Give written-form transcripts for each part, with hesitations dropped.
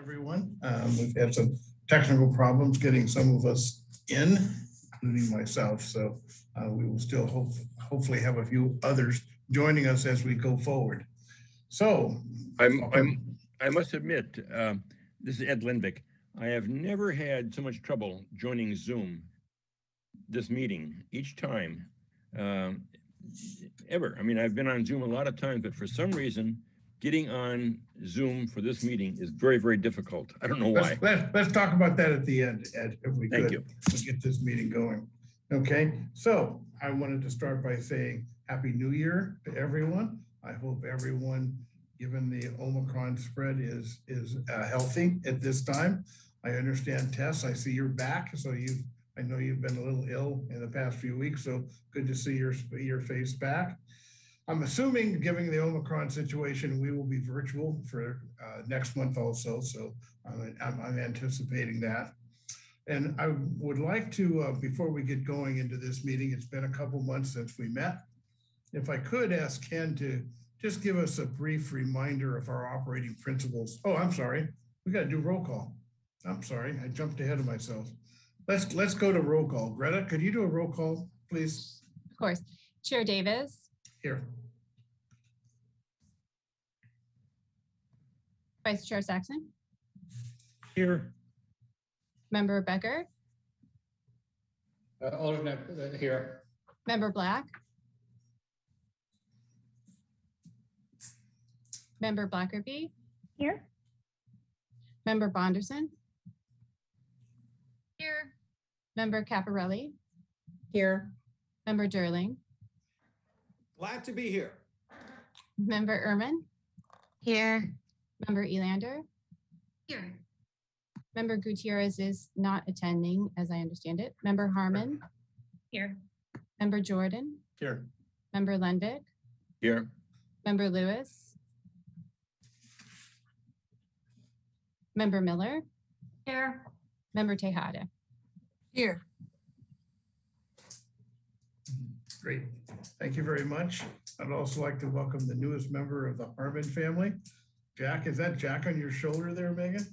everyone. We've had some technical problems getting some of us in, including myself. So we will still hopefully have a few others joining us as we go forward. So I must admit, this is Ed Lindvik. I have never had so much trouble joining Zoom this meeting each time, ever. I mean, I've been on Zoom a lot of times, but for some reason, getting on Zoom for this meeting is very, very difficult. I don't know why. Let's talk about that at the end, Ed, if we could. Thank you. To get this meeting going. Okay, so I wanted to start by saying Happy New Year to everyone. I hope everyone, given the Omicron spread, is healthy at this time. I understand, Tess, I see you're back. So I know you've been a little ill in the past few weeks, so good to see your face back. I'm assuming, given the Omicron situation, we will be virtual for next month also. So I'm anticipating that. And I would like to, before we get going into this meeting, it's been a couple months since we met. If I could ask Ken to just give us a brief reminder of our operating principles. Oh, I'm sorry. We got to do roll call. I'm sorry. I jumped ahead of myself. Let's go to roll call. Greta, could you do a roll call, please? Of course. Chair Davis. Here. Vice Chair Saxon. Here. Member Becker. Alternate here. Member Black. Member Blackerby. Here. Member Bonderson. Here. Member Caparelli. Here. Member Durling. Glad to be here. Member Ehrman. Here. Member Elander. Here. Member Gutierrez is not attending, as I understand it. Member Harmon. Here. Member Jordan. Here. Member Lundvik. Here. Member Lewis. Member Miller. Here. Member Tejada. Here. Great. Thank you very much. I'd also like to welcome the newest member of the Harmon family. Jack, is that Jack on your shoulder there, Megan?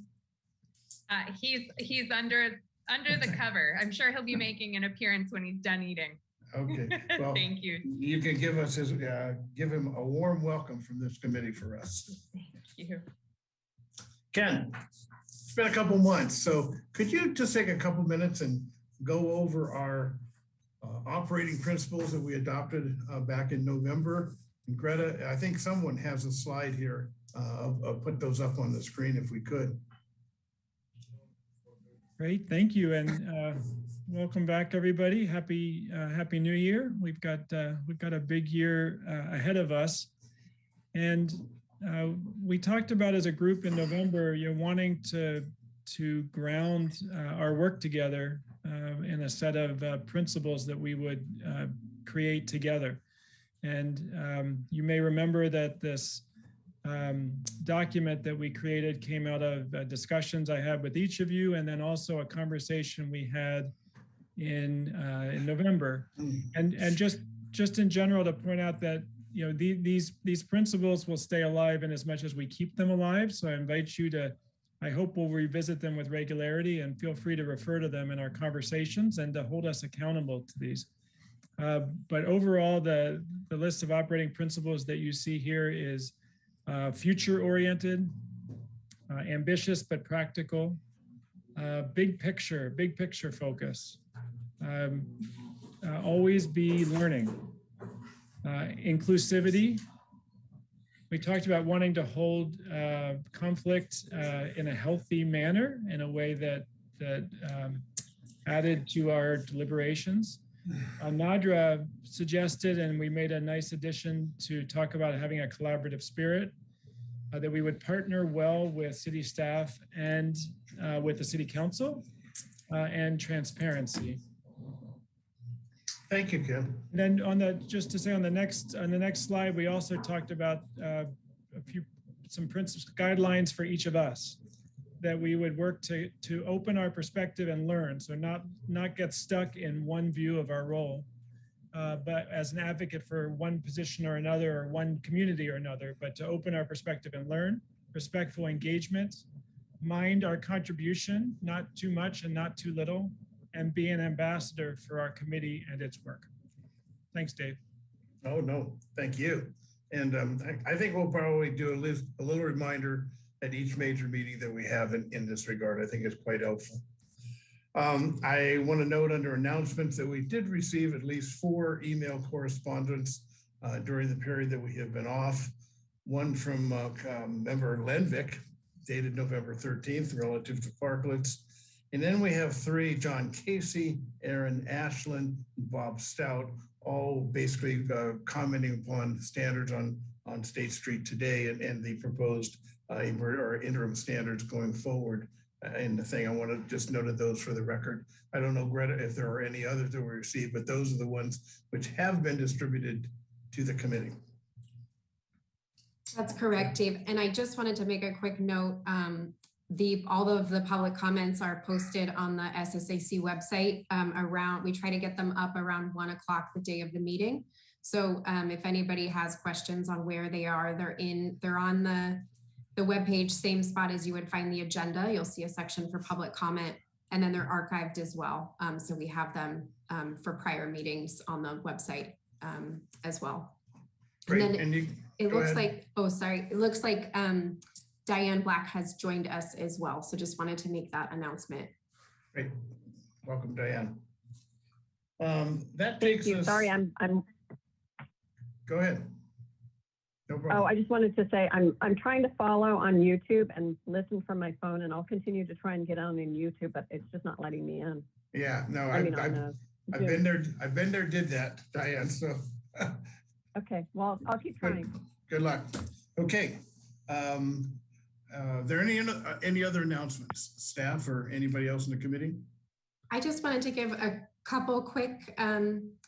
He's under the cover. I'm sure he'll be making an appearance when he's done eating. Okay. Well, thank you. You can give us give him a warm welcome from this committee for us. Thank you. Ken, it's been a couple months, so could you just take a couple minutes and go over our operating principles that we adopted back in November? And Greta, I think someone has a slide here. I'll put those up on the screen if we could. Great, thank you, and welcome back, everybody. Happy New Year. We've got a big year ahead of us, and we talked about as a group in November, wanting to ground our work together in a set of principles that we would create together. And you may remember that this document that we created came out of discussions I had with each of you, and then also a conversation we had in November. And just in general, to point out that these principles will stay alive in as much as we keep them alive. So I invite you to, I hope we'll revisit them with regularity, and feel free to refer to them in our conversations and to hold us accountable to these. But overall, the list of operating principles that you see here is future-oriented, ambitious but practical, big picture focus, always be learning, inclusivity. We talked about wanting to hold conflict in a healthy manner, in a way that added to our deliberations. Nadra suggested, and we made a nice addition, to talk about having a collaborative spirit, that we would partner well with city staff and with the city council, and transparency. Thank you, Ken. And then just to say on the next slide, we also talked about some principles, guidelines for each of us, that we would work to open our perspective and learn. So not get stuck in one view of our role, but as an advocate for one position or another, or one community or another, but to open our perspective and learn, respectful engagement, mind our contribution, not too much and not too little, and be an ambassador for our committee and its work. Thanks, Dave. Oh, no, thank you. And I think we'll probably do a little reminder at each major meeting that we have in this regard. I think it's quite helpful. I want to note under announcements that we did receive at least 4 email correspondence during the period that we have been off. One from member Lenvik, dated November 13th, relative to parklets. And then we have 3, John Casey, Aaron Ashland, Bob Stout, all basically commenting upon standards on State Street today and the proposed or interim standards going forward. And the thing I want to just note those for the record. I don't know, Greta, if there are any others that we received, but those are the ones which have been distributed to the committee. That's correct, Dave. And I just wanted to make a quick note. All of the public comments are posted on the SSAC website we try to get them up around 1 o'clock the day of the meeting. So if anybody has questions on where they are, they're on the webpage, same spot as you would find the agenda. You'll see a section for public comment, and then they're archived as well. So we have them for prior meetings on the website as well. Great. And then it looks like, it looks like Diane Black has joined us as well. So just wanted to make that announcement. Great. Welcome, Diane. That takes us. Sorry, I'm. Go ahead. No problem. Oh, I just wanted to say I'm trying to follow on YouTube and listen from my phone, and I'll continue to try and get on in YouTube, but it's just not letting me in. Yeah, no, I've been there. I've been there, did that, Diane. So. Okay, well, I'll keep trying. Good luck. Okay. Are there any other announcements, staff or anybody else in the committee? I just wanted to give a couple quick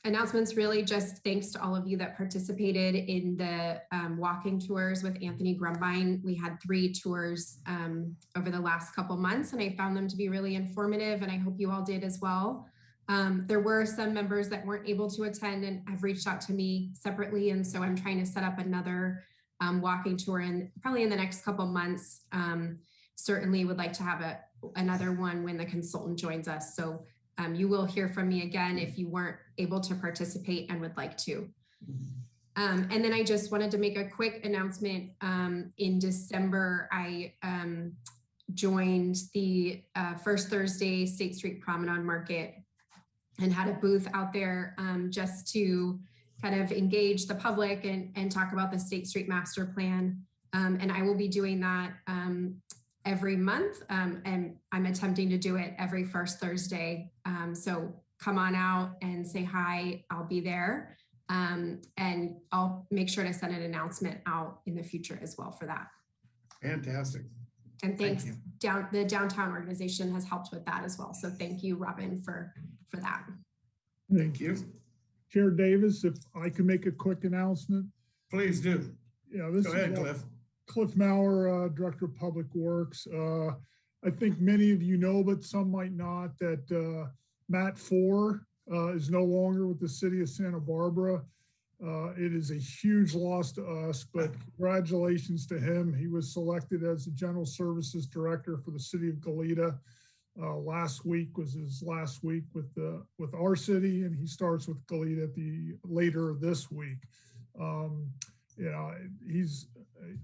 announcements, really just thanks to all of you that participated in the walking tours with Anthony Grumbine. We had 3 tours over the last couple months, and I found them to be really informative, and I hope you all did as well. There were some members that weren't able to attend and have reached out to me separately, and so I'm trying to set up another walking tour in probably in the next couple months. Certainly would like to have another one when the consultant joins us. So you will hear from me again if you weren't able to participate and would like to. And then I just wanted to make a quick announcement. In December, I joined the First Thursday State Street Promenade Market and had a booth out there just to kind of engage the public and talk about the State Street Master Plan. And I will be doing that every month, and I'm attempting to do it every first Thursday. So come on out and say hi, I'll be there. And I'll make sure to send an announcement out in the future as well for that. Fantastic. And thanks, the downtown organization has helped with that as well. So thank you, Robin, for that. Thank you. Chair Davis, if I can make a quick announcement. Please do. Yeah, this Go ahead, is Cliff. Cliff Maurer, Director of Public Works. I think many of you know, but some might not, that Matt Four is no longer with the city of Santa Barbara. It is a huge loss to us, but congratulations to him. He was selected as the General Services Director for the city of Goleta. Last week was his last week with our city, and he starts with Goleta later this week. He's an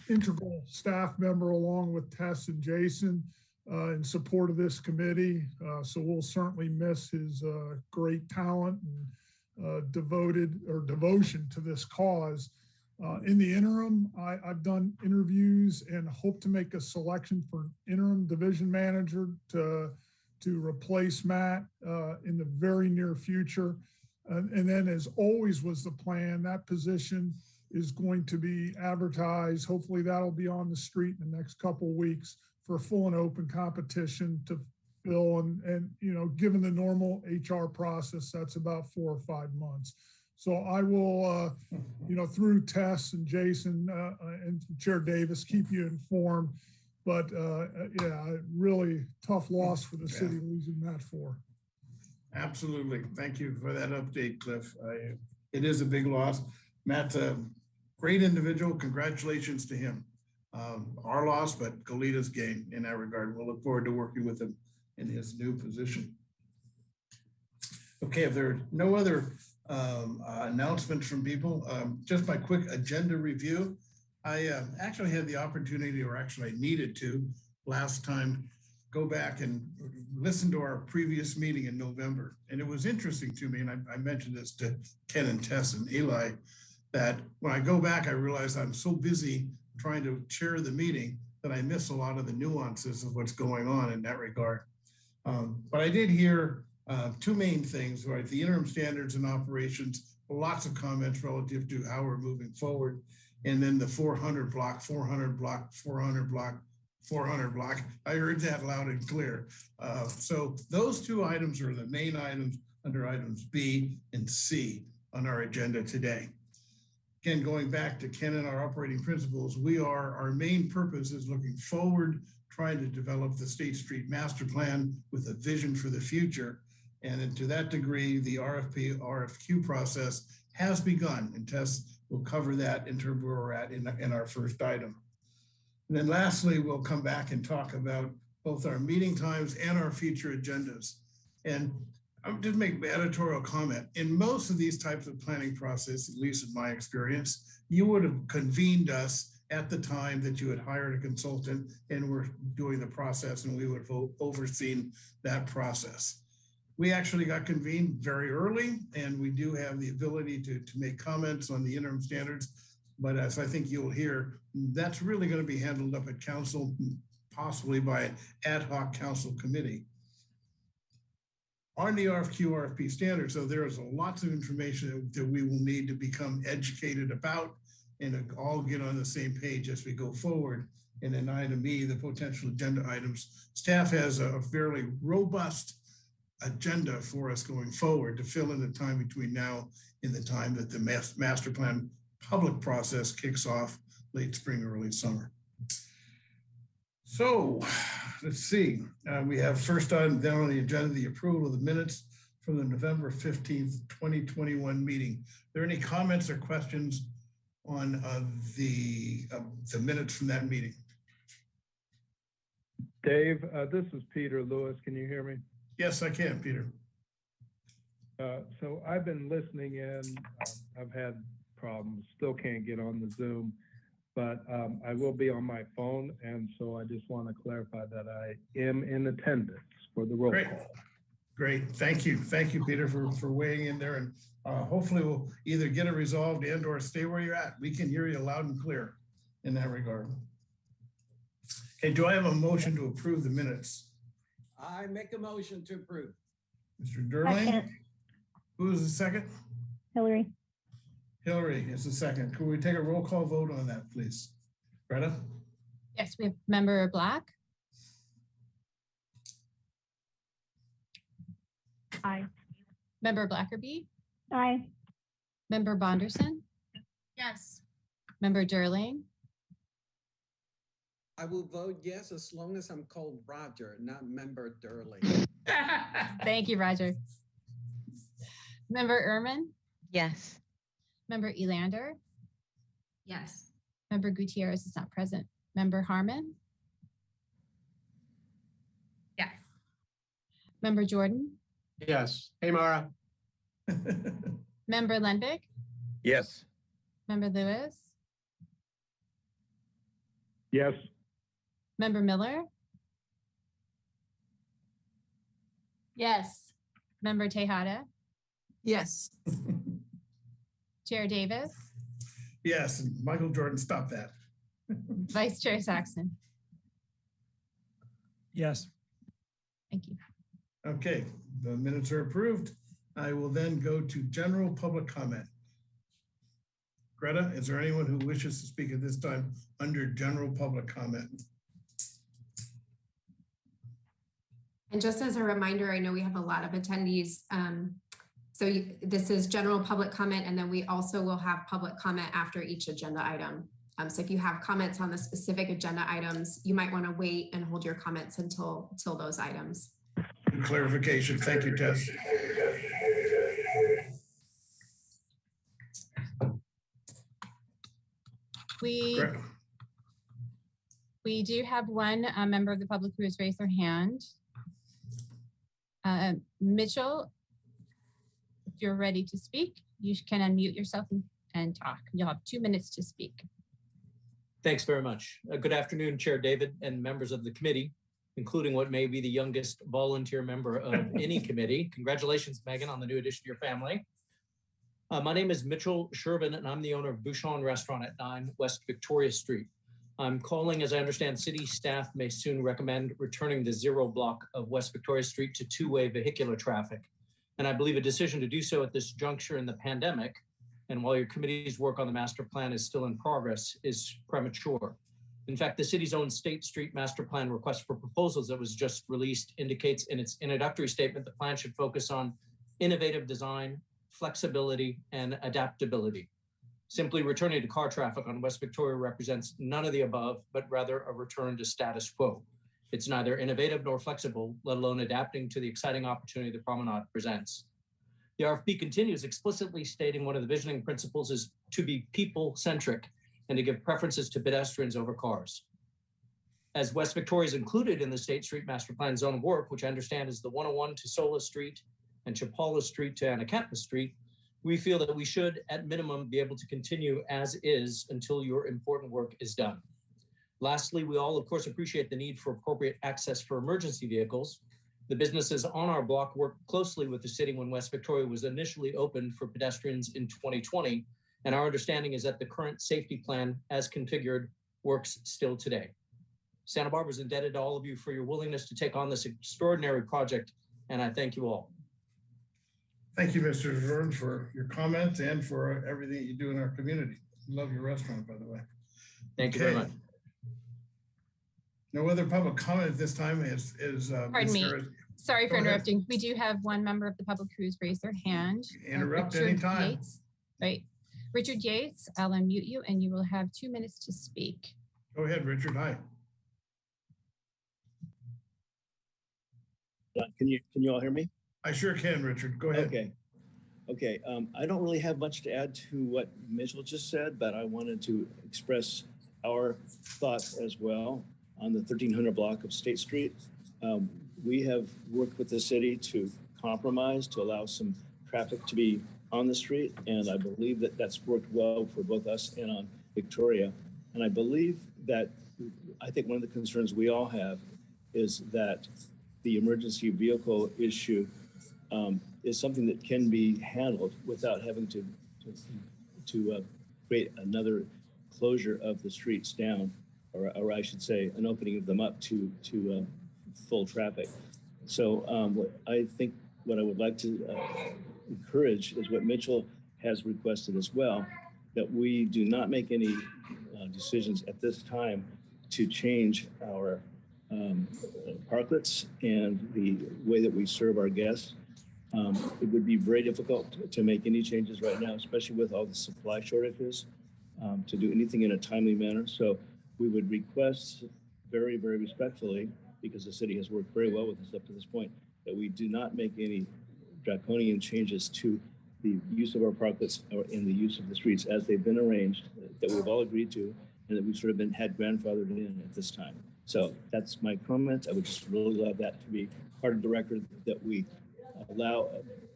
integral staff member along with Tess and Jason in support of this committee. So we'll certainly miss his great talent and devotion to this cause. In the interim, I've done interviews and hope to make a selection for an interim division manager to replace Matt in the very near future. And then, as always was the plan, that position is going to be advertised. Hopefully that'll be on the street in the next couple of weeks for full and open competition to fill. And given the normal HR process, that's about 4 or 5 months. So I will, through Tess and Jason and Chair Davis, keep you informed. But really tough loss for the city losing Matt Four. Absolutely. Thank you for that update, Cliff. It is a big loss. Matt's a great individual. Congratulations to him. our loss, but Goleta's gain in that regard. We'll look forward to working with him in his new position. Okay, if there are no other announcements from people, just my quick agenda review. I actually had the opportunity, or actually I needed to, last time, go back and listen to our previous meeting in November. And it was interesting to me, and I mentioned this to Ken and Tess and Eli, that when I go back, I realize I'm so busy trying to chair the meeting that I miss a lot of the nuances of what's going on in that regard. But I did hear two main things, right? The interim standards and operations, lots of comments relative to how we're moving forward. And then the 400 block, 400 block, 400 block, 400 block. I heard that loud and clear. So those two items are the main items under items B and C on our agenda today. Again, going back to Ken and our operating principles, our main purpose is looking forward, trying to develop the State Street Master Plan with a vision for the future. And to that degree, the RFP, RFQ process has begun, and Tess will cover that in terms of where we're at in our first item. And then lastly, we'll come back and talk about both our meeting times and our future agendas. And I'll just make an editorial comment. In most of these types of planning process, at least in my experience, you would have convened us at the time that you had hired a consultant and were doing the process, and we would have overseen that process. We actually got convened very early, and we do have the ability to make comments on the interim standards. But as I think you'll hear, that's really going to be handled up at council, possibly by an ad hoc council committee. On the RFQ, RFP standards, so there is lots of information that we will need to become educated about and all get on the same page as we go forward. And then item E, the potential agenda items. Staff has a fairly robust agenda for us going forward to fill in the time between now and the time that the master plan public process kicks off late spring, early summer. So let's see, we have first item down on the agenda, the approval of the minutes from the November 15th, 2021 meeting. Are there any comments or questions on the minutes from that meeting? Dave, this is Peter Lewis. Can you hear me? Yes, I can, Peter. So I've been listening in. I've had problems, still can't get on the Zoom, but I will be on my phone. And so I just want to clarify that I am in attendance for the roll call. Great. Thank you. Thank you, Peter, for weighing in there. And hopefully we'll either get it resolved and or stay where you're at. We can hear you loud and clear in that regard. Okay, do I have a motion to approve the minutes? I make a motion to approve. Mr. Durling? Who is the second? Hillary. Hillary is the second. Could we take a roll call vote on that, please? Greta? Yes, we have Member Black. Aye. Member Blackerby. Aye. Member Bonderson. Yes. Member Durling. I will vote yes as long as I'm called Roger, not Member Durling. Thank you, Roger. Member Ehrman. Yes. Member Elander. Yes. Member Gutierrez is not present. Member Harmon. Yes. Member Jordan. Yes. Hey, Mara. Member Lenvig. Yes. Member Lewis. Yes. Member Miller. Yes. Member Tejada. Yes. Chair Davis. Yes, and Michael Jordan, stop that. Vice Chair Saxon. Yes. Thank you. Okay, the minutes are approved. I will then go to general public comment. Greta, is there anyone who wishes to speak at this time under general public comment? And just as a reminder, I know we have a lot of attendees. This is general public comment, and then we also will have public comment after each agenda item. So if you have comments on the specific agenda items, you might want to wait and hold your comments until those items. Good clarification. Thank you, Tess. We Greta. We do have one member of the public who has raised their hand. Mitchell, if you're ready to speak, you can unmute yourself and talk. You'll have 2 minutes to speak. Thanks very much. Good afternoon, Chair David and members of the committee, including what may be the youngest volunteer member of any committee. Congratulations, Megan, on the new addition to your family. My name is Mitchell Shervin, and I'm the owner of Bouchon Restaurant at 9 West Victoria Street. I'm calling, as I understand, city staff may soon recommend returning the 0 block of West Victoria Street to two-way vehicular traffic. And I believe a decision to do so at this juncture in the pandemic, and while your committee's work on the master plan is still in progress, is premature. In fact, the city's own State Street Master Plan request for proposals that was just released indicates in its introductory statement the plan should focus on innovative design, flexibility, and adaptability. Simply returning to car traffic on West Victoria represents none of the above, but rather a return to status quo. It's neither innovative nor flexible, let alone adapting to the exciting opportunity the promenade presents. The RFP continues explicitly stating one of the visioning principles is to be people-centric and to give preferences to pedestrians over cars. As West Victoria is included in the State Street Master Plan zone of work, which I understand is the 101 to Sola Street and Chapala Street to Anacapa Street, we feel that we should, at minimum, be able to continue as is until your important work is done. Lastly, we all, of course, appreciate the need for appropriate access for emergency vehicles. The businesses on our block worked closely with the city when West Victoria was initially opened for pedestrians in 2020, and our understanding is that the current safety plan, as configured, works still today. Santa Barbara is indebted to all of you for your willingness to take on this extraordinary project, and I thank you all. Thank you, Mr. Vern, for your comments and for everything you do in our community. Love your restaurant, by the way. Thank you very much. No other public comment at this time Pardon me. Sorry for interrupting. We do have one member of the public who's raised their hand. Interrupt anytime. Yates. Right. Richard Yates, I'll unmute you and you will have 2 minutes to speak. Go ahead, Richard. Hi. Can you all hear me? I sure can, Richard. Go ahead. Okay. I don't really have much to add to what Mitchell just said, but I wanted to express our thoughts as well on the 1300 block of State Street. We have worked with the city to compromise to allow some traffic to be on the street, and I believe that that's worked well for both us and on Victoria. And I believe that, I think one of the concerns we all have is that the emergency vehicle issue is something that can be handled without having to create another closure of the streets down, or I should say, an opening of them up to full traffic. So what I would like to encourage is what Mitchell has requested as well, that we do not make any decisions at this time to change our parklets and the way that we serve our guests. It would be very difficult to make any changes right now, especially with all the supply shortages, to do anything in a timely manner. So we would request very, very respectfully, because the city has worked very well with us up to this point, that we do not make any draconian changes to the use of our parklets or in the use of the streets as they've been arranged, that we've all agreed to, and that we've sort of had grandfathered in at this time. So that's my comment. I would just really love that to be part of the record, that we allow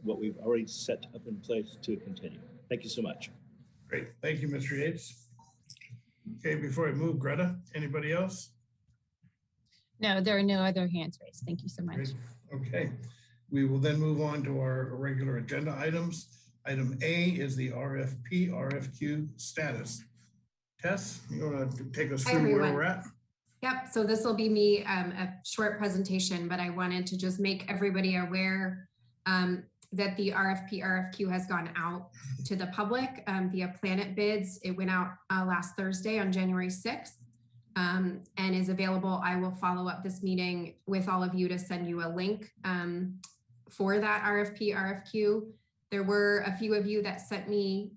what we've already set up in place to continue. Thank you so much. Great. Thank you, Mr. Yates. Okay, before I move, Greta, anybody else? No, there are no other hands raised. Thank you so much. Great. Okay, we will then move on to our regular agenda items. Item A is the RFQ status. Tess, you want to take us through where we're at? Yep, so this will be me, a short presentation, but I wanted to just make everybody aware that the RFQ has gone out to the public via Planet Bids. It went out last Thursday on January 6th and is available. I will follow up this meeting with all of you to send you a link for that RFQ. There were a few of you that sent me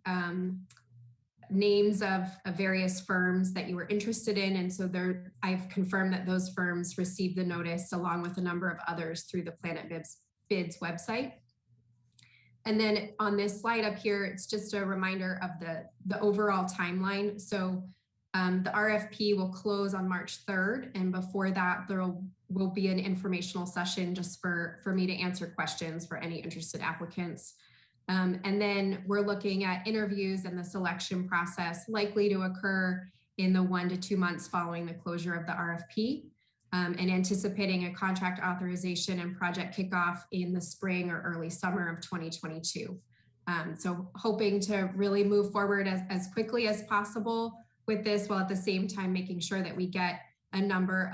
names of various firms that you were interested in. And so I've confirmed that those firms received the notice along with a number of others through the Planet Bids website. And then on this slide up here, it's just a reminder of the overall timeline. So The RFP will close on March 3rd, and before that, there will be an informational session just for me to answer questions for any interested applicants. And then we're looking at interviews and the selection process likely to occur in the 1 to 2 months following the closure of the RFP, and anticipating a contract authorization and project kickoff in the spring or early summer of 2022. So hoping to really move forward as quickly as possible with this, while at the same time making sure that we get a number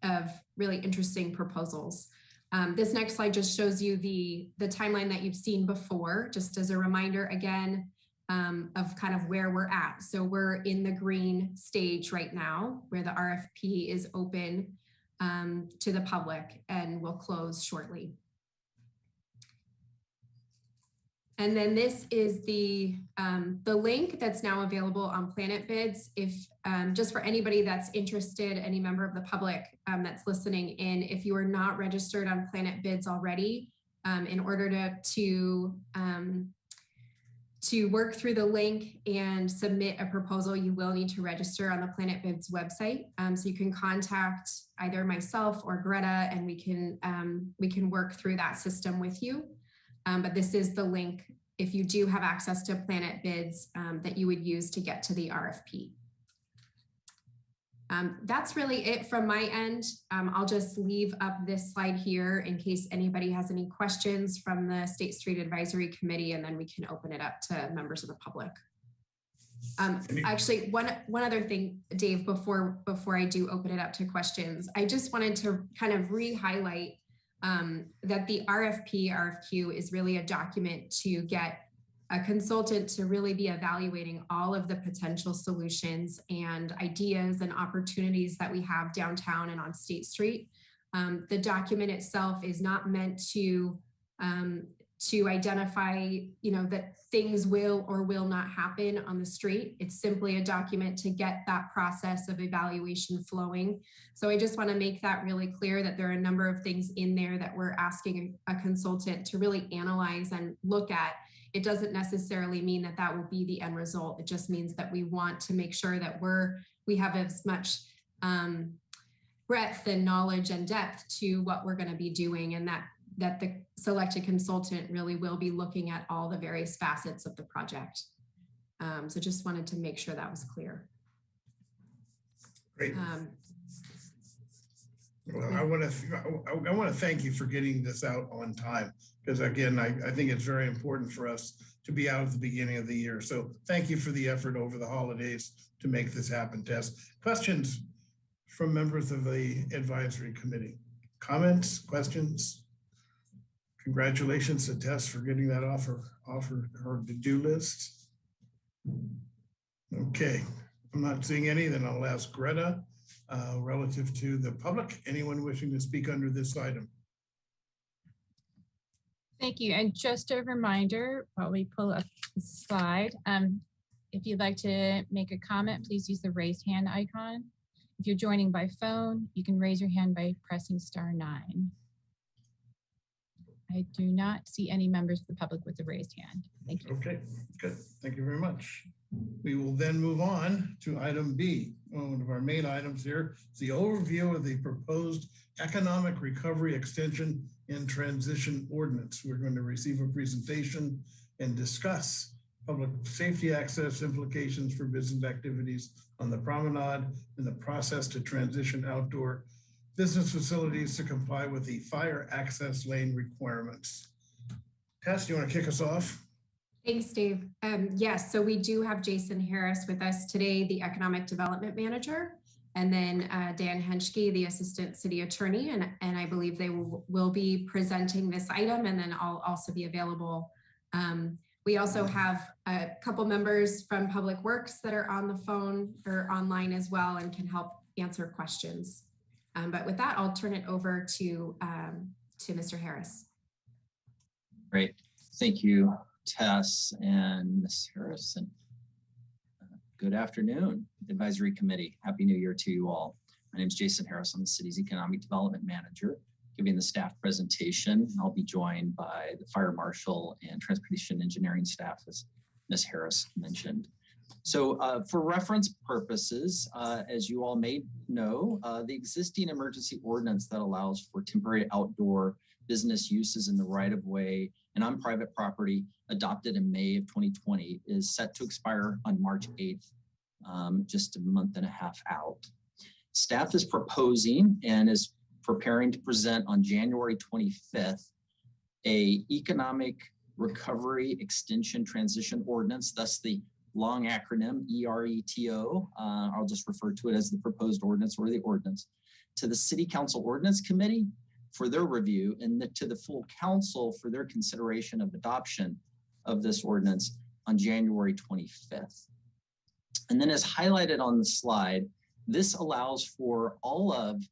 of really interesting proposals. This next slide just shows you the timeline that you've seen before, just as a reminder again of kind of where we're at. So we're in the green stage right now, where the RFP is open to the public and will close shortly. And then this is the link that's now available on Planet Bids. If just for anybody that's interested, any member of the public that's listening in, if you are not registered on Planet Bids already, in order to work through the link and submit a proposal, you will need to register on the Planet Bids website. So you can contact either myself or Greta, and we can work through that system with you. But this is the link, if you do have access to Planet Bids, that you would use to get to the RFP. That's really it from my end. I'll just leave up this slide here in case anybody has any questions from the State Street Advisory Committee, and then we can open it up to members of the public. Actually, one other thing, Dave, before I do open it up to questions, I just wanted to kind of re-highlight that the RFQ is really a document to get a consultant to really be evaluating all of the potential solutions and ideas and opportunities that we have downtown and on State Street. The document itself is not meant to identify, that things will or will not happen on the street. It's simply a document to get that process of evaluation flowing. So I just want to make that really clear that there are a number of things in there that we're asking a consultant to really analyze and look at. It doesn't necessarily mean that that will be the end result. It just means that we want to make sure that we have as much breadth and knowledge and depth to what we're going to be doing, and that the selected consultant really will be looking at all the various facets of the project. So just wanted to make sure that was clear. Great. Well, I want to thank you for getting this out on time, because again, I think it's very important for us to be out at the beginning of the year. So thank you for the effort over the holidays to make this happen, Tess. Questions from members of the advisory committee? Comments, questions? Congratulations to Tess for getting that off her to-do list. Okay, I'm not seeing any, then I'll ask Greta. Relative to the public, anyone wishing to speak under this item? Thank you. And just a reminder while we pull up the slide, if you'd like to make a comment, please use the raised hand icon. If you're joining by phone, you can raise your hand by pressing *9. I do not see any members of the public with the raised hand. Thank you. Okay, good. Thank you very much. We will then move on to item B. One of our main items here is the overview of the proposed economic recovery extension and transition ordinance. We're going to receive a presentation and discuss public safety access implications for business activities on the promenade and the process to transition outdoor business facilities to comply with the fire access lane requirements. Tess, do you want to kick us off? Thanks, Dave. Yes, so we do have Jason Harris with us today, the Economic Development Manager, and then Dan Henschke, the Assistant City Attorney, and I believe they will be presenting this item, and then I'll also be available. We also have a couple members from Public Works that are on the phone or online as well and can help answer questions. But with that, I'll turn it over to Mr. Harris. Great, thank you, Tess and Ms. Harrison. Good afternoon, Advisory Committee. Happy New Year to you all. My name is Jason Harris. I'm the city's Economic Development Manager, giving the staff presentation. I'll be joined by the Fire Marshal and Transportation Engineering staff, as Ms. Harris mentioned. So for reference purposes, as you all may know, the existing emergency ordinance that allows for temporary outdoor business uses in the right-of-way and on private property adopted in May of 2020 is set to expire on March 8th, just a month and a half out. Staff is proposing and is preparing to present on January 25th a economic recovery extension transition ordinance, thus the long acronym ERETO. I'll just refer to it as the proposed ordinance or the ordinance, to the City Council Ordinance Committee for their review, and to the full council for their consideration of adoption of this ordinance on January 25th. And then as highlighted on the slide, this allows for all of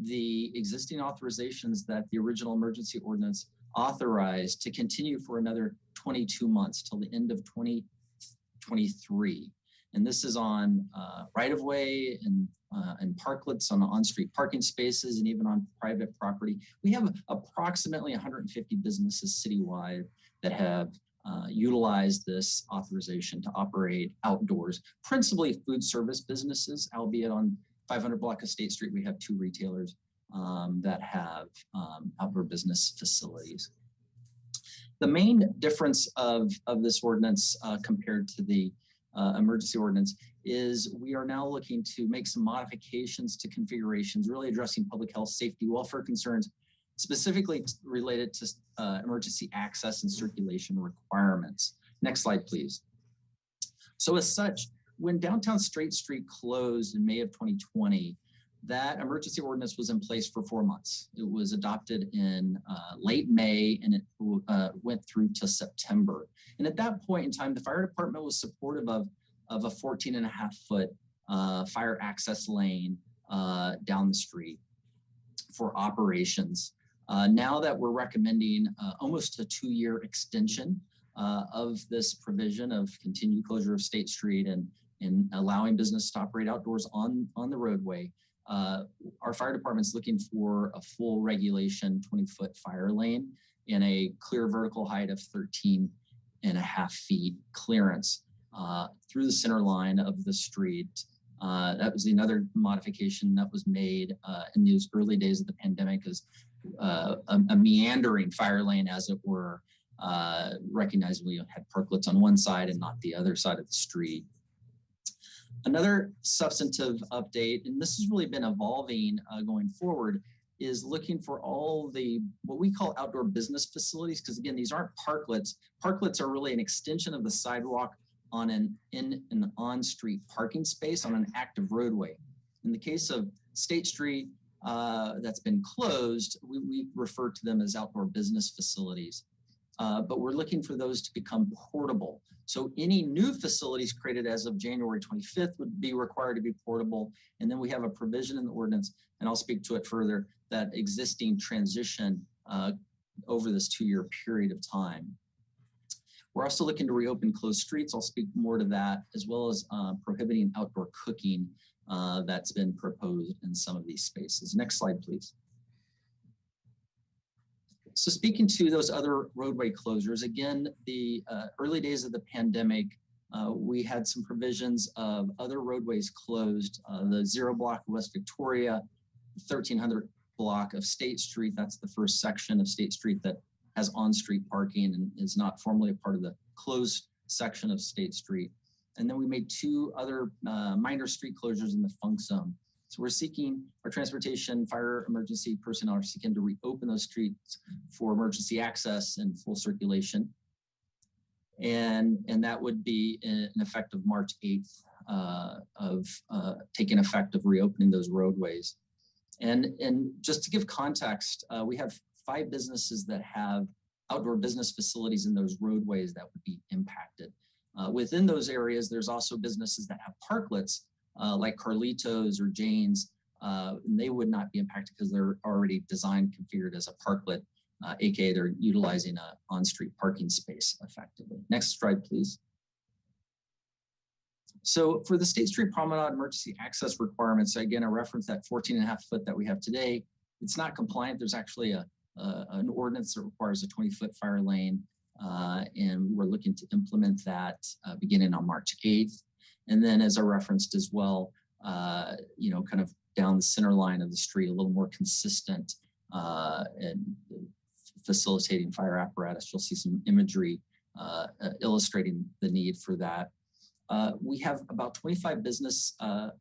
the existing authorizations that the original emergency ordinance authorized to continue for another 22 months till the end of 2023. And this is on right-of-way and parklets, on on-street parking spaces, and even on private property. We have approximately 150 businesses citywide that have utilized this authorization to operate outdoors, principally food service businesses, albeit on 500 block of State Street, we have 2 retailers that have outdoor business facilities. The main difference of this ordinance compared to the emergency ordinance is we are now looking to make some modifications to configurations, really addressing public health, safety, welfare concerns, specifically related to emergency access and circulation requirements. Next slide, please. So as such, when downtown State Street closed in May of 2020, that emergency ordinance was in place for 4 months. It was adopted in late May, and it went through to September. And at that point in time, the fire department was supportive of a 14.5-foot fire access lane down the street for operations. Now that we're recommending almost a 2-year extension of this provision of continued closure of State Street and allowing business to operate outdoors on the roadway, our fire department's looking for a full regulation 20-foot fire lane in a clear vertical height of 13.5 feet clearance through the center line of the street. That was another modification that was made in those early days of the pandemic, is a meandering fire lane, as it were, recognizing we had parklets on one side and not the other side of the street. Another substantive update, and this has really been evolving going forward, is looking for all the what we call outdoor business facilities, because again, these aren't parklets. Parklets are really an extension of the sidewalk on an on-street parking space on an active roadway. In the case of State Street that's been closed, we refer to them as outdoor business facilities. But we're looking for those to become portable. So any new facilities created as of January 25th would be required to be portable. And then we have a provision in the ordinance, and I'll speak to it further, that existing transition over this 2-year period of time. We're also looking to reopen closed streets. I'll speak more to that, as well as prohibiting outdoor cooking that's been proposed in some of these spaces. Next slide, please. So speaking to those other roadway closures, again, the early days of the pandemic, we had some provisions of other roadways closed, the 0 block of West Victoria, 1300 block of State Street. That's the first section of State Street that has on-street parking and is not formally a part of the closed section of State Street. And then we made 2 other minor street closures in the funk zone. So we're seeking, our transportation, fire, emergency personnel are seeking to reopen those streets for emergency access and full circulation. And that would be in effect of March 8th taking effect of reopening those roadways. And just to give context, we have 5 businesses that have outdoor business facilities in those roadways that would be impacted. Within those areas, there's also businesses that have parklets, like Carlitos or Jane's, and they would not be impacted because they're already designed, configured as a parklet, aka they're utilizing an on-street parking space effectively. Next slide, please. So for the State Street Promenade emergency access requirements, again, I reference that 14.5 foot that we have today. It's not compliant. There's actually an ordinance that requires a 20-foot fire lane, and we're looking to implement that beginning on March 8th. And then as I referenced as well, kind of down the center line of the street, a little more consistent and facilitating fire apparatus. You'll see some imagery illustrating the need for that. We have about 25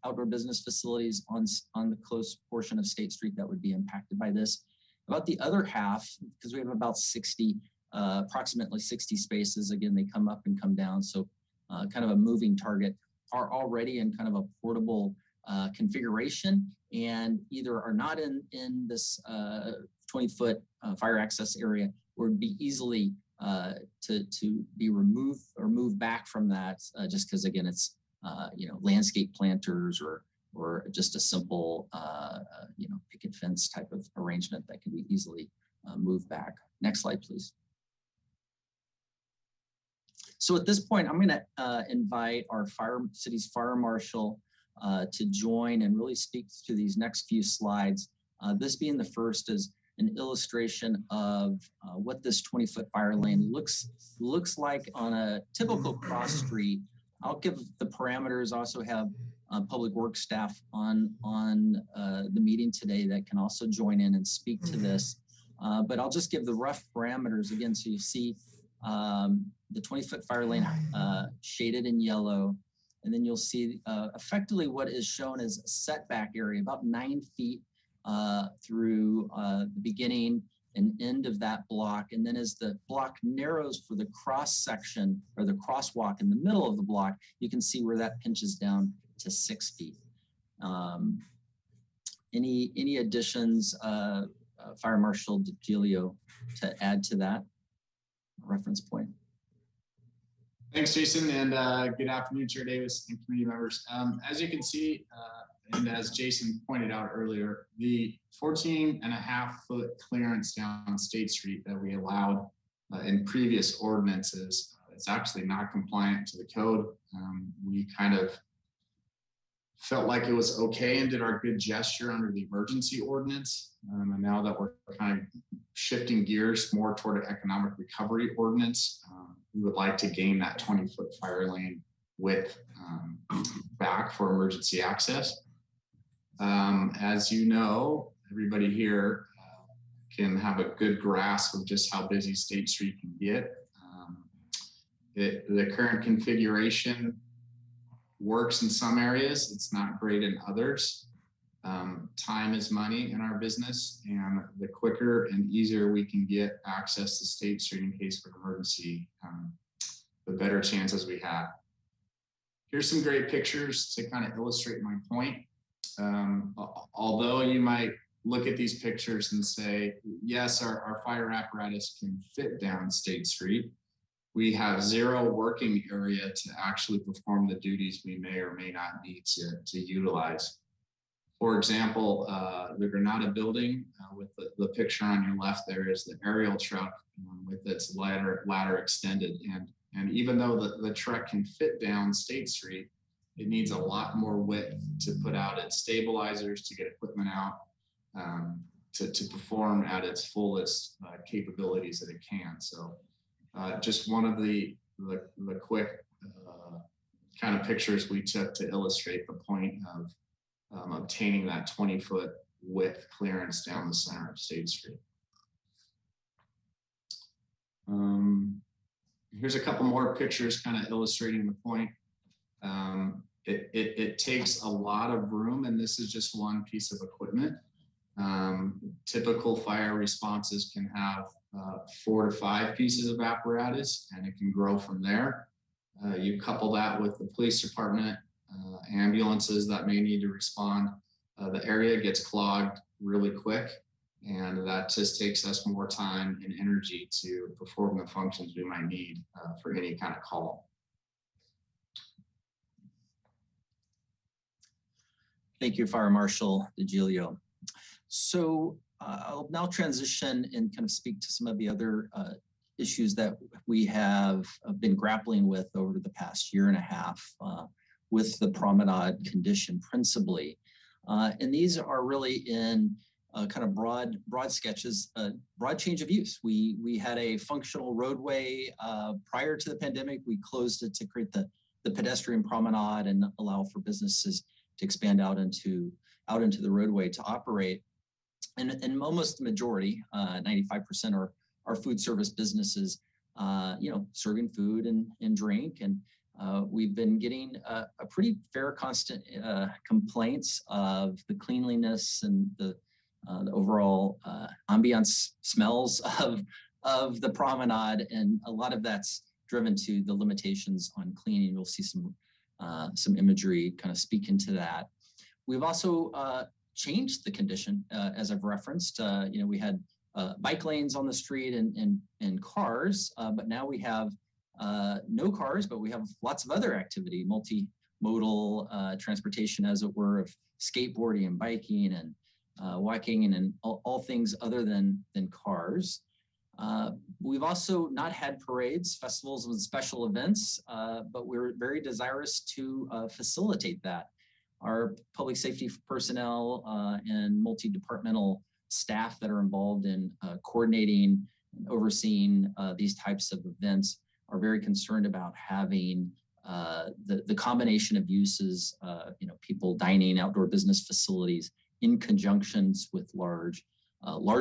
outdoor business facilities on the close portion of State Street that would be impacted by this. About the other half, because we have about 60, approximately 60 spaces, again, they come up and come down, so kind of a moving target, are already in kind of a portable configuration and either are not in this 20-foot fire access area or would be easily to be removed or moved back from that just because, again, it's, landscape planters or just a simple, picket fence type of arrangement that can be easily moved back. Next slide, please. So at this point, I'm going to invite our city's fire marshal to join and really speak to these next few slides. This being the first is an illustration of what this 20-foot fire lane looks like on a typical cross street. I'll give the parameters. Also have public works staff on the meeting today that can also join in and speak to this. But I'll just give the rough parameters again, so you see the 20-foot fire lane shaded in yellow, and then you'll see effectively what is shown as a setback area, about 9 feet through the beginning and end of that block. And then as the block narrows for the cross section or the crosswalk in the middle of the block, you can see where that pinches down to 6 feet. Any additions, Fire Marshal DiGilio, to add to that reference point? Thanks, Jason, and good afternoon, Chair Davis and committee members. As you can see, and as Jason pointed out earlier, the 14.5-foot clearance down State Street that we allowed in previous ordinances, it's actually not compliant to the code. We kind of felt like it was okay and did our good gesture under the emergency ordinance. And now that we're kind of shifting gears more toward an economic recovery ordinance, we would like to gain that 20-foot fire lane width back for emergency access. As you know, everybody here can have a good grasp of just how busy State Street can get. The current configuration works in some areas, it's not great in others. Time is money in our business, and the quicker and easier we can get access to State Street in case of an emergency, the better chances we have. Here's some great pictures to kind of illustrate my point. Although you might look at these pictures and say, yes, our fire apparatus can fit down State Street, we have zero working area to actually perform the duties we may or may not need to utilize. For example, the Granada building with the picture on your left there is the aerial truck with its ladder extended. And even though the truck can fit down State Street, it needs a lot more width to put out its stabilizers, to get equipment out, to perform at its fullest capabilities that it can. So just one of the quick kind of pictures we took to illustrate the point of obtaining that 20-foot width clearance down the center of State Street. Here's a couple more pictures kind of illustrating the point. It takes a lot of room, and this is just one piece of equipment. Typical fire responses can have 4 to 5 pieces of apparatus, and it can grow from there. You couple that with the police department, ambulances that may need to respond, the area gets clogged really quick, and that just takes us more time and energy to perform the functions we might need for any kind of call. Thank you, Fire Marshal DiGilio. So I'll now transition and kind of speak to some of the other issues that we have been grappling with over the past year and a half with the promenade condition principally. And these are really in kind of broad sketches, broad change of use. We had a functional roadway prior to the pandemic. We closed it to create the the pedestrian promenade and allow for businesses to expand out into the roadway to operate. And almost the majority, 95% are food service businesses, serving food and drink. And we've been getting a pretty fair constant complaints of the cleanliness and the overall ambiance smells of the promenade. And a lot of that's driven to the limitations on cleaning. You'll see some imagery kind of speak into that. We've also changed the condition, as I've referenced. We had bike lanes on the street and cars, but now we have no cars, but we have lots of other activity, multimodal transportation, as it were, of skateboarding and biking and walking and all things other than cars. We've also not had parades, festivals, and special events, but we're very desirous to facilitate that. Our public safety personnel and multi-departmental staff that are involved in coordinating and overseeing these types of events are very concerned about having the combination of uses, people dining, outdoor business facilities in conjunctions with large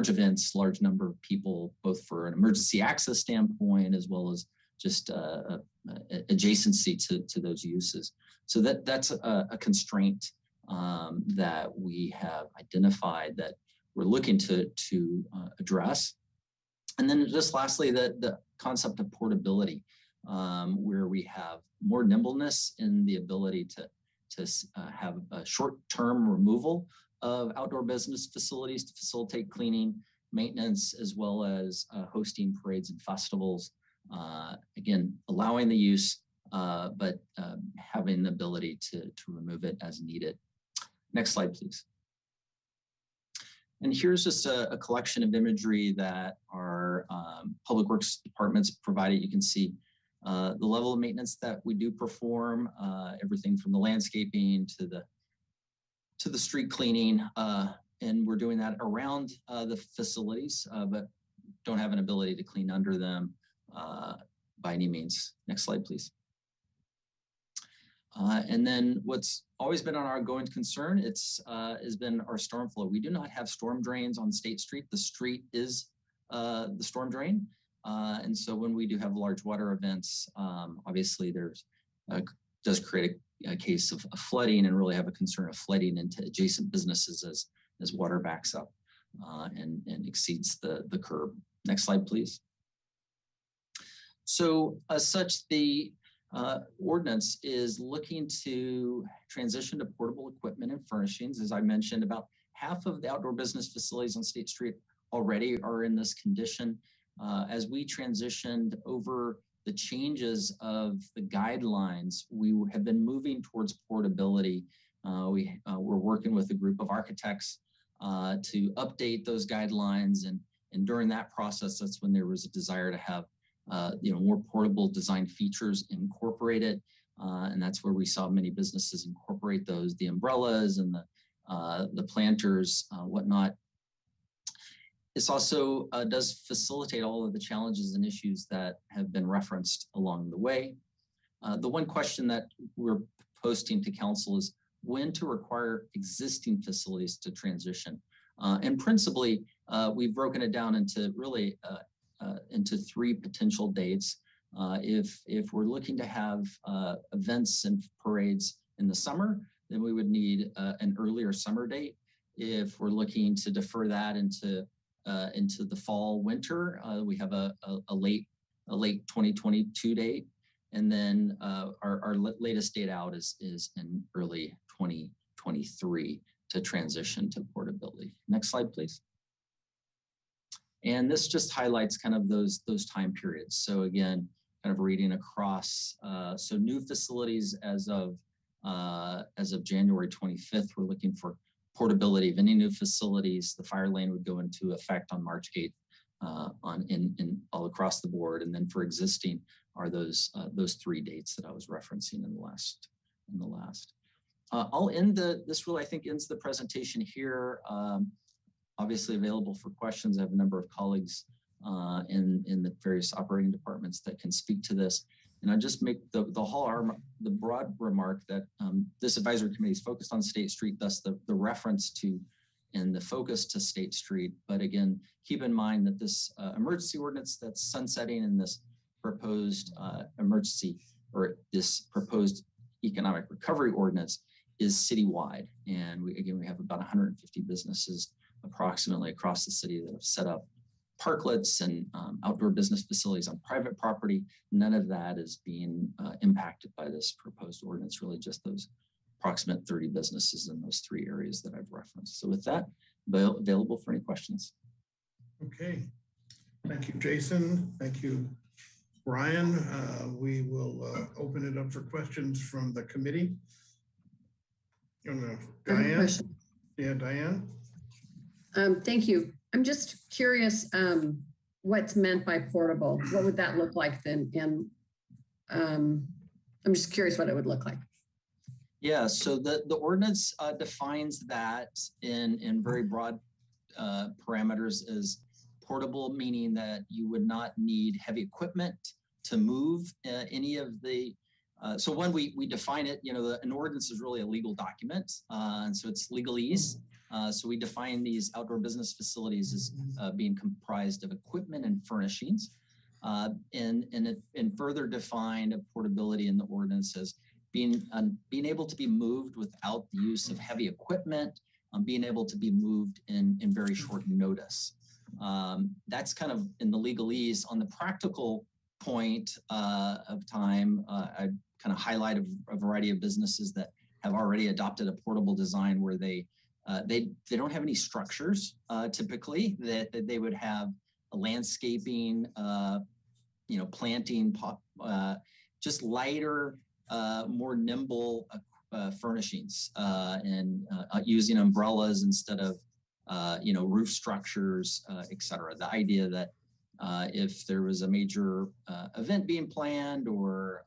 events, large number of people, both for an emergency access standpoint, as well as just adjacency to those uses. So that's a constraint that we have identified that we're looking to address. And then just lastly, the concept of portability, where we have more nimbleness in the ability to have a short-term removal of outdoor business facilities to facilitate cleaning, maintenance, as well as hosting parades and festivals. Again, allowing the use, but having the ability to remove it as needed. Next slide, please. And here's just a collection of imagery that our public works departments provided. You can see the level of maintenance that we do perform, everything from the landscaping to the street cleaning, and we're doing that around the facilities, but don't have an ability to clean under them by any means. Next slide, please. And then what's always been on our going concern, has been our storm flow. We do not have storm drains on State Street. The street is the storm drain. And so when we do have large water events, obviously there's does create a case of flooding, and really have a concern of flooding into adjacent businesses as water backs up and exceeds the curb. Next slide, please. So as such, the ordinance is looking to transition to portable equipment and furnishings. As I mentioned, about half of the outdoor business facilities on State Street already are in this condition. As we transitioned over the changes of the guidelines, we have been moving towards portability. We're working with a group of architects to update those guidelines, and during that process, that's when there was a desire to have more portable design features incorporated, and that's where we saw many businesses incorporate those, the umbrellas and the planters, whatnot. This also does facilitate all of the challenges and issues that have been referenced along the way. The one question that we're posting to council is when to require existing facilities to transition. And principally, we've broken it down into really into three potential dates. If we're looking to have events and parades in the summer, then we would need an earlier summer date. If we're looking to defer that into the fall, winter, we have a late 2022 date. And then our latest date out is in early 2023 to transition to portability. Next slide, please. And this just highlights kind of those time periods. So again, kind of reading across. So new facilities as of January 25th, we're looking for portability of any new facilities. The fire lane would go into effect on March 8th in all across the board. And then for existing are those three dates that I was referencing in the last. I'll end this really, I think, ends the presentation here. Obviously available for questions. I have a number of colleagues in the various operating departments that can speak to this. And I just make the broad remark that this advisory committee is focused on State Street, thus the reference to and the focus to State Street. But again, keep in mind that this emergency ordinance that's sunsetting in this proposed emergency or this proposed economic recovery ordinance is citywide. And we have about 150 businesses approximately across the city that have set up parklets and outdoor business facilities on private property. None of that is being impacted by this proposed ordinance, really just those approximate 30 businesses in those 3 areas that I've referenced. So with that, available for any questions. Okay, thank you, Jason. Thank you, Brian. We will open it up for questions from the committee. Diane? Yeah, Diane? Thank you. I'm just curious what's meant by portable. What would that look like then? And I'm just curious what it would look like. Yeah, so the ordinance defines that in very broad parameters as portable, meaning that you would not need heavy equipment to move any of the, so when we define it, an ordinance is really a legal document, and so it's legalese. So we define these outdoor business facilities as being comprised of equipment and furnishings, and further defined portability in the ordinance as being able to be moved without the use of heavy equipment, being able to be moved in very short notice. That's kind of in the legalese. On the practical point of time, I kind of highlight a variety of businesses that have already adopted a portable design where they don't have any structures typically, that they would have a landscaping, planting, just lighter, more nimble furnishings and using umbrellas instead of roof structures, et cetera. The idea that if there was a major event being planned or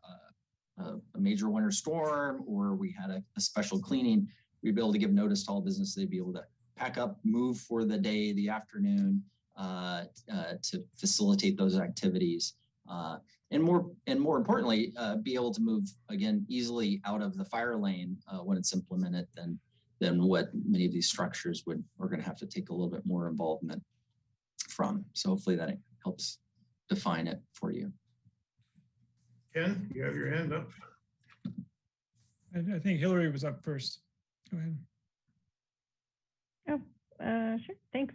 a major winter storm, or we had a special cleaning, we'd be able to give notice to all businesses. They'd be able to pack up, move for the day, the afternoon, to facilitate those activities. And more importantly, be able to move again easily out of the fire lane when it's implemented than what many of these structures are going to have to take a little bit more involvement from. So hopefully that helps define it for you. Ken, you have your hand up. I think Hillary was up first. Go ahead. Oh, sure. Thanks.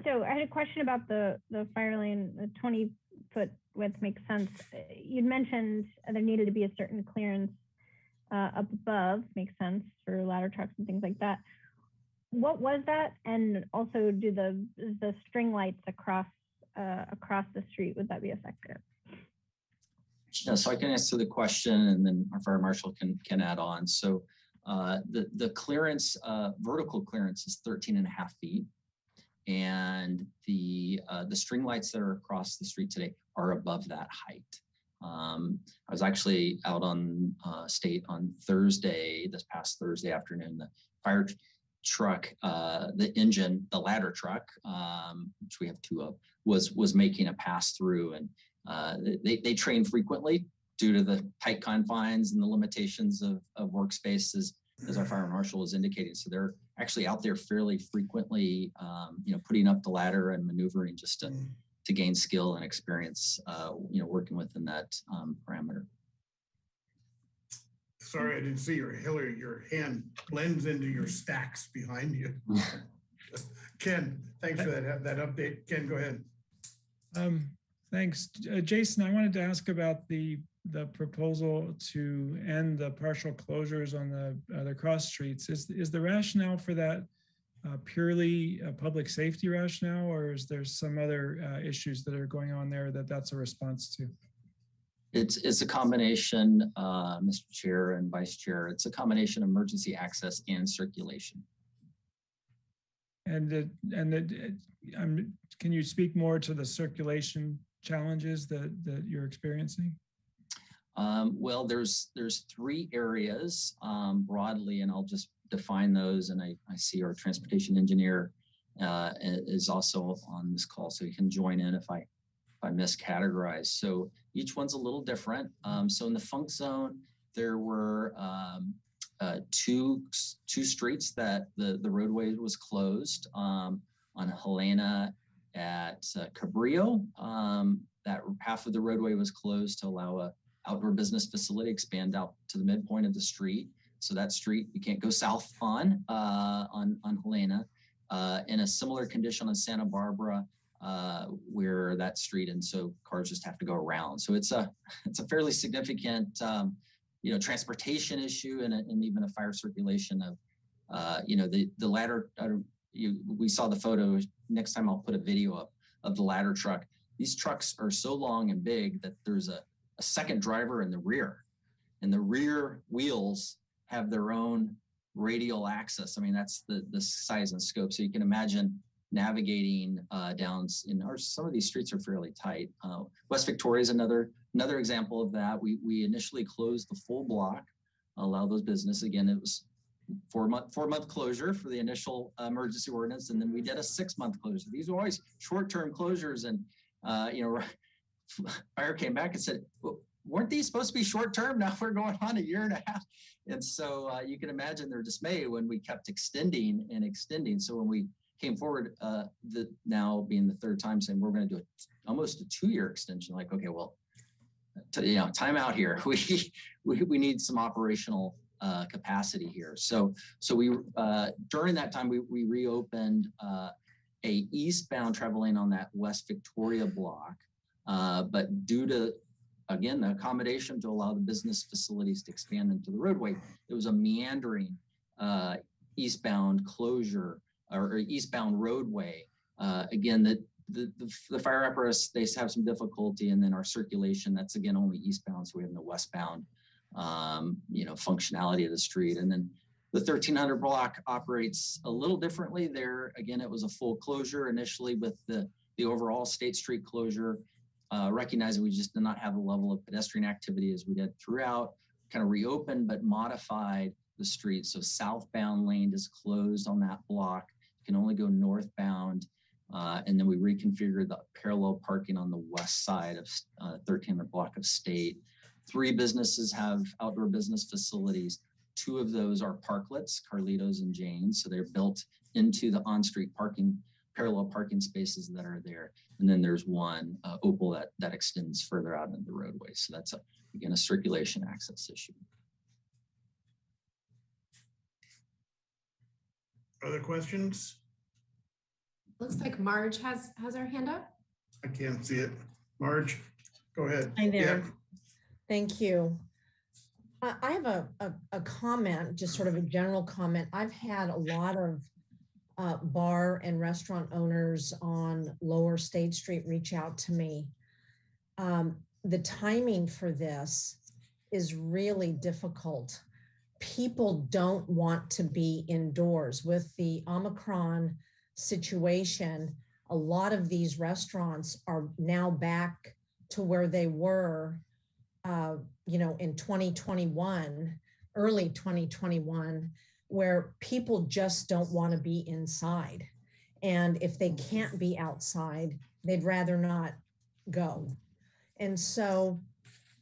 So I had a question about the fire lane. The 20-foot width makes sense. You'd mentioned there needed to be a certain clearance up above. Makes sense for ladder trucks and things like that. What was that? And also, do the string lights across the street, would that be effective? Yeah, so I can answer the question, and then our fire marshal can add on. So the clearance, vertical clearance, is 13.5 feet, and the string lights that are across the street today are above that height. I was actually out on State on Thursday, this past Thursday afternoon. The fire truck, the engine, the ladder truck, which we have 2 of, was making a pass through, and they train frequently due to the tight confines and the limitations of workspaces, as our fire marshal was indicating. So they're actually out there fairly frequently, putting up the ladder and maneuvering just to gain skill and experience, working within that parameter. Sorry, I didn't see Hillary. Your hand blends into your stacks behind you. Ken, thanks for that update. Ken, go ahead. Thanks. Jason, I wanted to ask about the proposal to end the partial closures on the cross streets. Is the rationale for that purely a public safety rationale, or is there some other issues that are going on there that's a response to? It's a combination, Mr. Chair and Vice Chair. It's a combination of emergency access and circulation. And can you speak more to the circulation challenges that you're experiencing? Well, there's 3 areas broadly, and I'll just define those. And I see our transportation engineer is also on this call, so he can join in if I I miscategorized. So each one's a little different. So in the funk zone, there were two streets that the roadway was closed on Helena at Cabrillo. That half of the roadway was closed to allow a outdoor business facility expand out to the midpoint of the street. So that street you can't go south on Helena. In a similar condition on Santa Barbara, where that street, and so cars just have to go around. So it's a fairly significant transportation issue and even a fire circulation of the ladder. We saw the photo. Next time I'll put a video up of the ladder truck. These trucks are so long and big that there's a second driver in the rear, and the rear wheels have their own radial access. I mean, that's the size and scope. So you can imagine navigating down some of these streets are fairly tight. West Victoria is another example of that. We initially closed the full block, allow those business. Again, it was 4-month closure for the initial emergency ordinance, and then we did a 6-month closure. These were always short-term closures, and fire came back and said, well, weren't these supposed to be short-term? Now we're going on a year and a half. And so you can imagine their dismay when we kept extending and extending. So when we came forward, now being the third time saying we're going to do almost a 2-year extension, like, okay, well, time out here. We need some operational capacity here. So we during that time we reopened a eastbound traveling on that West Victoria block, but due to again the accommodation to allow the business facilities to expand into the roadway, it was a meandering eastbound closure or eastbound roadway. Again, the fire apparatus, they have some difficulty, and then our circulation, that's again only eastbound, so we have no westbound functionality of the street. And then the 1300 block operates a little differently. There again, it was a full closure initially with the overall State Street closure, recognizing we just did not have the level of pedestrian activity as we did throughout, kind of reopened but modified the street. So southbound lane is closed on that block. You can only go northbound. And then we reconfigured the parallel parking on the west side of 1300 block of State. 3 businesses have outdoor business facilities. 2 of those are parklets, Carlitos and Jane's. So they're built into the on-street parking, parallel parking spaces that are there. And then there's one, Opal, that extends further out into the roadway. So that's, again, a circulation access issue. Other questions? Looks like Marge has her hand up. I can't see it. Marge, go ahead. Hi there. Yeah. Thank you. I have a comment, just sort of a general comment. I've had a lot of bar and restaurant owners on Lower State Street reach out to me. The timing for this is really difficult. People don't want to be indoors. With the Omicron situation, a lot of these restaurants are now back to where they were in 2021, early 2021, where people just don't want to be inside. And if they can't be outside, they'd rather not go. And so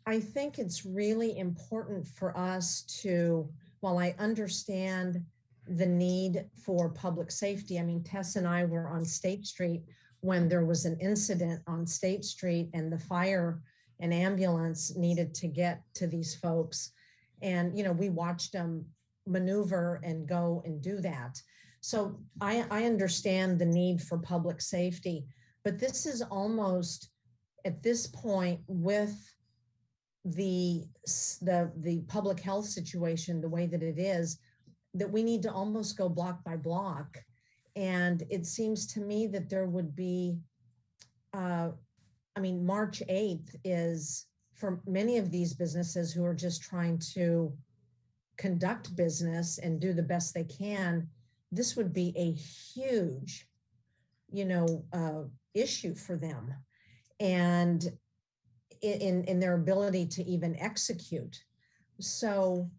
I think it's really important for us to, while I understand the need for public safety, I mean, Tess and I were on State Street when there was an incident on State Street and the fire and ambulance needed to get to these folks. And, we watched them maneuver and go and do that. So I understand the need for public safety, but this is almost at this point with the public health situation, the way that it is, that we need to almost go block by block. And it seems to me that there would be, March 8th is for many of these businesses who are just trying to conduct business and do the best they can. This would be a huge, issue for them, and in their ability to even execute. So,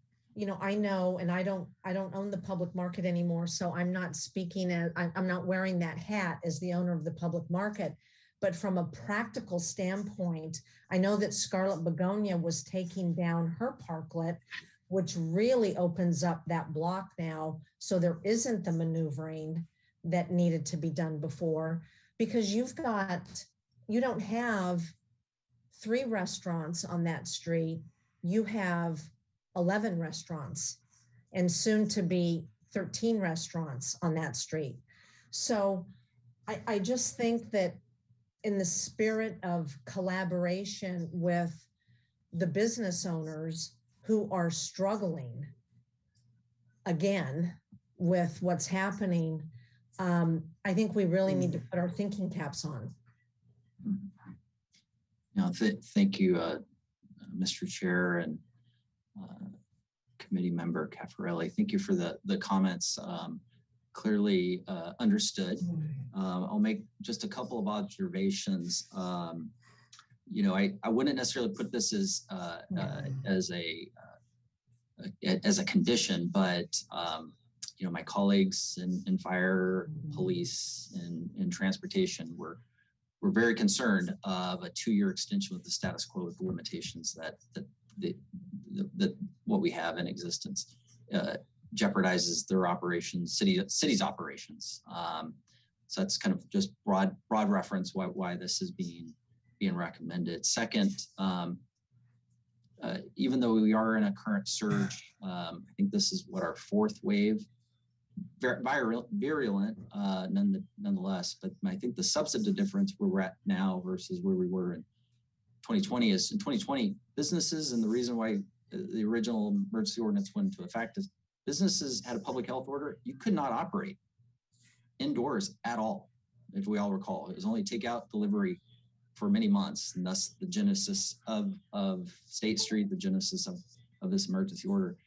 I know, and I don't own the public market anymore, so I'm not speaking as I'm not wearing that hat as the owner of the public market. But from a practical standpoint, I know that Scarlet Begonia was taking down her parklet, which really opens up that block now. So there isn't the maneuvering that needed to be done before, because you don't have 3 restaurants on that street. You have 11 restaurants and soon to be 13 restaurants on that street. So I just think that in the spirit of collaboration with the business owners who are struggling again with what's happening, I think we really need to put our thinking caps on. No, thank you, Mr. Chair and Committee Member Caffarelli. Thank you for the comments. Clearly understood. I'll make just a couple of observations. You know, I wouldn't necessarily put this as a condition, but you know, my colleagues in fire, police, and transportation were very concerned of a 2-year extension with the status quo with the limitations that what we have in existence jeopardizes their operations, city's operations. So that's kind of just broad reference why this is being recommended. Second, even though we are in a current surge, I think this is what our 4th wave, virulent nonetheless, but I think the substantive difference where we're at now versus where we were in 2020 is in 2020, businesses, and the reason why the original emergency ordinance went into effect is businesses had a public health order. You could not operate indoors at all, if we all recall. It was only takeout delivery for many months, and thus the genesis of State Street, the genesis of this emergency order.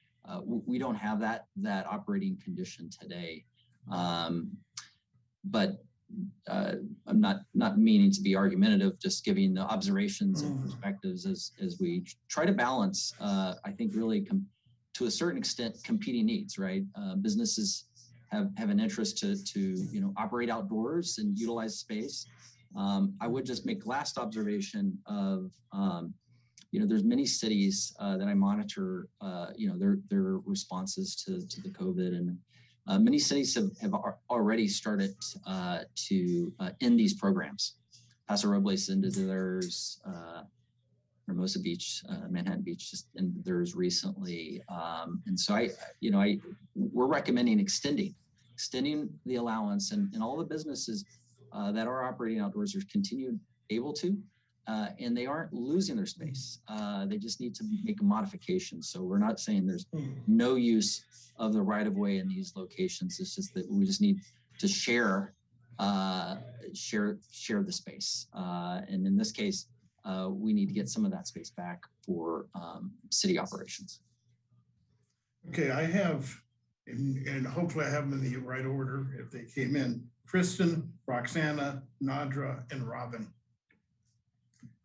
We don't have that operating condition today. But I'm not meaning to be argumentative, just giving the observations and perspectives as we try to balance, I think really to a certain extent, competing needs, right? Businesses have an interest to operate outdoors and utilize space. I would just make last observation of, there's many cities that I monitor, their responses to the COVID, and many cities have already started to end these programs. Paso Robles ended theirs, Hermosa Beach, Manhattan Beach just ended theirs recently. And so we're recommending extending the allowance, and all the businesses that are operating outdoors are continued able to, and they aren't losing their space. They just need to make a modification. So we're not saying there's no use of the right of way in these locations. It's just that we just need to share the space. And in this case, we need to get some of that space back for city operations. Okay, I have, and hopefully I have them in the right order if they came in. Kristen, Roxana, Nadra, and Robin.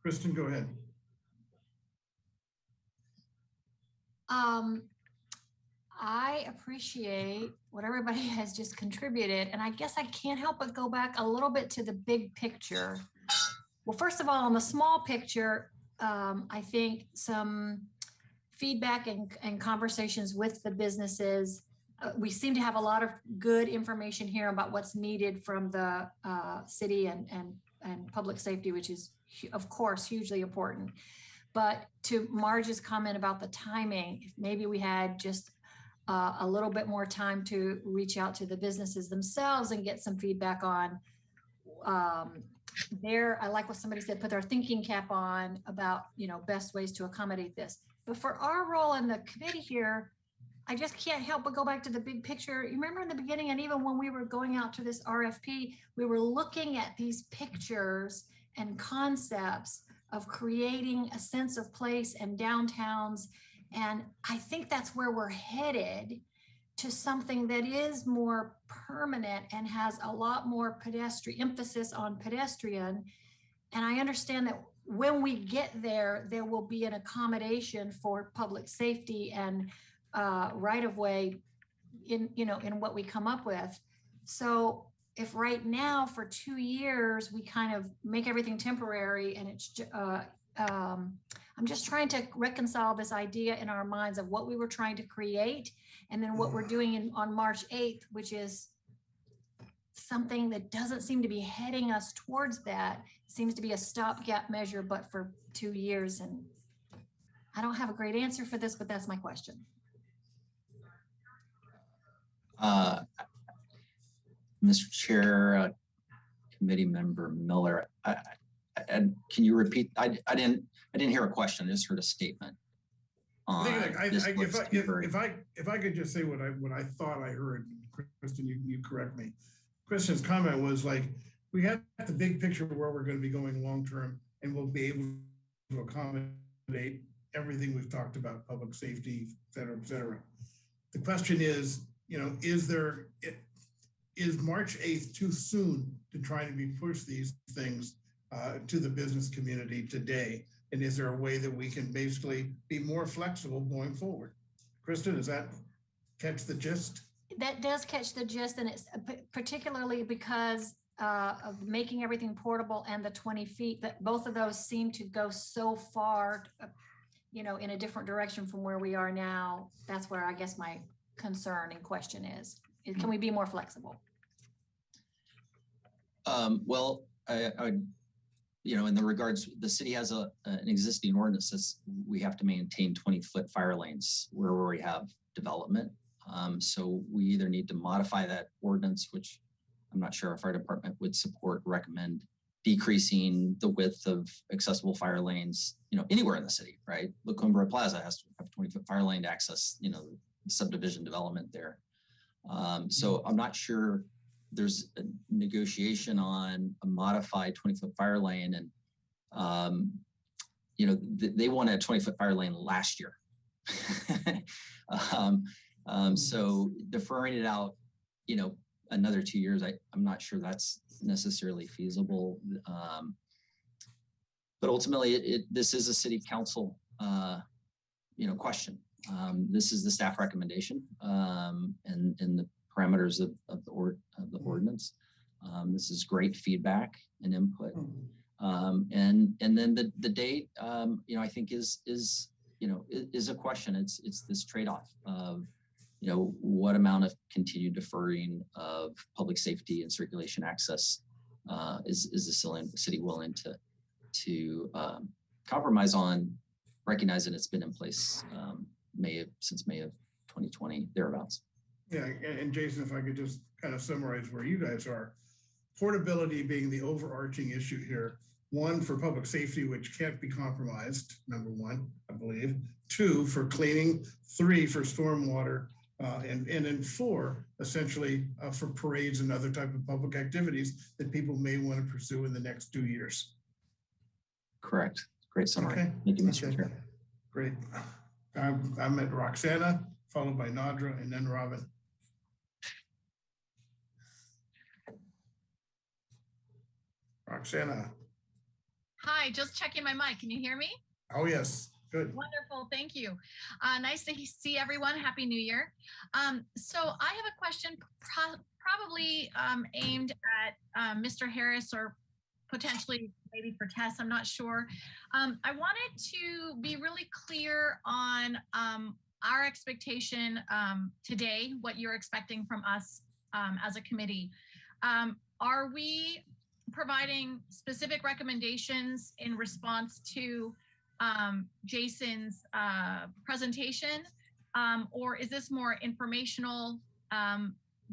Kristen, go ahead. I appreciate what everybody has just contributed, and I guess I can't help but go back a little bit to the big picture. Well, first of all, on the small picture, I think some feedback and conversations with the businesses. We seem to have a lot of good information here about what's needed from the city and public safety, which is, of course, hugely important. But to Marge's comment about the timing, if maybe we had just a little bit more time to reach out to the businesses themselves and get some feedback on I like what somebody said, put their thinking cap on about, best ways to accommodate this. But for our role in the committee here, I just can't help but go back to the big picture. You remember in the beginning, and even when we were going out to this RFP, we were looking at these pictures and concepts of creating a sense of place and downtowns. And I think that's where we're headed, to something that is more permanent and has a lot more emphasis on pedestrian. And I understand that when we get there, there will be an accommodation for public safety and right of way in what we come up with. So if right now for 2 years, we kind of make everything temporary and I'm just trying to reconcile this idea in our minds of what we were trying to create and then what we're doing on March 8th, which is something that doesn't seem to be heading us towards that. It seems to be a stopgap measure, but for 2 years. And I don't have a great answer for this, but that's my question. Mr. Chair, Committee Member Miller, can you repeat? I didn't hear a question. I just heard a statement. If I could just say what I thought I heard, Kristen, you correct me. Kristen's comment was like, we have the big picture where we're going to be going long term, and we'll be able to accommodate everything we've talked about, public safety, et cetera, et cetera. The question is, is March 8th too soon to try to push these things to the business community today? And is there a way that we can basically be more flexible going forward? Kristen, does that catch the gist? That does catch the gist, and it's particularly because of making everything portable and the 20 feet, that both of those seem to go so far, in a different direction from where we are now. That's where I guess my concern and question is can we be more flexible? Well, in the regards, the city has an existing ordinance that we have to maintain 20-foot fire lanes where we have development. So we either need to modify that ordinance, which I'm not sure our fire department would support, recommend decreasing the width of accessible fire lanes, anywhere in the city, right? La Cumbre Plaza has to have 20-foot fire lane to access, the subdivision development there. So I'm not sure there's a negotiation on a modified 20-foot fire lane, and they wanted a 20-foot fire lane last year. So deferring it out, another 2 years, I'm not sure that's necessarily feasible. But ultimately, this is a city council, question. This is the staff recommendation and the parameters of the ordinance. This is great feedback and input. And then the date, I think is a question. It's this trade-off of, what amount of continued deferring of public safety and circulation access is the city willing to compromise on, recognizing it's been in place since May of 2020, thereabouts. Yeah, and Jason, if I could just kind of summarize where you guys are. Portability being the overarching issue here. 1, for public safety, which can't be compromised, number 1, I believe. 2, for cleaning. 3, for stormwater. And then 4, essentially for parades and other type of public activities that people may want to pursue in the next 2 years. Correct. Great summary. Okay. Thank you, Mr. Chair. Great. I'm at Roxana, followed by Nadra, and then Robin. Roxana. Hi, just checking my mic. Can you hear me? Oh, yes. Good. Wonderful. Thank you. Nice to see everyone. Happy New Year. So I have a question probably aimed at Mr. Harris or potentially maybe for Tess. I'm not sure. I wanted to be really clear on our expectation today, what you're expecting from us as a committee. Are we providing specific recommendations in response to Jason's presentation, or is this more informational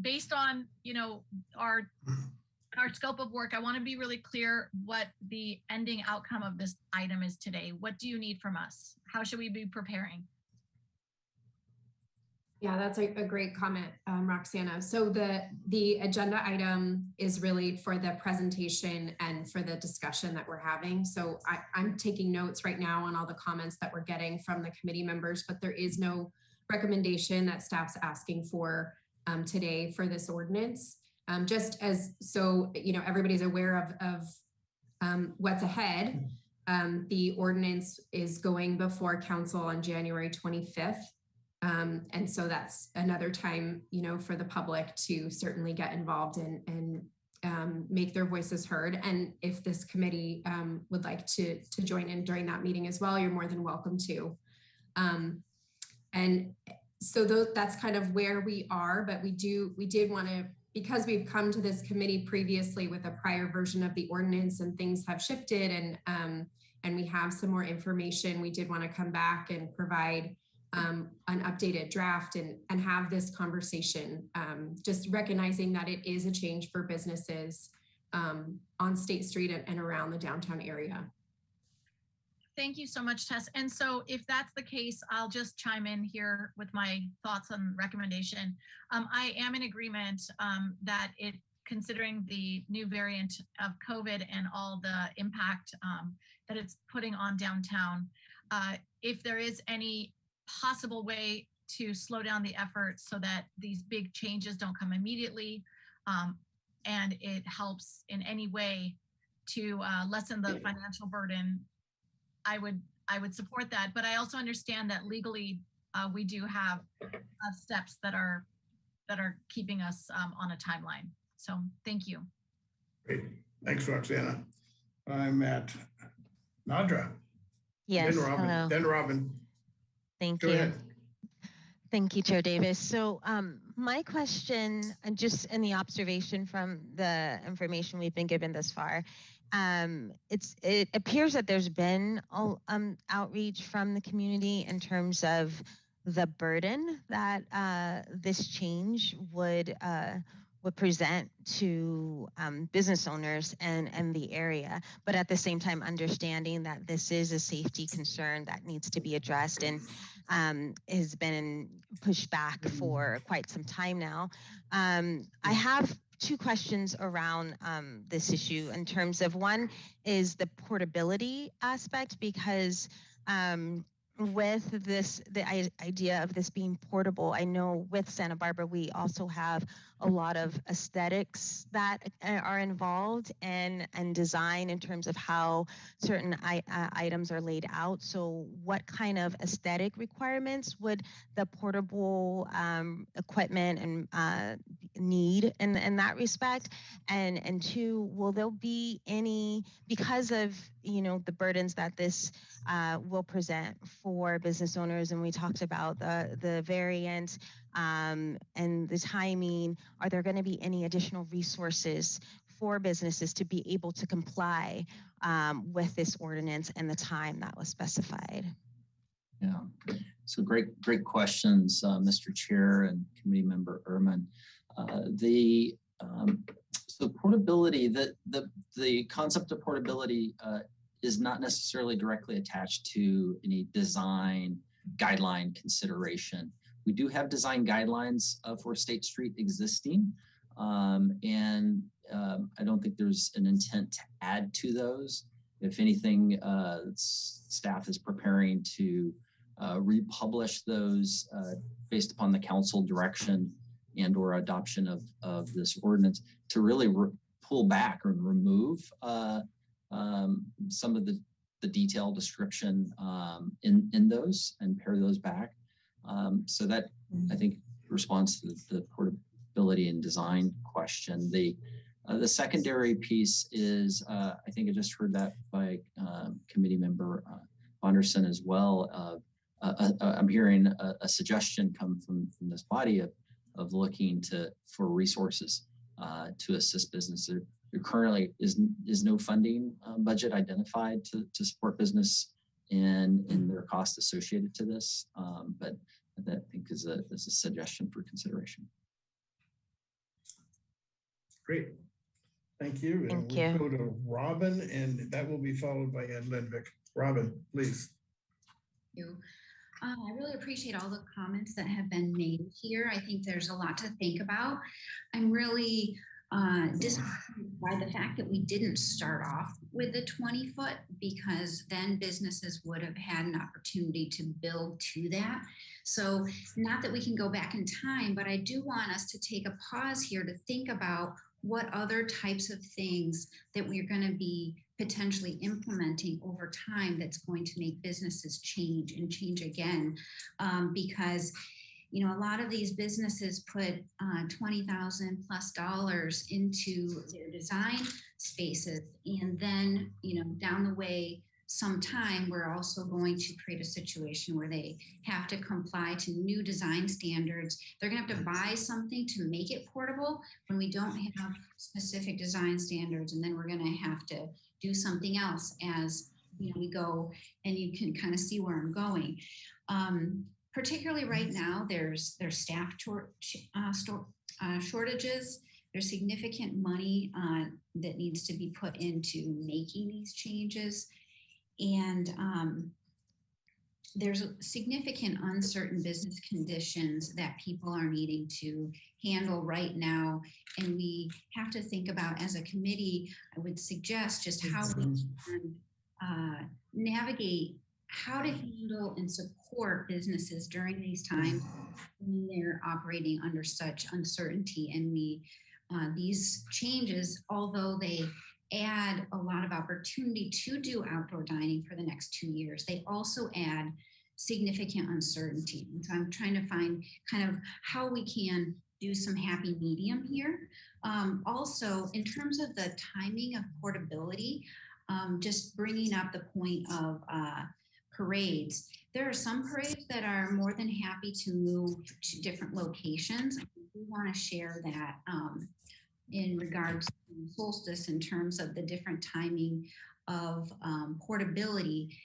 based on our scope of work? I want to be really clear what the ending outcome of this item is today. What do you need from us? How should we be preparing? Yeah, that's a great comment, Roxana. So the agenda item is really for the presentation and for the discussion that we're having. So I'm taking notes right now on all the comments that we're getting from the committee members, but there is no recommendation that staff's asking for today for this ordinance. Just as so, everybody's aware of what's ahead. The ordinance is going before council on January 25th. And so that's another time, for the public to certainly get involved and make their voices heard. And if this committee would like to join in during that meeting as well, you're more than welcome to. And so that's kind of where we are, but we did want to, because we've come to this committee previously with a prior version of the ordinance and things have shifted and we have some more information, we did want to come back and provide an updated draft and have this conversation, just recognizing that it is a change for businesses on State Street and around the downtown area. Thank you so much, Tess. And so if that's the case, I'll just chime in here with my thoughts on recommendation. I am in agreement that considering the new variant of COVID and all the impact that it's putting on downtown, if there is any possible way to slow down the effort so that these big changes don't come immediately, and it helps in any way to lessen the financial burden, I would support that. But I also understand that legally we do have steps that are keeping us on a timeline. So thank you. Great. Thanks, Roxana. I'm at Nadra. Yes. Then Robin. Thank Go you. ahead. Thank you, Chair Davis. So my question, and just in the observation from the information we've been given thus far, it appears that there's been outreach from the community in terms of the burden that this change would present to business owners and the area, but at the same time understanding that this is a safety concern that needs to be addressed and has been pushed back for quite some time now. I have two questions around this issue in terms of, one is the portability aspect, because with the idea of this being portable, I know with Santa Barbara, we also have a lot of aesthetics that are involved and design in terms of how certain items are laid out. So what kind of aesthetic requirements would the portable equipment and need in that respect? And two, will there be any, because of the burdens that this will present for business owners, and we talked about the variant and the timing, are there going to be any additional resources for businesses to be able to comply with this ordinance and the time that was specified? Yeah, so great questions, Mr. Chair and Committee Member Ehrman. So portability, the concept of portability is not necessarily directly attached to any design guideline consideration. We do have design guidelines for State Street existing, and I don't think there's an intent to add to those. If anything, staff is preparing to republish those based upon the council direction and or adoption of this ordinance to really pull back or remove some of the detailed description in those and pare those back. So that, I think, responds to the portability and design question. The secondary piece is, I think I just heard that by Committee Member Anderson as well. I'm hearing a suggestion come from this body of looking for resources to assist businesses. There currently is no funding budget identified to support business and their costs associated to this, but that I think is a suggestion for consideration. Great. Thank you. Thank and you. We'll go to Robin, and that will be followed by Ed Lindvik. Robin, please. Thank you. I really appreciate all the comments that have been made here. I think there's a lot to think about. I'm really disappointed by the fact that we didn't start off with a 20-foot, because then businesses would have had an opportunity to build to that. So not that we can go back in time, but I do want us to take a pause here to think about what other types of things that we're going to be potentially implementing over time that's going to make businesses change and change again. Because, you know, a lot of these businesses put $20,000 plus into their design spaces. And then, you know, down the way, sometime we're also going to create a situation where they have to comply to new design standards. They're going to have to buy something to make it portable when we don't have specific design standards. And then we're going to have to do something else as, you know, we go, and you can kind of see where I'm going. Particularly right now, there's staff shortages. There's significant money that needs to be put into making these changes. And there's significant uncertain business conditions that people are needing to handle right now. And we have to think about, as a committee, I would suggest just how we can navigate how to handle and support businesses during these times when they're operating under such uncertainty. And these changes, although they add a lot of opportunity to do outdoor dining for the next 2 years, they also add significant uncertainty. And so I'm trying to find kind of how we can do some happy medium here. Also, in terms of the timing of portability, just bringing up the point of parades. There are some parades that are more than happy to move to different locations. We want to share that in regards to solstice in terms of the different timing of portability.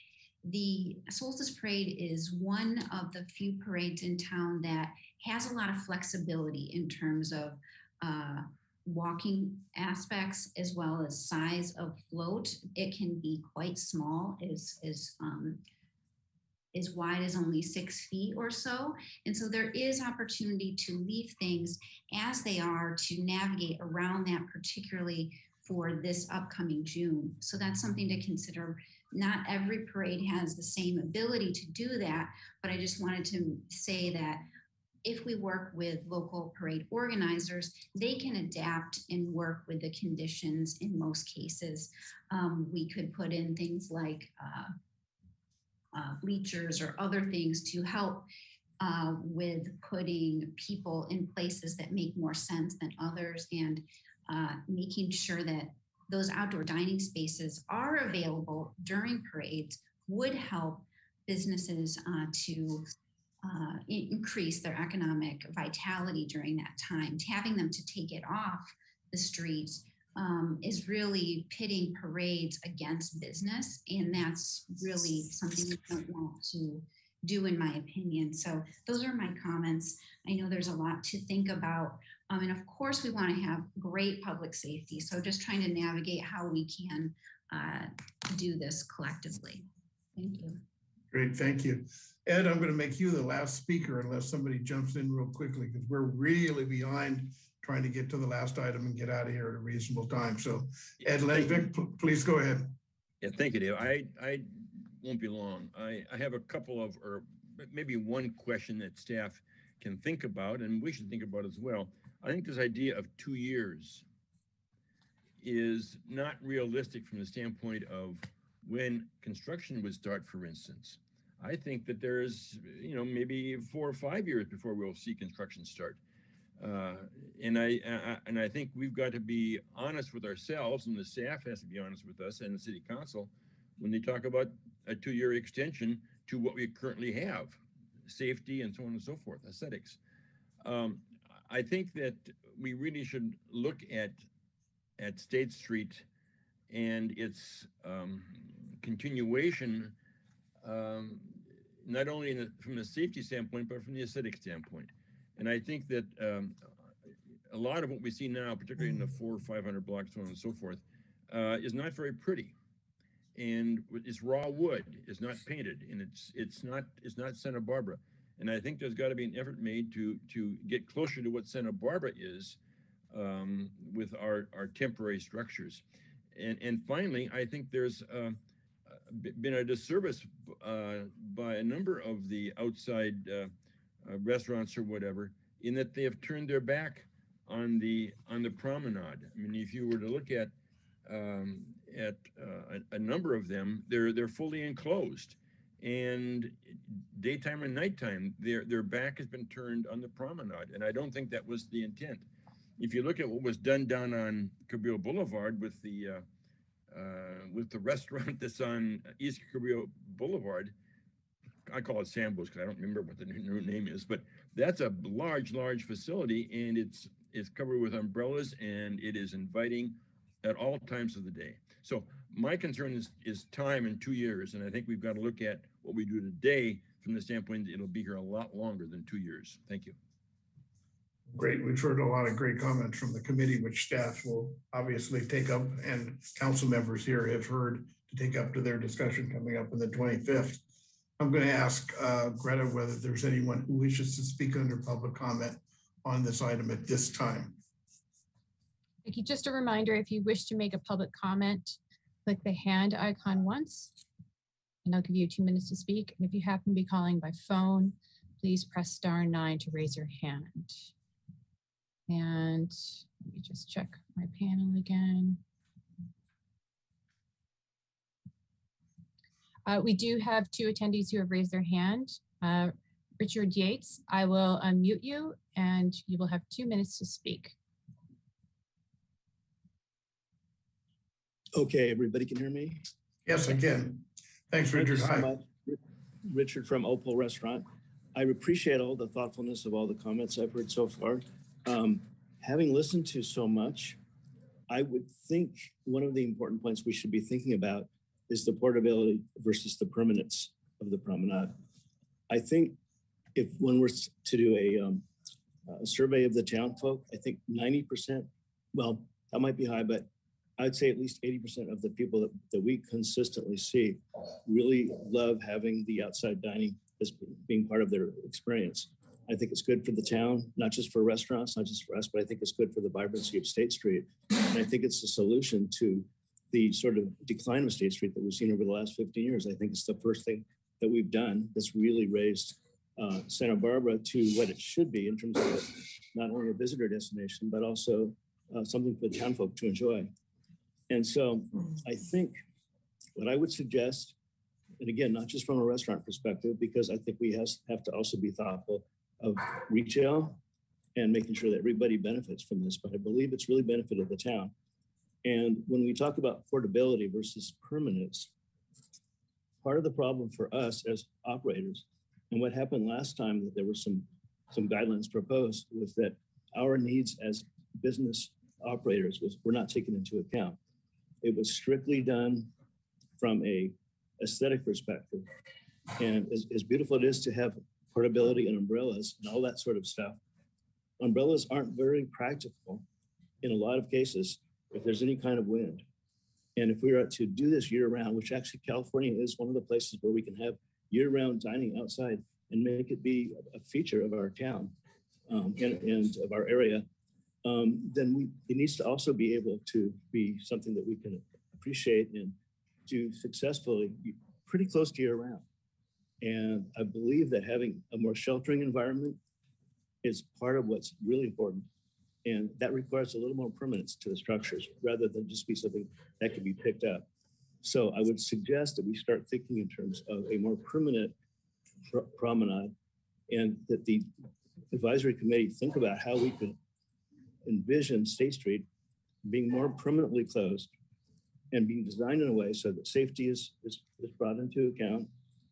The Solstice Parade is one of the few parades in town that has a lot of flexibility in terms of walking aspects as well as size of float. It can be quite small, as wide as only 6 feet or so. And so there is opportunity to leave things as they are to navigate around that, particularly for this upcoming June. So that's something to consider. Not every parade has the same ability to do that, but I just wanted to say that if we work with local parade organizers, they can adapt and work with the conditions in most cases. We could put in things like bleachers or other things to help with putting people in places that make more sense than others, and making sure that those outdoor dining spaces are available during parades would help businesses to increase their economic vitality during that time. Having them to take it off the streets is really pitting parades against business, and that's really something we don't want to do, in my opinion. So those are my comments. I know there's a lot to think about, and of course we want to have great public safety, so just trying to navigate how we can do this collectively. Thank you. Great, thank you. Ed, I'm going to make you the last speaker unless somebody jumps in real quickly, because we're really behind trying to get to the last item and get out of here at a reasonable time. So Ed Lendvik, please go ahead. Yeah, thank you, Dave. I won't be long. I have a couple of, or maybe one question that staff can think about, and we should think about as well. I think this idea of 2 years is not realistic from the standpoint of when construction would start, for instance. I think that there's, maybe 4 or 5 years before we'll see construction start. And I think we've got to be honest with ourselves, and the staff has to be honest with us and the city council when they talk about a 2-year extension to what we currently have, safety and so on and so forth, aesthetics. I think that we really should look at State Street and its continuation, not only from the safety standpoint, but from the aesthetic standpoint. And I think that a lot of what we see now, particularly in the 400 or 500 blocks, so on and so forth, is not very pretty. And it's raw wood, it's not painted, and it's not Santa Barbara. And I think there's got to be an effort made to get closer to what Santa Barbara is with our temporary structures. And finally, I think there's been a disservice by a number of the outside restaurants or whatever, in that they have turned their back on the promenade. I mean, if you were to look at at a number of them, they're fully enclosed, and daytime and nighttime, their back has been turned on the promenade, and I don't think that was the intent. If you look at what was done down on Cabrillo Boulevard with the restaurant that's on East Cabrillo Boulevard, I call it Sambo's because I don't remember what the new name is, but that's a large facility, and it's covered with umbrellas, and it is inviting at all times of the day. So my concern is time in 2 years, and I think we've got to look at what we do today from the standpoint that it'll be here a lot longer than 2 years. Thank you. Great. We've heard a lot of great comments from the committee, which staff will obviously take up, and council members here have heard to take up to their discussion coming up on the 25th. I'm going to ask Greta whether there's anyone who wishes to speak under public comment on this item at this time. Thank you. Just a reminder, if you wish to make a public comment, click the hand icon once, and I'll give you 2 minutes to speak. And if you happen to be calling by phone, please press *9 to raise your hand. And let me just check my panel again. We do have 2 attendees who have raised their hand. Richard Yates, I will unmute you and you will have 2 minutes to speak. Okay, everybody can hear me? Yes, I can. Thanks, Richard. Thank you so Hi. much. Richard from Opal Restaurant. I appreciate all the thoughtfulness of all the comments I've heard so far. Having listened to so much, I would think one of the important points we should be thinking about is the portability versus the permanence of the promenade. I think if when we're to do a survey of the town folk, I think 90%, well, that might be high, but I'd say at least 80% of the people that we consistently see really love having the outside dining as being part of their experience. I think it's good for the town, not just for restaurants, not just for us, but I think it's good for the vibrancy of State Street. And I think it's a solution to the sort of decline of State Street that we've seen over the last 15 years. I think it's the first thing that we've done that's really raised Santa Barbara to what it should be in terms of not only a visitor destination, but also something for the town folk to enjoy. And so I think what I would suggest, and again, not just from a restaurant perspective, because I think we have to also be thoughtful of retail and making sure that everybody benefits from this, but I believe it's really benefited the town. And when we talk about portability versus permanence, part of the problem for us as operators, and what happened last time that there were some guidelines proposed, was that our needs as business operators were not taken into account. It was strictly done from a aesthetic perspective. And as beautiful it is to have portability and umbrellas and all that sort of stuff, umbrellas aren't very practical in a lot of cases if there's any kind of wind. And if we were to do this year round, which actually California is one of the places where we can have year round dining outside and make it be a feature of our town and of our area, then it needs to also be able to be something that we can appreciate and do successfully pretty close to year round. And I believe that having a more sheltering environment is part of what's really important. And that requires a little more permanence to the structures rather than just be something that can be picked up. So I would suggest that we start thinking in terms of a more permanent promenade, and that the advisory committee think about how we can envision State Street being more permanently closed and being designed in a way so that safety is brought into account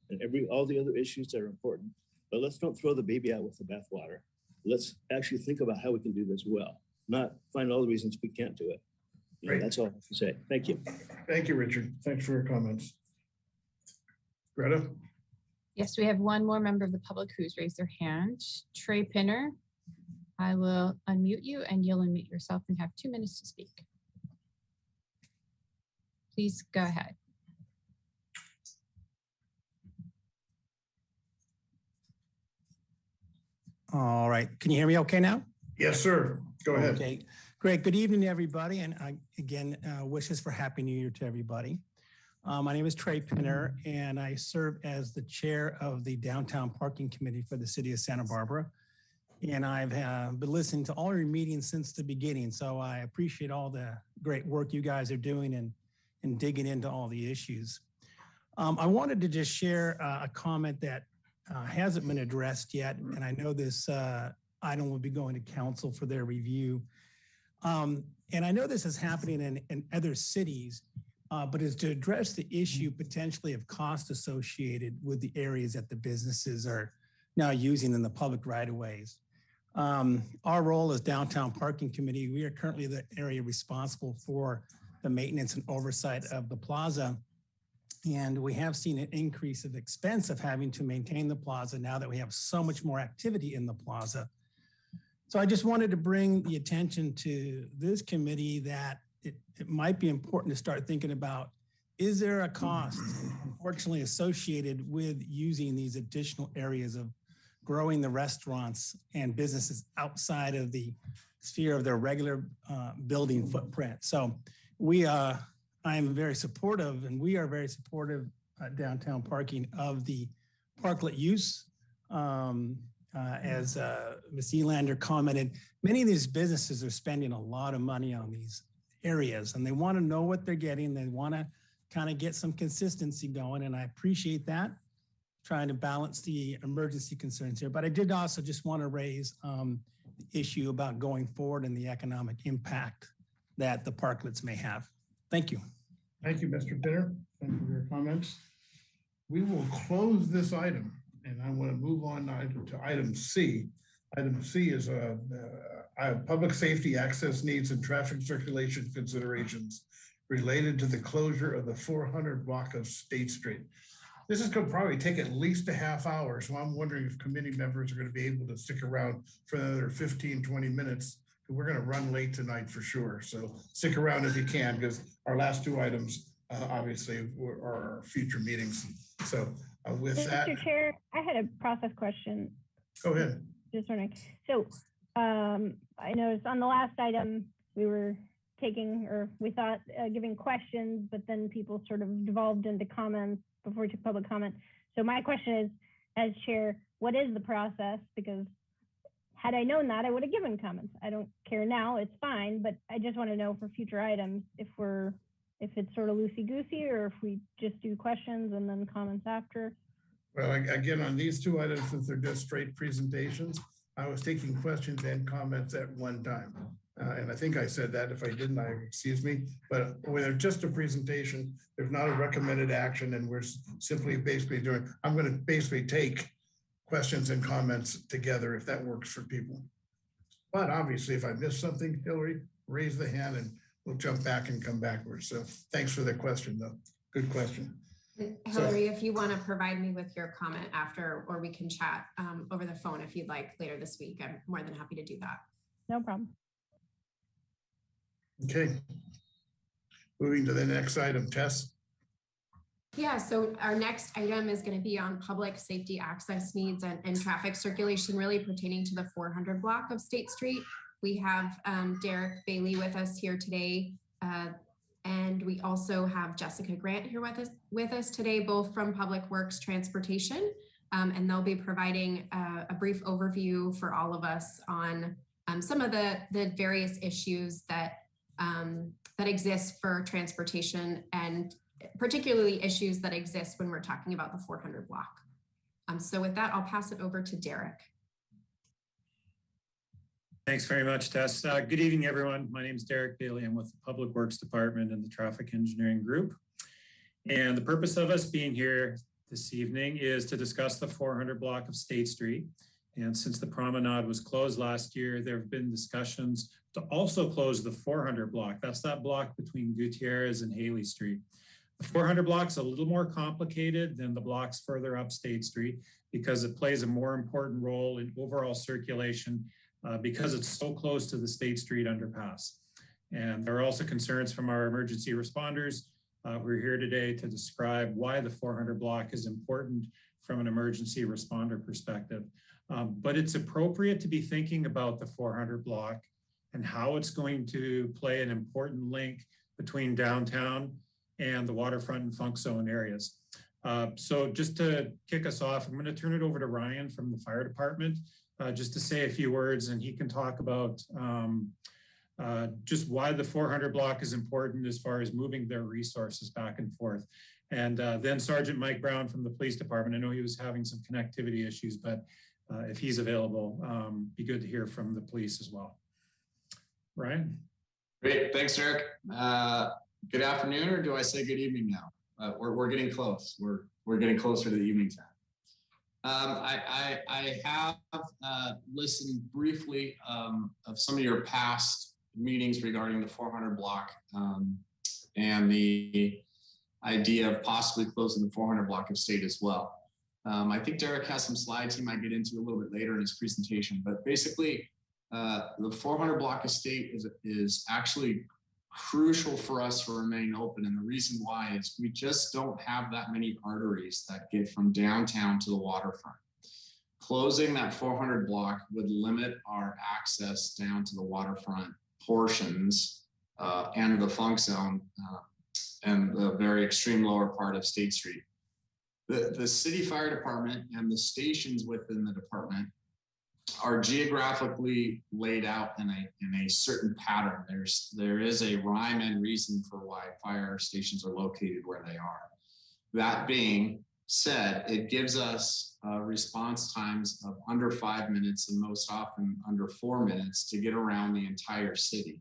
and all the other issues that are important. But let's don't throw the baby out with the bathwater. Let's actually think about how we can do this well, not find all the reasons we can't do it. That's all I have to say. Thank you. Thank you, Richard. Thanks for your comments. Greta? Yes, we have one more member of the public who's raised their hand. Trey Pinner, I will unmute you and you'll unmute yourself and have 2 minutes to speak. Please go ahead. All right. Can you hear me okay now? Yes, sir. Go ahead. Okay. Great. Good evening, everybody. And again, wishes for Happy New Year to everybody. My name is Trey Pinner, and I serve as the chair of the Downtown Parking Committee for the City of Santa Barbara. And I've been listening to all your meetings since the beginning. So I appreciate all the great work you guys are doing and digging into all the issues. I wanted to just share a comment that hasn't been addressed yet, and I know this item will be going to council for their review. And I know this is happening in other cities, but is to address the issue potentially of cost associated with the areas that the businesses are now using in the public right-of-ways. Our role as Downtown Parking Committee, we are currently the area responsible for the maintenance and oversight of the plaza. And we have seen an increase of expense of having to maintain the plaza now that we have so much more activity in the plaza. So I just wanted to bring the attention to this committee that it might be important to start thinking about, is there a cost unfortunately associated with using these additional areas of growing the restaurants and businesses outside of the sphere of their regular building footprint? So I am very supportive, and we are very supportive at Downtown Parking of the parklet use. As Ms. Elander commented, many of these businesses are spending a lot of money on these areas, and they want to know what they're getting. They want to kind of get some consistency going, and I appreciate that, trying to balance the emergency concerns here. But I did also just want to raise the issue about going forward and the economic impact that the parklets may have. Thank you. Thank you, Mr. Pinner. Thank you for your comments. We will close this item, and I want to move on to item C. Item C is public safety access needs and traffic circulation considerations related to the closure of the 400 block of State Street. This is going to probably take at least a half hour, so I'm wondering if committee members are going to be able to stick around for another 15, 20 minutes. We're going to run late tonight for sure, so stick around if you can, because our last two items obviously are our future meetings. So with that, Mr. Chair, I had a process question. Go ahead. Just wondering. So I noticed on the last item we were we thought giving questions, but then people sort of devolved into comments before we took public comment. So my question is, as chair, what is the process? Because had I known that, I would have given comments. I don't care now, it's fine, but I just want to know for future items if it's sort of loosey-goosey, or if we just do questions and then comments after. Well, again, on these two items, since they're just straight presentations, I was taking questions and comments at one time. And I think I said that. If I didn't, excuse me. But when they're just a presentation, there's not a recommended action, and we're simply basically I'm going to basically take questions and comments together if that works for people. But obviously, if I missed something, Hillary, raise the hand and we'll jump back and come backwards. So thanks for the question, though. Good question. Hillary, if you want to provide me with your comment after, or we can chat over the phone if you'd like later this week, I'm more than happy to do that. No problem. Okay. Moving to the next item, Tess. Yeah, so our next item is going to be on public safety access needs and traffic circulation, really pertaining to the 400 block of State Street. We have Derek Bailey with us here today. And we also have Jessica Grant here with us today, both from Public Works Transportation. And they'll be providing a brief overview for all of us on some of the various issues that exist for transportation, and particularly issues that exist when we're talking about the 400 block. So with that, I'll pass it over to Derek. Thanks very much, Tess. Good evening, everyone. My name is Derek Bailey. I'm with the Public Works Department and the Traffic Engineering Group. And the purpose of us being here this evening is to discuss the 400 block of State Street. And since the promenade was closed last year, there have been discussions to also close the 400 block. That's that block between Gutierrez and Haley Street. The 400 block is a little more complicated than the blocks further up State Street because it plays a more important role in overall circulation because it's so close to the State Street underpass. And there are also concerns from our emergency responders. We're here today to describe why the 400 block is important from an emergency responder perspective. But it's appropriate to be thinking about the 400 block and how it's going to play an important link between downtown and the waterfront and funk zone areas. So just to kick us off, I'm going to turn it over to Ryan from the fire department just to say a few words, and he can talk about just why the 400 block is important as far as moving their resources back and forth. And then Sergeant Mike Brown from the police department. I know he was having some connectivity issues, but if he's available, be good to hear from the police as well. Ryan? Great, thanks, Eric. Good afternoon, or do I say good evening now? We're getting close. We're getting closer to the evening time. I have listened briefly of some of your past meetings regarding the 400 block and the idea of possibly closing the 400 block of state as well. I think Derek has some slides he might get into a little bit later in his presentation, but basically the 400 block of state is actually crucial for us to remain open. And the reason why is we just don't have that many arteries that get from downtown to the waterfront. Closing that 400 block would limit our access down to the waterfront portions and the funk zone and the very extreme lower part of State Street. The city fire department and the stations within the department are geographically laid out in a certain pattern. There is a rhyme and reason for why fire stations are located where they are. That being said, it gives us response times of under 5 minutes and most often under 4 minutes to get around the entire city.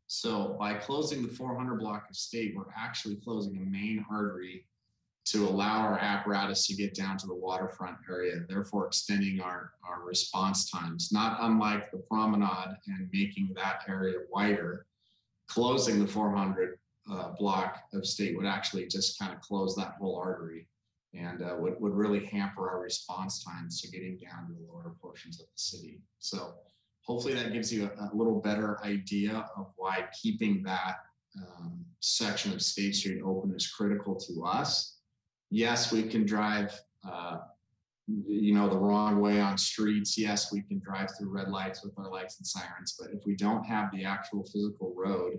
So by closing the 400 block of state, we're actually closing a main artery to allow our apparatus to get down to the waterfront area, therefore extending our response times. Not unlike the promenade and making that area wider, closing the 400 block of state would actually just kind of close that whole artery and would really hamper our response times to getting down to the lower portions of the city. So hopefully that gives you a little better idea of why keeping that section of State Street open is critical to us. Yes, we can drive, the wrong way on streets. Yes, we can drive through red lights with our lights and sirens, but if we don't have the actual physical road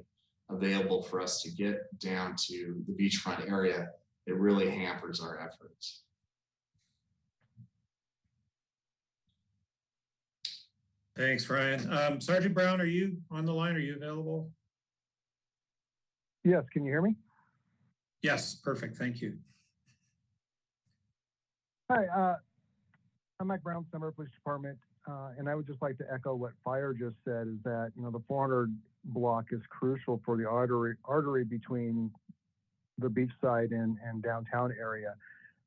available for us to get down to the beachfront area, it really hampers our efforts. Thanks, Ryan. Sergeant Brown, are you on the line? Are you available? Yes, can you hear me? Yes, perfect. Thank you. Hi, I'm Mike Brown, Summer Police Department, and I would just like to echo what Fire just said, is that, the 400 block is crucial for the artery between the beachside and downtown area,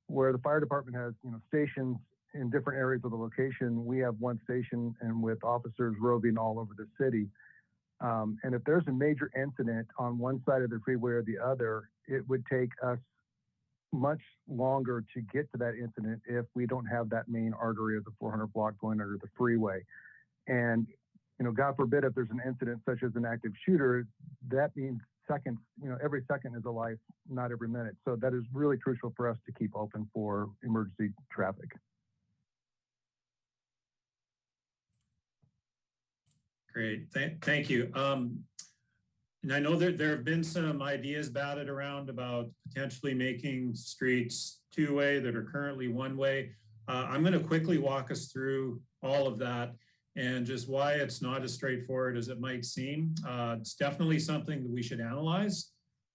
where the fire department has, stations in different areas of the location. We have one station and with officers roving all over the city. And if there's a major incident on one side of the freeway or the other, it would take us much longer to get to that incident if we don't have that main artery of the 400 block going under the freeway. And, God forbid, if there's an incident such as an active shooter, that means seconds, every second is a life, not every minute. So that is really crucial for us to keep open for emergency traffic. Great, thank you. And I know that there have been some ideas batted around about potentially making streets two-way that are currently one-way. I'm going to quickly walk us through all of that and just why it's not as straightforward as it might seem. It's definitely something that we should analyze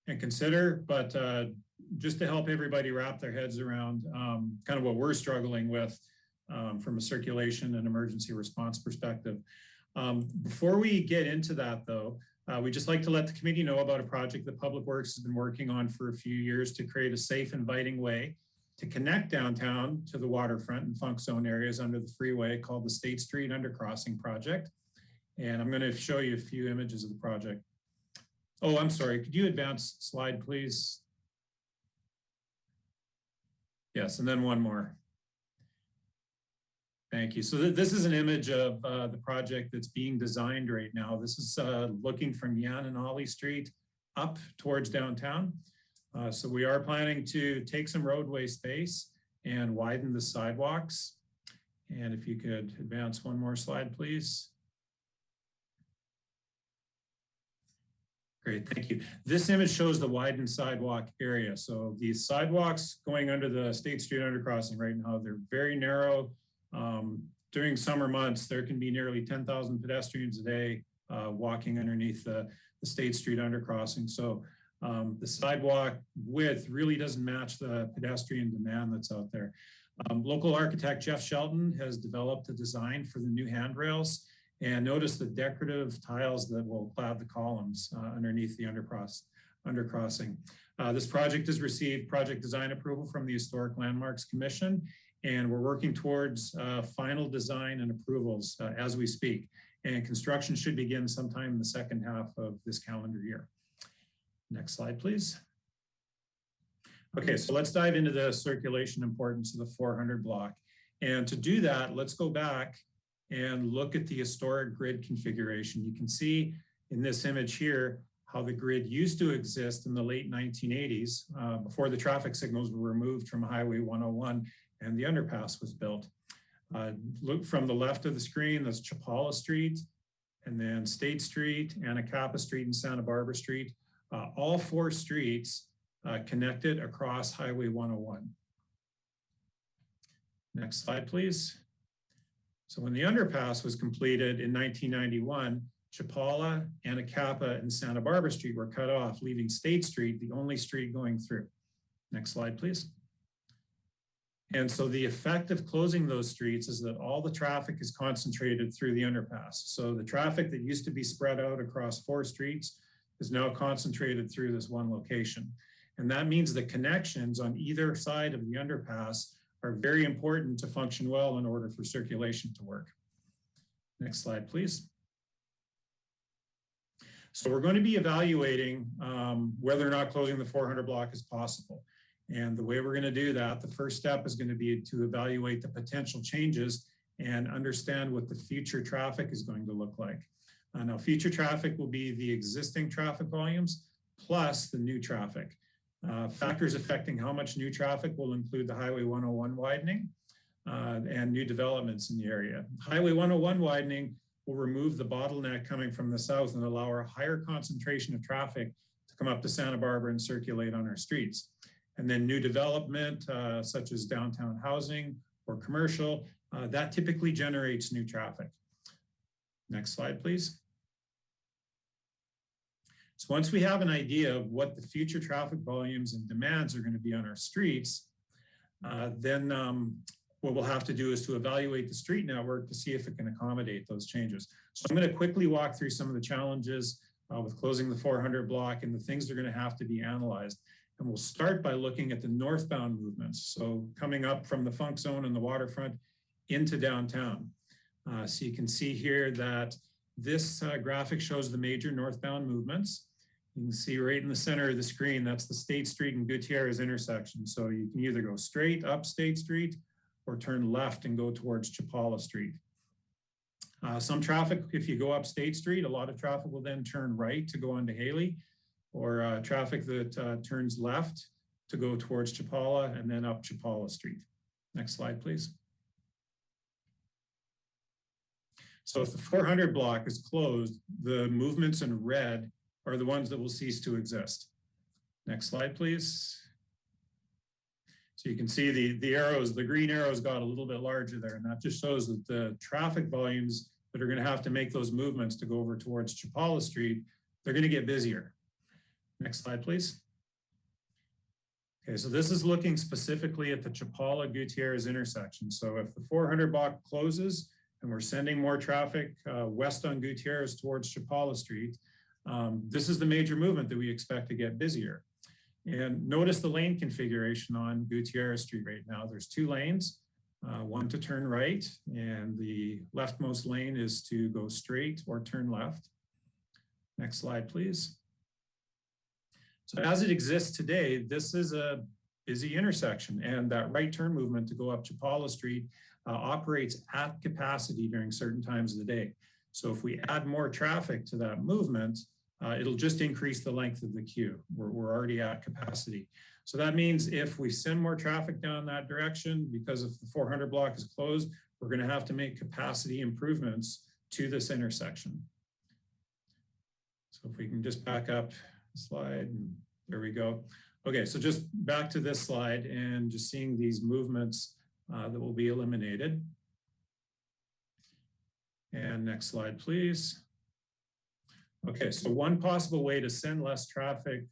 and consider, but just to help everybody wrap their heads around kind of what we're struggling with from a circulation and emergency response perspective. Before we get into that though, we'd just like to let the committee know about a project that Public Works has been working on for a few years to create a safe, inviting way to connect downtown to the waterfront and funk zone areas under the freeway, called the State Street Undercrossing Project. And I'm going to show you a few images of the project. Oh, I'm sorry. Could you advance slide, please? Yes, and then one more. Thank you. So this is an image of the project that's being designed right now. This is looking from Yan and Ollie Street up towards downtown. So we are planning to take some roadway space and widen the sidewalks. And if you could advance one more slide, please. Great, thank you. This image shows the widened sidewalk area. So these sidewalks going under the State Street Undercrossing right now, they're very narrow. During summer months, there can be nearly 10,000 pedestrians a day walking underneath the State Street undercrossing. So the sidewalk width really doesn't match the pedestrian demand that's out there. Local architect Jeff Shelton has developed a design for the new handrails, and notice the decorative tiles that will clad the columns underneath the undercrossing. This project has received project design approval from the Historic Landmarks Commission, and we're working towards final design and approvals as we speak. And construction should begin sometime in the second half of this calendar year. Next slide, please. Okay, so let's dive into the circulation importance of the 400 block. And to do that, let's go back and look at the historic grid configuration. You can see in this image here how the grid used to exist in the late 1980s before the traffic signals were removed from Highway 101 and the underpass was built. Look from the left of the screen, that's Chapala Street, and then State Street, Anacapa Street, and Santa Barbara Street. All four streets connected across Highway 101. Next slide, please. So when the underpass was completed in 1991, Chapala, Anacapa, and Santa Barbara Street were cut off, leaving State Street the only street going through. Next slide, please. And so the effect of closing those streets is that all the traffic is concentrated through the underpass. So the traffic that used to be spread out across four streets is now concentrated through this one location. And that means the connections on either side of the underpass are very important to function well in order for circulation to work. Next slide, please. So we're going to be evaluating whether or not closing the 400 block is possible. And the way we're going to do that, the first step is going to be to evaluate the potential changes and understand what the future traffic is going to look like. Now, future traffic will be the existing traffic volumes plus the new traffic. Factors affecting how much new traffic will include the Highway 101 widening and new developments in the area. Highway 101 widening will remove the bottleneck coming from the south and allow a higher concentration of traffic to come up to Santa Barbara and circulate on our streets. And then new development, such as downtown housing or commercial, that typically generates new traffic. Next slide, please. So once we have an idea of what the future traffic volumes and demands are going to be on our streets, then what we'll have to do is to evaluate the street network to see if it can accommodate those changes. So I'm going to quickly walk through some of the challenges with closing the 400 block and the things that are going to have to be analyzed. And we'll start by looking at the northbound movements. So coming up from the Funk Zone and the waterfront into downtown. So you can see here that this graphic shows the major northbound movements. You can see right in the center of the screen, that's the State Street and Gutierrez intersection. So you can either go straight up State Street or turn left and go towards Chapala Street. Some traffic, if you go up State Street, a lot of traffic will then turn right to go onto Haley, or traffic that turns left to go towards Chapala and then up Chapala Street. Next slide, please. So if the 400 block is closed, the movements in red are the ones that will cease to exist. Next slide, please. So you can see the arrows, the green arrows got a little bit larger there, and that just shows that the traffic volumes that are going to have to make those movements to go over towards Chapala Street, they're going to get busier. Next slide, please. Okay, so this is looking specifically at the Chapala Gutierrez intersection. So if the 400 block closes and we're sending more traffic west on Gutierrez towards Chapala Street, this is the major movement that we expect to get busier. And notice the lane configuration on Gutierrez Street right now. There's two lanes, one to turn right, and the leftmost lane is to go straight or turn left. Next slide, please. So as it exists today, this is a busy intersection, and that right turn movement to go up Chapala Street operates at capacity during certain times of the day. So if we add more traffic to that movement, it'll just increase the length of the queue. We're already at capacity. So that means if we send more traffic down that direction, because if the 400 block is closed, we're going to have to make capacity improvements to this intersection. So if we can just back up the slide, and there we go. Okay, so just back to this slide and just seeing these movements that will be eliminated. And next slide, please. Okay, so one possible way to send less traffic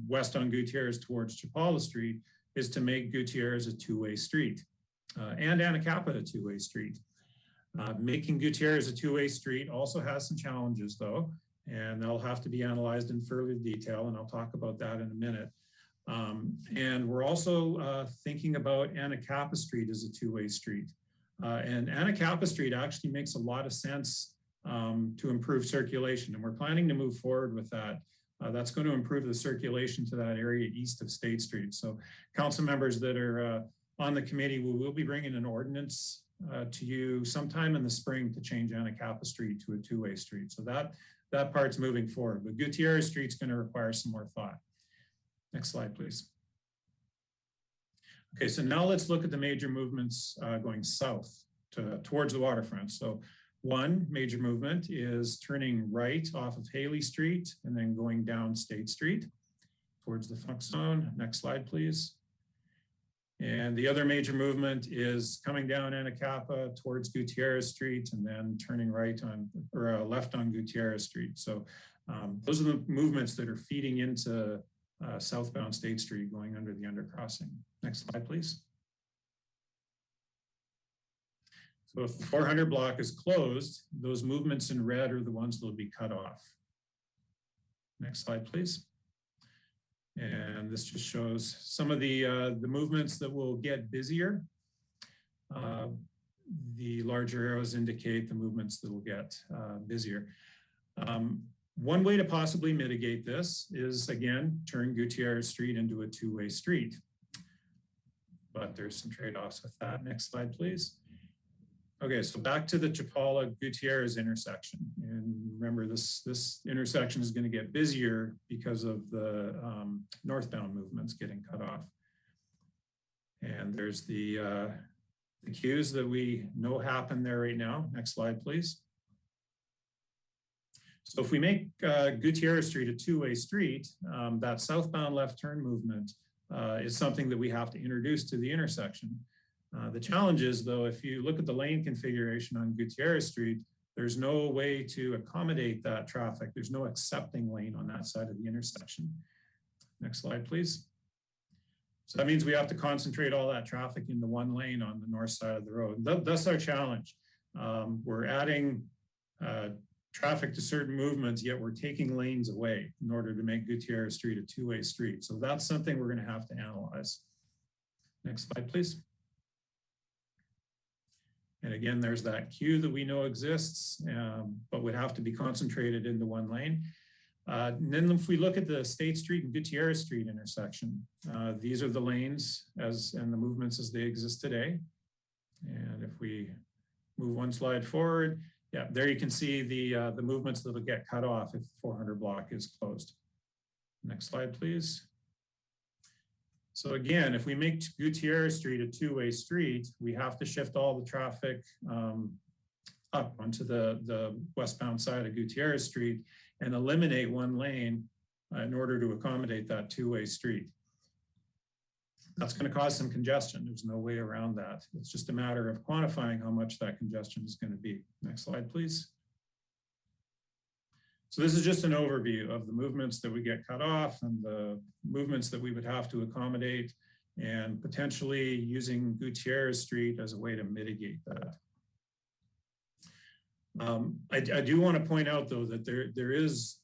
west on Gutierrez towards Chapala Street is to make Gutierrez a two-way street and Anacapa a two-way street. Making Gutierrez a two-way street also has some challenges though, and they'll have to be analyzed in further detail, and I'll talk about that in a minute. And we're also thinking about Anacapa Street as a two-way street. And Anacapa Street actually makes a lot of sense to improve circulation, and we're planning to move forward with that. That's going to improve the circulation to that area east of State Street. So council members that are on the committee, we'll be bringing an ordinance to you sometime in the spring to change Anacapa Street to a two-way street. So that part's moving forward, but Gutierrez Street's going to require some more thought. Next slide, please. Okay, so now let's look at the major movements going south towards the waterfront. So one major movement is turning right off of Haley Street and then going down State Street towards the Funk Zone. Next slide, please. And the other major movement is coming down Anacapa towards Gutierrez Street and then turning right on, or left on Gutierrez Street. So those are the movements that are feeding into southbound State Street going under the undercrossing. Next slide, please. So if the 400 block is closed, those movements in red are the ones that will be cut off. Next slide, please. And this just shows some of the movements that will get busier. The larger arrows indicate the movements that will get busier. One way to possibly mitigate this is, again, turn Gutierrez Street into a two-way street. But there's some trade-offs with that. Next slide, please. Okay, so back to the Chapala Gutierrez intersection. And remember, this intersection is going to get busier because of the northbound movements getting cut off. And there's the queues that we know happen there right now. Next slide, please. So if we make Gutierrez Street a two-way street, that southbound left turn movement is something that we have to introduce to the intersection. The challenge is, though, if you look at the lane configuration on Gutierrez Street, there's no way to accommodate that traffic. There's no accepting lane on that side of the intersection. Next slide, please. So that means we have to concentrate all that traffic into one lane on the north side of the road. That's our challenge. We're adding traffic to certain movements, yet we're taking lanes away in order to make Gutierrez Street a two-way street. So that's something we're going to have to analyze. Next slide, please. And again, there's that queue that we know exists, but would have to be concentrated into one lane. And then if we look at the State Street and Gutierrez Street intersection, these are the lanes and the movements as they exist today. And if we move one slide forward, yeah, there you can see the movements that will get cut off if the 400 block is closed. Next slide, please. So again, if we make Gutierrez Street a two-way street, we have to shift all the traffic up onto the westbound side of Gutierrez Street and eliminate one lane in order to accommodate that two-way street. That's going to cause some congestion. There's no way around that. It's just a matter of quantifying how much that congestion is going to be. Next slide, please. So this is just an overview of the movements that we get cut off and the movements that we would have to accommodate, and potentially using Gutierrez Street as a way to mitigate that. I do want to point out, though, that there is,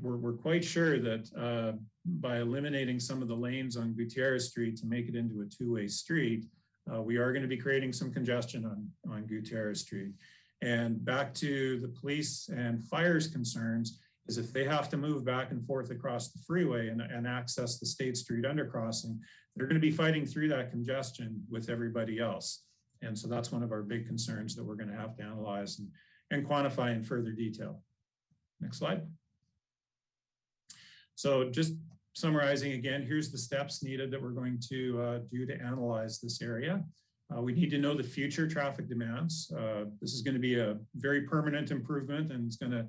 we're quite sure that by eliminating some of the lanes on Gutierrez Street to make it into a two-way street, we are going to be creating some congestion on Gutierrez Street. And back to the police and fire's concerns is if they have to move back and forth across the freeway and access the State Street undercrossing, they're going to be fighting through that congestion with everybody else. And so that's one of our big concerns that we're going to have to analyze and quantify in further detail. Next slide. So just summarizing again, here's the steps needed that we're going to do to analyze this area. We need to know the future traffic demands. This is going to be a very permanent improvement, and it's going to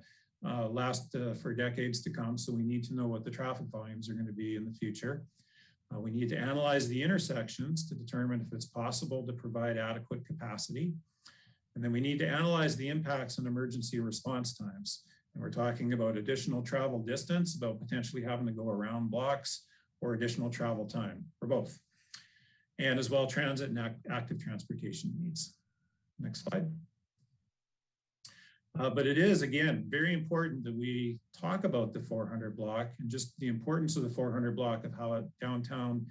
last for decades to come. So we need to know what the traffic volumes are going to be in the future. We need to analyze the intersections to determine if it's possible to provide adequate capacity. And then we need to analyze the impacts on emergency response times. And we're talking about additional travel distance, about potentially having to go around blocks, or additional travel time, or both. And as well, transit and active transportation needs. Next slide. But it is, again, very important that we talk about the 400 block and just the importance of the 400 block, of how downtown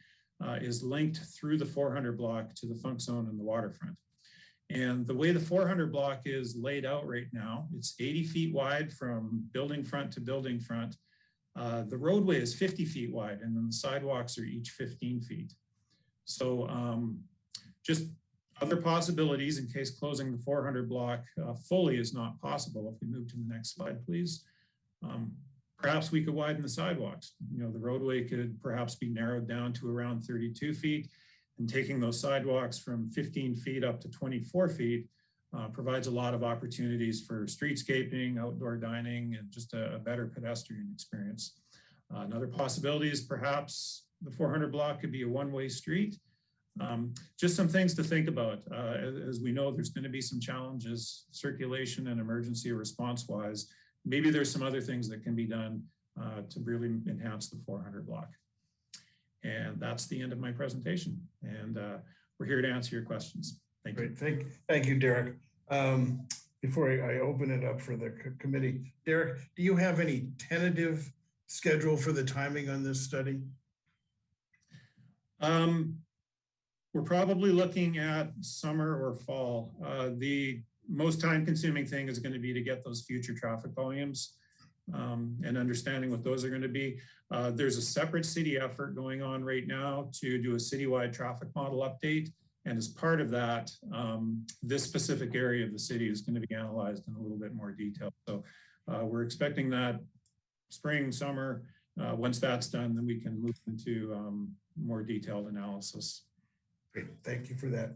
is linked through the 400 block to the funk zone and the waterfront. And the way the 400 block is laid out right now, it's 80 feet wide from building front to building front. The roadway is 50 feet wide, and then the sidewalks are each 15 feet. So just other possibilities in case closing the 400 block fully is not possible. If we move to the next slide, please. Perhaps we could widen the sidewalks. You know, the roadway could perhaps be narrowed down to around 32 feet, and taking those sidewalks from 15 feet up to 24 feet provides a lot of opportunities for streetscaping, outdoor dining, and just a better pedestrian experience. Another possibility is perhaps the 400 block could be a one-way street. Just some things to think about. As we know, there's going to be some challenges, circulation and emergency response wise. Maybe there's some other things that can be done to really enhance the 400 block. And that's the end of my presentation. And we're here to answer your questions. Thank you. Great. Thank you, Derek. Before I open it up for the committee, Derek, do you have any tentative schedule for the timing on this study? We're probably looking at summer or fall. The most time-consuming thing is going to be to get those future traffic volumes and understanding what those are going to be. There's a separate city effort going on right now to do a citywide traffic model update. And as part of that, this specific area of the city is going to be analyzed in a little bit more detail. So we're expecting that spring, summer. Once that's done, then we can move into more detailed analysis. Great, thank you for that.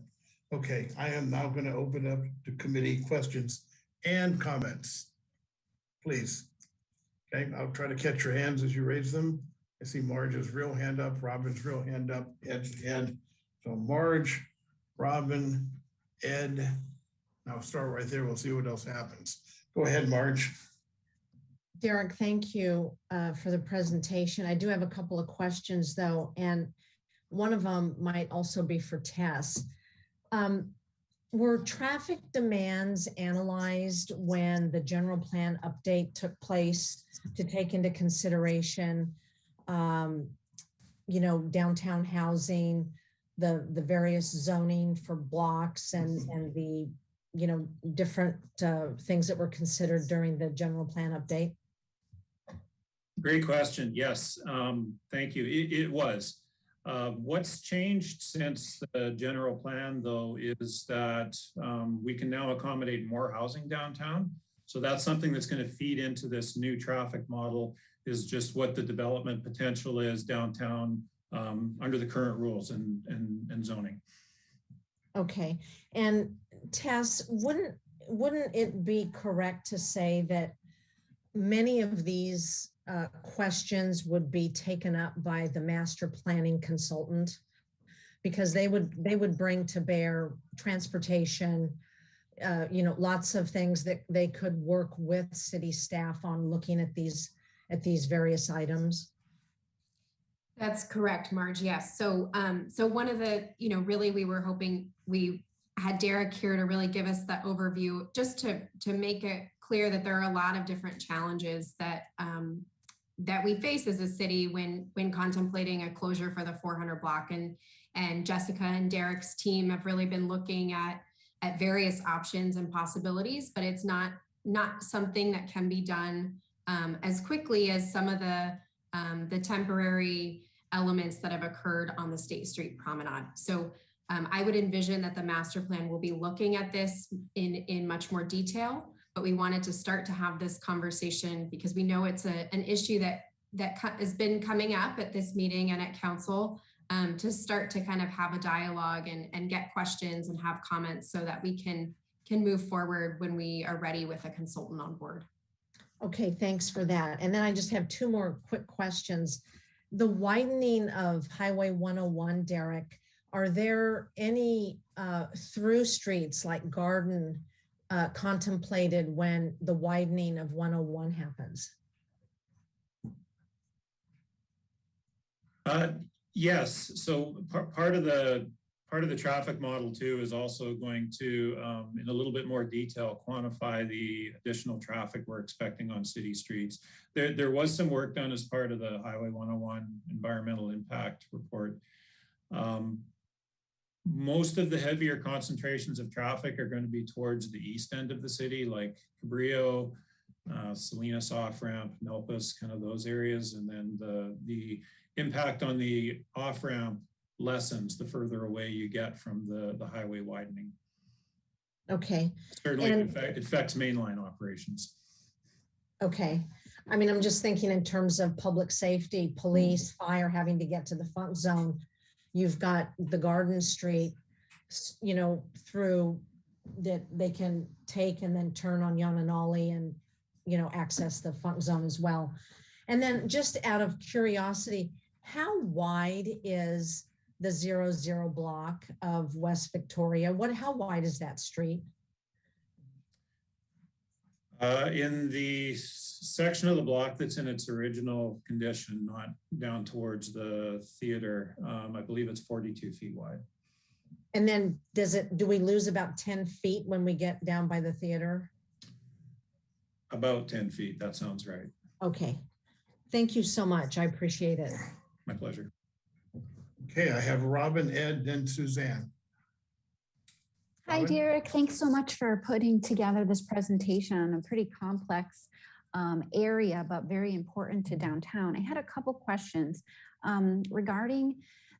Okay, I am now going to open up to committee questions and comments. Please. Okay, I'll try to catch your hands as you raise them. I see Marge's real hand up, Robin's real hand up, Ed's hand. So Marge, Robin, Ed. I'll start right there. We'll see what else happens. Go ahead, Marge. Derek, thank you for the presentation. I do have a couple of questions though, and one of them might also be for Tess. Were traffic demands analyzed when the general plan update took place to take into consideration, you know, downtown housing, the various zoning for blocks and the, you know, different things that were considered during the general plan update? Great question. Yes, thank you. It was. What's changed since the general plan, though, is that we can now accommodate more housing downtown. So that's something that's going to feed into this new traffic model, is just what the development potential is downtown under the current rules and zoning. Okay. And Tess, wouldn't it be correct to say that many of these questions would be taken up by the master planning consultant, because they would bring to bear transportation, you know, lots of things that they could work with city staff on looking at these various items? That's correct, Marge. Yes. So, so one of the, you know, really we were hoping we had Derek here to really give us that overview, just to make it clear that there are a lot of different challenges that that we face as a city when contemplating a closure for the 400 block. And Jessica and Derek's team have really been looking at various options and possibilities, but it's not something that can be done as quickly as some of the temporary elements that have occurred on the State Street Promenade. So I would envision that the master plan will be looking at this in much more detail, but we wanted to start to have this conversation because we know it's an issue that has been coming up at this meeting and at council, to start to kind of have a dialogue and get questions and have comments so that we can move forward when we are ready with a consultant on board. Okay, thanks for that. And then I just have two more quick questions. The widening of Highway 101, Derek, are there any through streets like Garden contemplated when the widening of 101 happens? Yes. So part of the traffic model too is also going to, in a little bit more detail, quantify the additional traffic we're expecting on city streets. There was some work done as part of the Highway 101 environmental impact report. Most of the heavier concentrations of traffic are going to be towards the east end of the city, like Cabrillo, Salinas off-ramp, Milpas, kind of those areas. And then the impact on the off-ramp lessens the further away you get from the highway widening. Okay. Certainly it affects mainline operations. Okay. I mean, I'm just thinking in terms of public safety, police, fire having to get to the funk zone. You've got the Garden Street, through that they can take and then turn on Yananali and, access the funk zone as well. And then just out of curiosity, how wide is the 00 block of West Victoria? How wide is that street? In the section of the block that's in its original condition, not down towards the theater, I believe it's 42 feet wide. And then do we lose about 10 feet when we get down by the theater? About 10 feet, that sounds right. Okay. Thank you so much. I appreciate it. My pleasure. Okay, I have Robin, Ed, then Suzanne. Hi, Derek. Thanks so much for putting together this presentation on a pretty complex area, but very important to downtown. I had a couple questions regarding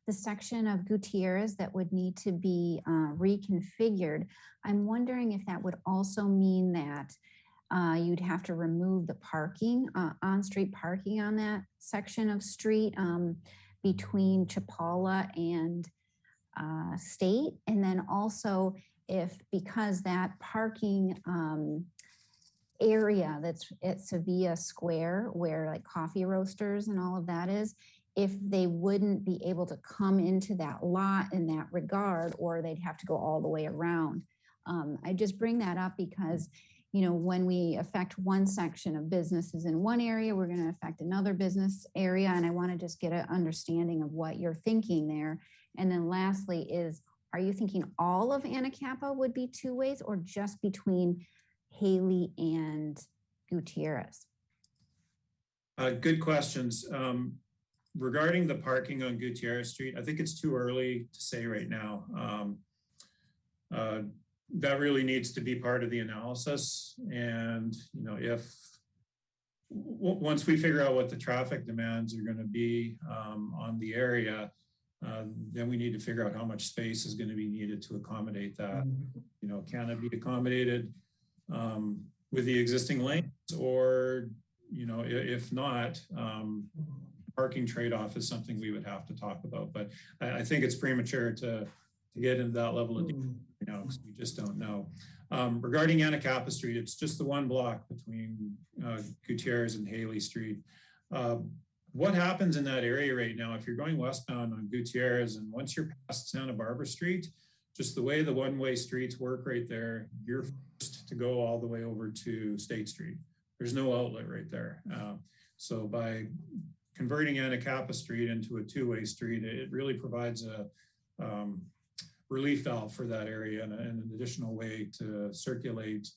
the section of Gutierrez that would need to be reconfigured. I'm wondering if that would also mean that you'd have to remove the parking, on-street parking on that section of street between Chapala and State, and then also because that parking area that's at Sevilla Square, where like coffee roasters and all of that is, if they wouldn't be able to come into that lot in that regard, or they'd have to go all the way around. I just bring that up because, when we affect one section of businesses in one area, we're going to affect another business area. And I want to just get an understanding of what you're thinking there. And then lastly are you thinking all of Anacapa would be two ways, or just between Haley and Gutierrez? Good questions. Regarding the parking on Gutierrez Street, I think it's too early to say right now. That really needs to be part of the analysis. And, once we figure out what the traffic demands are going to be on the area, then we need to figure out how much space is going to be needed to accommodate that. Can it be accommodated with the existing lanes, or, if not, parking trade-off is something we would have to talk about. But I think it's premature to get into that level of detail, because we just don't know. Regarding Anacapa Street, it's just the one block between Gutierrez and Haley Street. What happens in that area right now, if you're going westbound on Gutierrez, and once you're past Santa Barbara Street, just the way the one-way streets work right there, you're forced to go all the way over to State Street. There's no outlet right there. So by converting Anacapa Street into a two-way street, it really provides a relief valve for that area and an additional way to circulate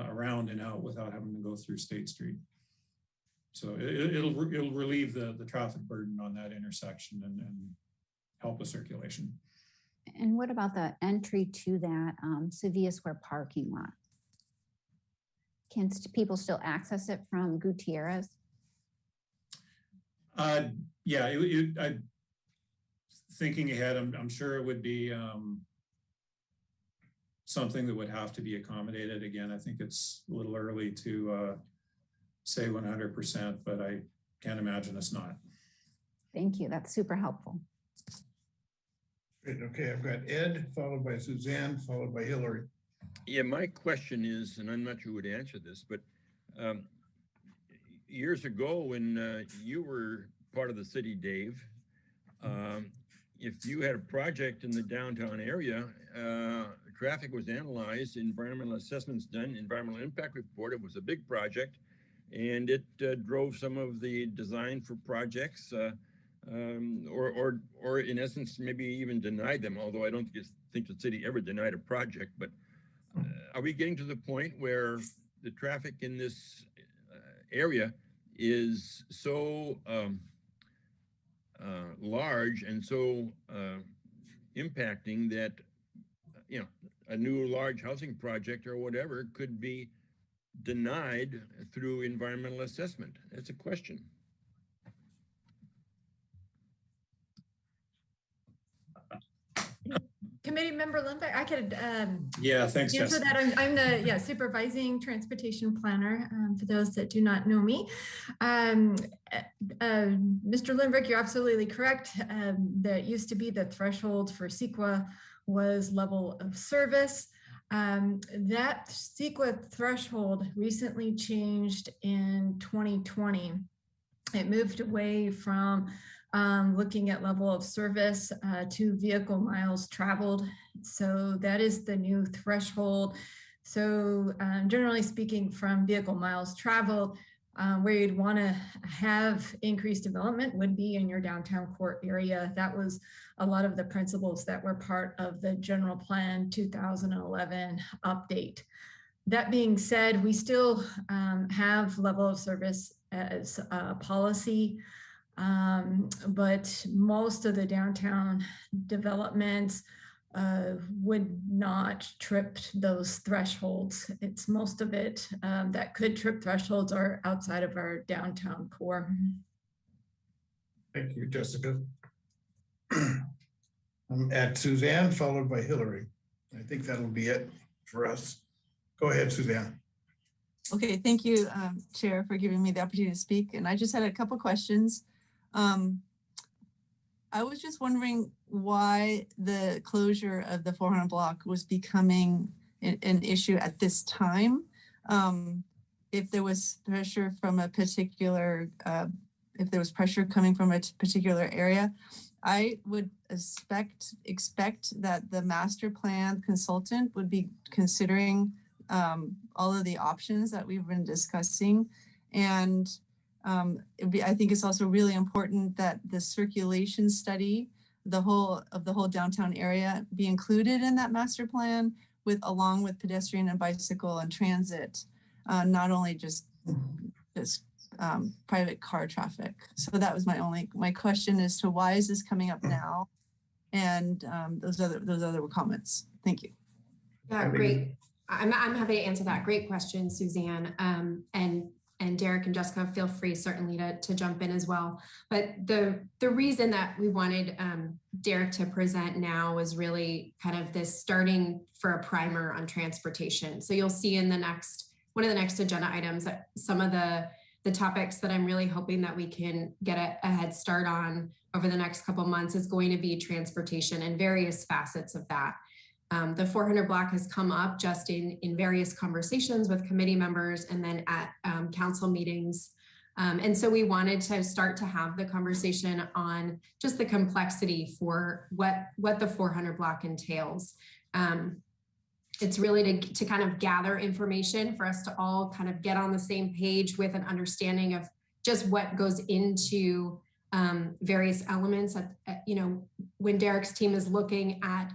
around and out without having to go through State Street. So it'll relieve the traffic burden on that intersection and help with circulation. And what about the entry to that Sevilla Square parking lot? Can people still access it from Gutierrez? Yeah, thinking ahead, I'm sure it would be something that would have to be accommodated. Again, I think it's a little early to say 100%, but I can't imagine it's not. Thank you. That's super helpful. Great. Okay, I've got Ed, followed by Suzanne, followed by Hillary. Yeah, my question is, and I'm not sure who would answer this, but years ago when you were part of the city, Dave, if you had a project in the downtown area, traffic was analyzed, environmental assessments done, environmental impact report, it was a big project, and it drove some of the design for projects, or in essence, maybe even denied them, although I don't think the city ever denied a project. But are we getting to the point where the traffic in this area is so large and so impacting that, you know, a new large housing project or whatever could be denied through environmental assessment? That's a question. Committee member Lindbeck, I could Yeah, thanks, answer Jess. that. I'm the supervising transportation planner, for those that do not know me. Mr. Lindbeck, you're absolutely correct. There used to be the threshold for CEQA was level of service. That CEQA threshold recently changed in 2020. It moved away from looking at level of service to vehicle miles traveled. So that is the new threshold. So generally speaking, from vehicle miles traveled, where you'd want to have increased development would be in your downtown core area. That was a lot of the principles that were part of the general plan 2011 update. That being said, we still have level of service as a policy, but most of the downtown developments would not trip those thresholds. It's most of it that could trip thresholds are outside of our downtown core. Thank you, Jessica. I'm at Suzanne, followed by Hillary. I think that'll be it for us. Go ahead, Suzanne. Okay, thank you, Chair, for giving me the opportunity to speak. And I just had a couple questions. I was just wondering why the closure of the 400 block was becoming an issue at this time. If there was pressure from a particular, if there was pressure coming from a particular area, I would expect that the master plan consultant would be considering all of the options that we've been discussing. And I think it's also really important that the circulation study, the whole downtown area, be included in that master plan along with pedestrian and bicycle and transit, not only just private car traffic. So that was my question as to why is this coming up now? And those other comments. Thank you. Yeah, great. I'm happy to answer that. Great question, Suzanne. And Derek and Jessica, feel free certainly to jump in as well. But the reason that we wanted Derek to present now was really kind of this starting for a primer on transportation. So you'll see in one of the next agenda items that some of the topics that I'm really hoping that we can get a head start on over the next couple of months is going to be transportation and various facets of that. The 400 block has come up just in various conversations with committee members and then at council meetings. And so we wanted to start to have the conversation on just the complexity for what the 400 block entails. It's really to kind of gather information for us to all kind of get on the same page with an understanding of just what goes into various elements. When Derek's team is looking at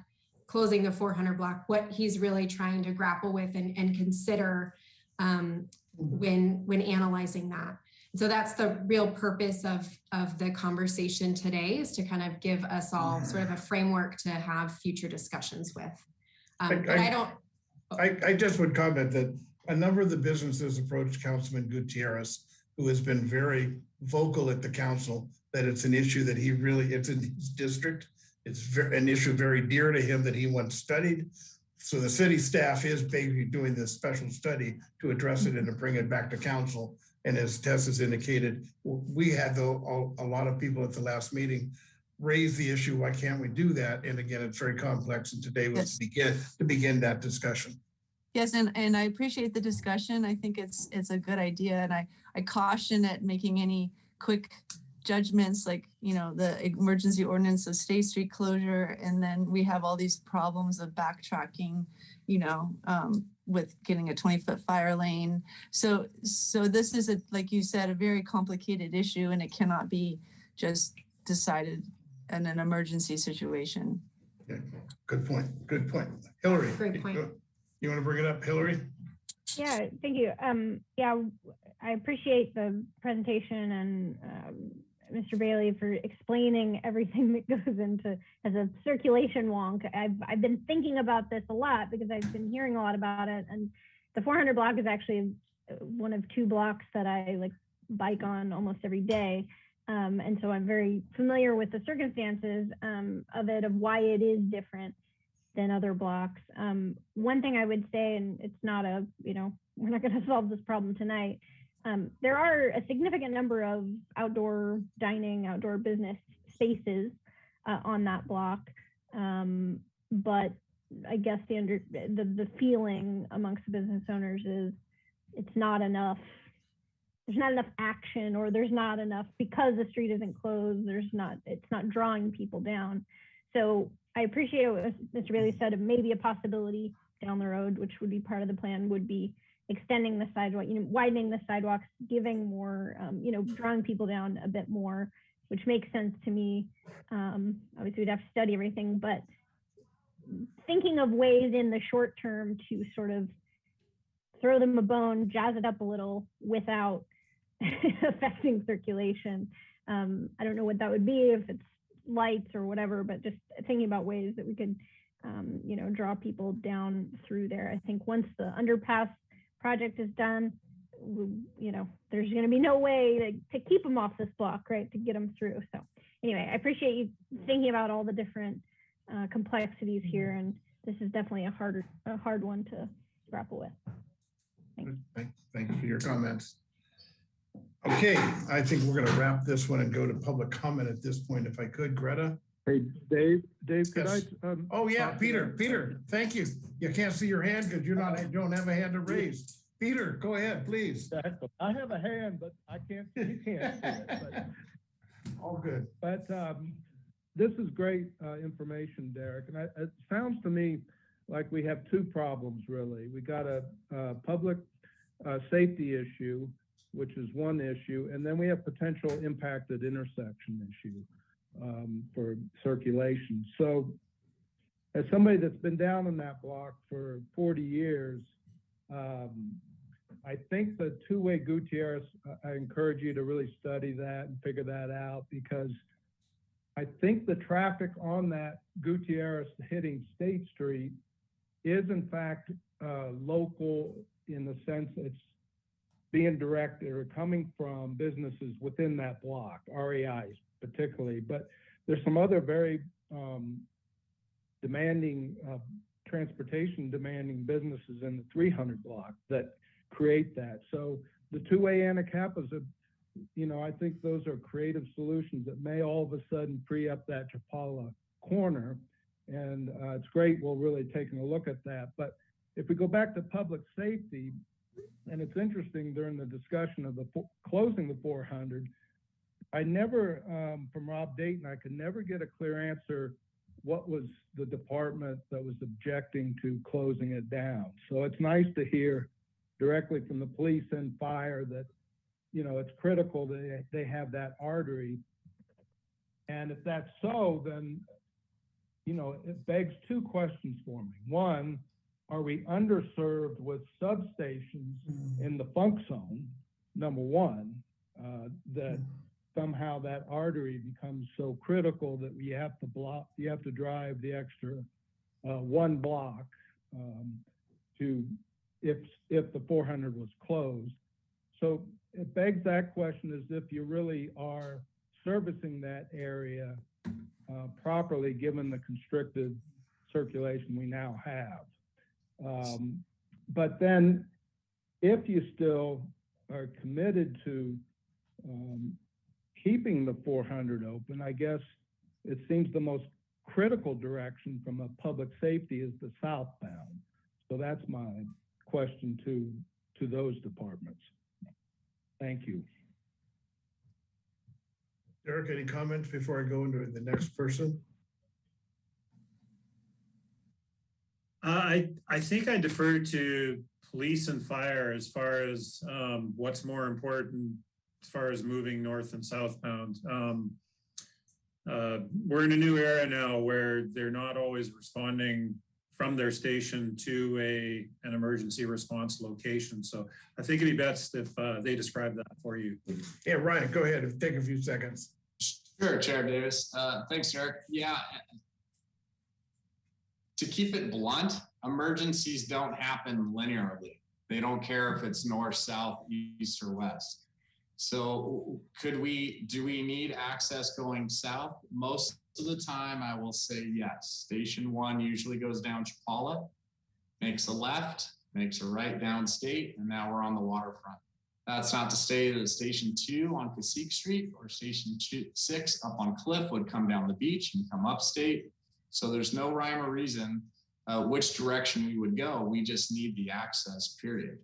closing the 400 block, what he's really trying to grapple with and consider when analyzing that. So that's the real purpose of the conversation today, is to kind of give us all sort of a framework to have future discussions with. I just would comment that a number of the businesses approached Councilman Gutierrez, who has been very vocal at the council, that it's an issue that it's in his district. It's an issue very dear to him that he wants studied. So the city staff is basically doing this special study to address it and to bring it back to council. And as Tess has indicated, we had a lot of people at the last meeting raise the issue, why can't we do that? And again, it's very complex, and today was to begin that discussion. Yes, and I appreciate the discussion. I think it's a good idea, and I caution at making any quick judgments like, you know, the emergency ordinance of State Street closure, and then we have all these problems of backtracking, you know, with getting a 20-foot fire lane. So this is, like you said, a very complicated issue, and it cannot be just decided in an emergency situation. Yeah, good point. Good point. Hillary, Great point. You want to bring it up, Hillary? Yeah, thank you. Yeah, I appreciate the presentation and Mr. Bailey for explaining everything that goes into as a circulation wonk. I've been thinking about this a lot because I've been hearing a lot about it, and the 400 block is actually one of 2 blocks that I like bike on almost every day. And so I'm very familiar with the circumstances of it, of why it is different than other blocks. One thing I would say, and it's not a, you know, we're not going to solve this problem tonight. There are a significant number of outdoor dining, outdoor business spaces on that block. But I guess the feeling amongst the business owners is it's not enough. There's not enough action, or there's not enough, because the street isn't closed, it's not drawing people down. So I appreciate what Mr. Bailey said, of maybe a possibility down the road, which would be part of the plan, would be extending the sidewalk, you know, widening the sidewalks, giving more, you know, drawing people down a bit more, which makes sense to me. Obviously we'd have to study everything, but thinking of ways in the short term to sort of throw them a bone, jazz it up a little without affecting circulation. I don't know what that would be, if it's lights or whatever, but just thinking about ways that we could, you know, draw people down through there. I think once the underpass project is done, you know, there's going to be no way to keep them off this block, right, to get them through. So anyway, I appreciate you thinking about all the different complexities here, and this is definitely a hard one to grapple with. Thank you for your comments. Okay, I think we're going to wrap this one and go to public comment at this point, if I could. Greta? Hey, Dave, could Yes. I? Oh yeah, Peter, thank you. You can't see your hand because don't have a hand to raise. Peter, go ahead, please. I have a hand, but you can't see it. But, all good. But this is great information, Derek. And it sounds to me like we have 2 problems, really. We got a public safety issue, which is one issue, and then we have potential impacted intersection issue for circulation. So as somebody that's been down in that block for 40 years, I think the two-way Gutierrez, I encourage you to really study that and figure that out, because I think the traffic on that Gutierrez hitting State Street is in fact local, in the sense it's being directed or coming from businesses within that block, REIs particularly, but there's some other very demanding, transportation demanding businesses in the 300 block that create that. So the two-way Anacapa, you know, I think those are creative solutions that may all of a sudden free up that Chapala corner. And it's great, we're really taking a look at that. But if we go back to public safety, and it's interesting during the discussion of the closing the 400, I never, from Rob Dayton, I could never get a clear answer what was the department that was objecting to closing it down. So it's nice to hear directly from the police and fire that, you know, it's critical that they have that artery. And if that's so, then, you know, it begs 2 questions for me. One, are we underserved with substations in the funk zone? Number one, that somehow that artery becomes so critical that you have to drive the extra 1 block to, if the 400 was closed. So it begs that question, as if you really are servicing that area properly, given the constricted circulation we now have. But then if you still are committed to keeping the 400 open, I guess it seems the most critical direction from a public safety is the southbound. So that's my question to those departments. Thank you. Derek, any comments before I go into the next person? I think I defer to police and fire as far as what's more important as far as moving north and southbound. We're in a new era now where they're not always responding from their station to an emergency response location. So I think it'd be best if they describe that for you. Yeah, Ryan, go ahead. Take a few seconds. Sure, Chair Davis. Thanks, Derek. Yeah. To keep it blunt, emergencies don't happen linearly. They don't care if it's north, south, east, or west. So do we need access going south? Most of the time, I will say yes. Station 1 usually goes down Chapala, makes a left, makes a right downstate, and now we're on the waterfront. That's not to say that Station 2 on Cacique Street or Station 6 up on Cliff would come down the beach and come upstate. So there's no rhyme or reason which direction we would go. We just need the access, period.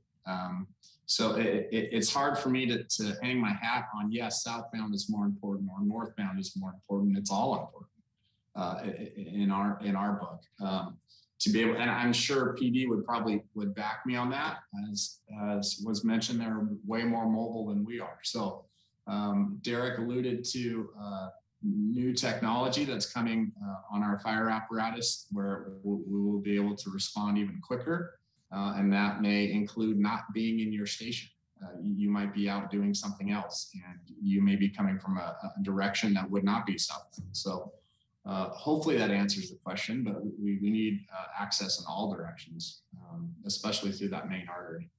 So it's hard for me to hang my hat on, yes, southbound is more important or northbound is more important. It's all important in our book. To be able, and I'm sure PD would back me on that, as was mentioned, they're way more mobile than we are. So Derek alluded to new technology that's coming on our fire apparatus where we will be able to respond even quicker. And that may include not being in your station. You might be out doing something else and you may be coming from a direction that would not be southbound. So hopefully that answers the question, but we need access in all directions, especially through that main artery.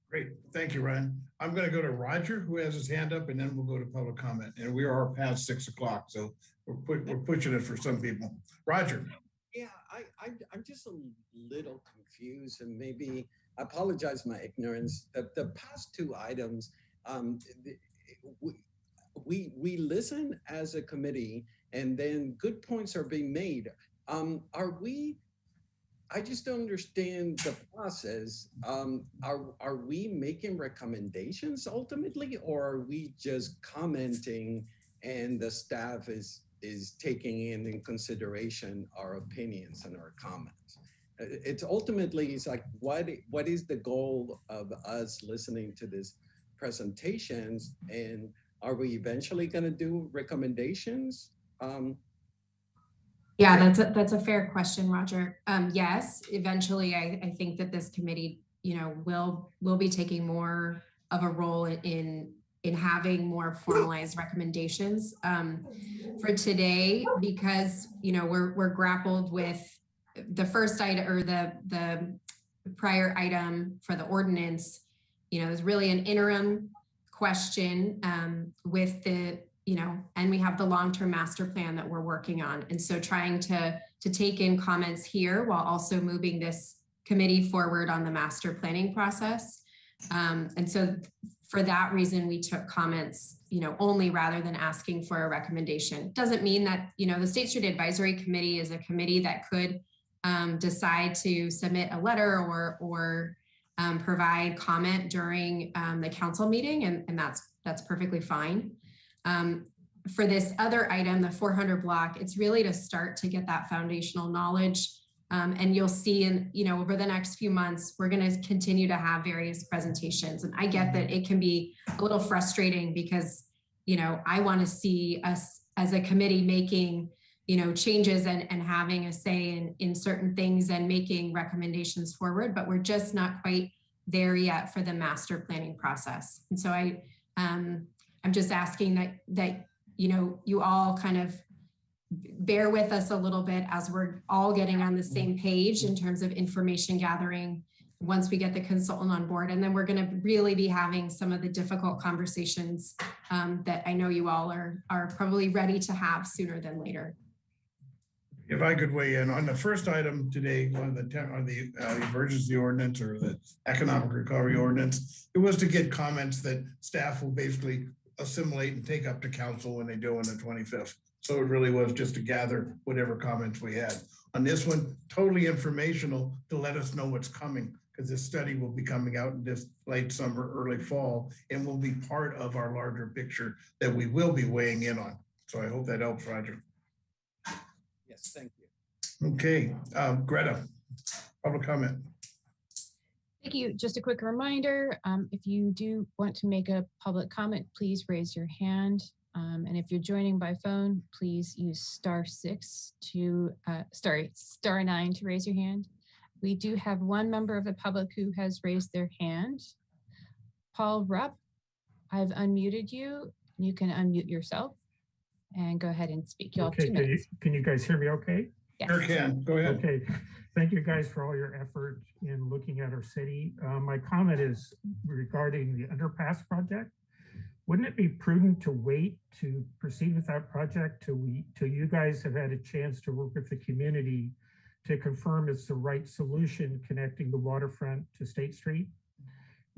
Great, thank you, Ryan. I'm going to go to Roger, who has his hand up, and then we'll go to public comment. And we are past 6 o'clock, so we're pushing it for some people. Roger. Yeah, I'm just a little confused, and maybe I apologize my ignorance. The past two items, we listen as a committee, and then good points are being made. I just don't understand the process. Are we making recommendations ultimately, or are we just commenting and the staff is taking in consideration our opinions and our comments? It's ultimately, it's like, what is the goal of us listening to these presentations, and are we eventually going to do recommendations? Yeah, that's a fair question, Roger. Yes, eventually, I think that this committee, will be taking more of a role in having more formalized recommendations. For today, because we're grappled with the first item or the prior item for the ordinance, is really an interim question with the and we have the long-term master plan that we're working on. And so trying to take in comments here while also moving this committee forward on the master planning process. And so for that reason, we took comments, only rather than asking for a recommendation. Doesn't mean that, the State Street Advisory Committee is a committee that could decide to submit a letter or provide comment during the council meeting, and that's perfectly fine. For this other item, the 400 block, it's really to start to get that foundational knowledge. And you'll see over the next few months, we're going to continue to have various presentations. And I get that it can be a little frustrating because, I want to see us as a committee making, changes and having a say in certain things and making recommendations forward, but we're just not quite there yet for the master planning process. And so I'm just asking that you all kind of bear with us a little bit as we're all getting on the same page in terms of information gathering once we get the consultant on board. And then we're going to really be having some of the difficult conversations that I know you all are probably ready to have sooner than later. If I could weigh in on the first item today, on the emergency ordinance or the economic recovery ordinance, it was to get comments that staff will basically assimilate and take up to council when they do on the 25th. So it really was just to gather whatever comments we had. On this one, totally informational to let us know what's coming, because this study will be coming out in this late summer, early fall, and will be part of our larger picture that we will be weighing in on. So I hope that helps, Roger. Yes, thank you. Okay, Greta, public comment. Thank you. Just a quick reminder, if you do want to make a public comment, please raise your hand. And if you're joining by phone, please use *6 to, *9 to raise your hand. We do have one member of the public who has raised their hand. Paul Rupp, I've unmuted you. You can unmute yourself and go ahead and speak. You'll have 2 minutes. Can you guys hear me okay? Yes. Sure can. Go ahead. Okay. Thank you guys for all your effort in looking at our city. My comment is regarding the underpass project. Wouldn't it be prudent to wait to proceed with that project till you guys have had a chance to work with the community to confirm it's the right solution connecting the waterfront to State Street?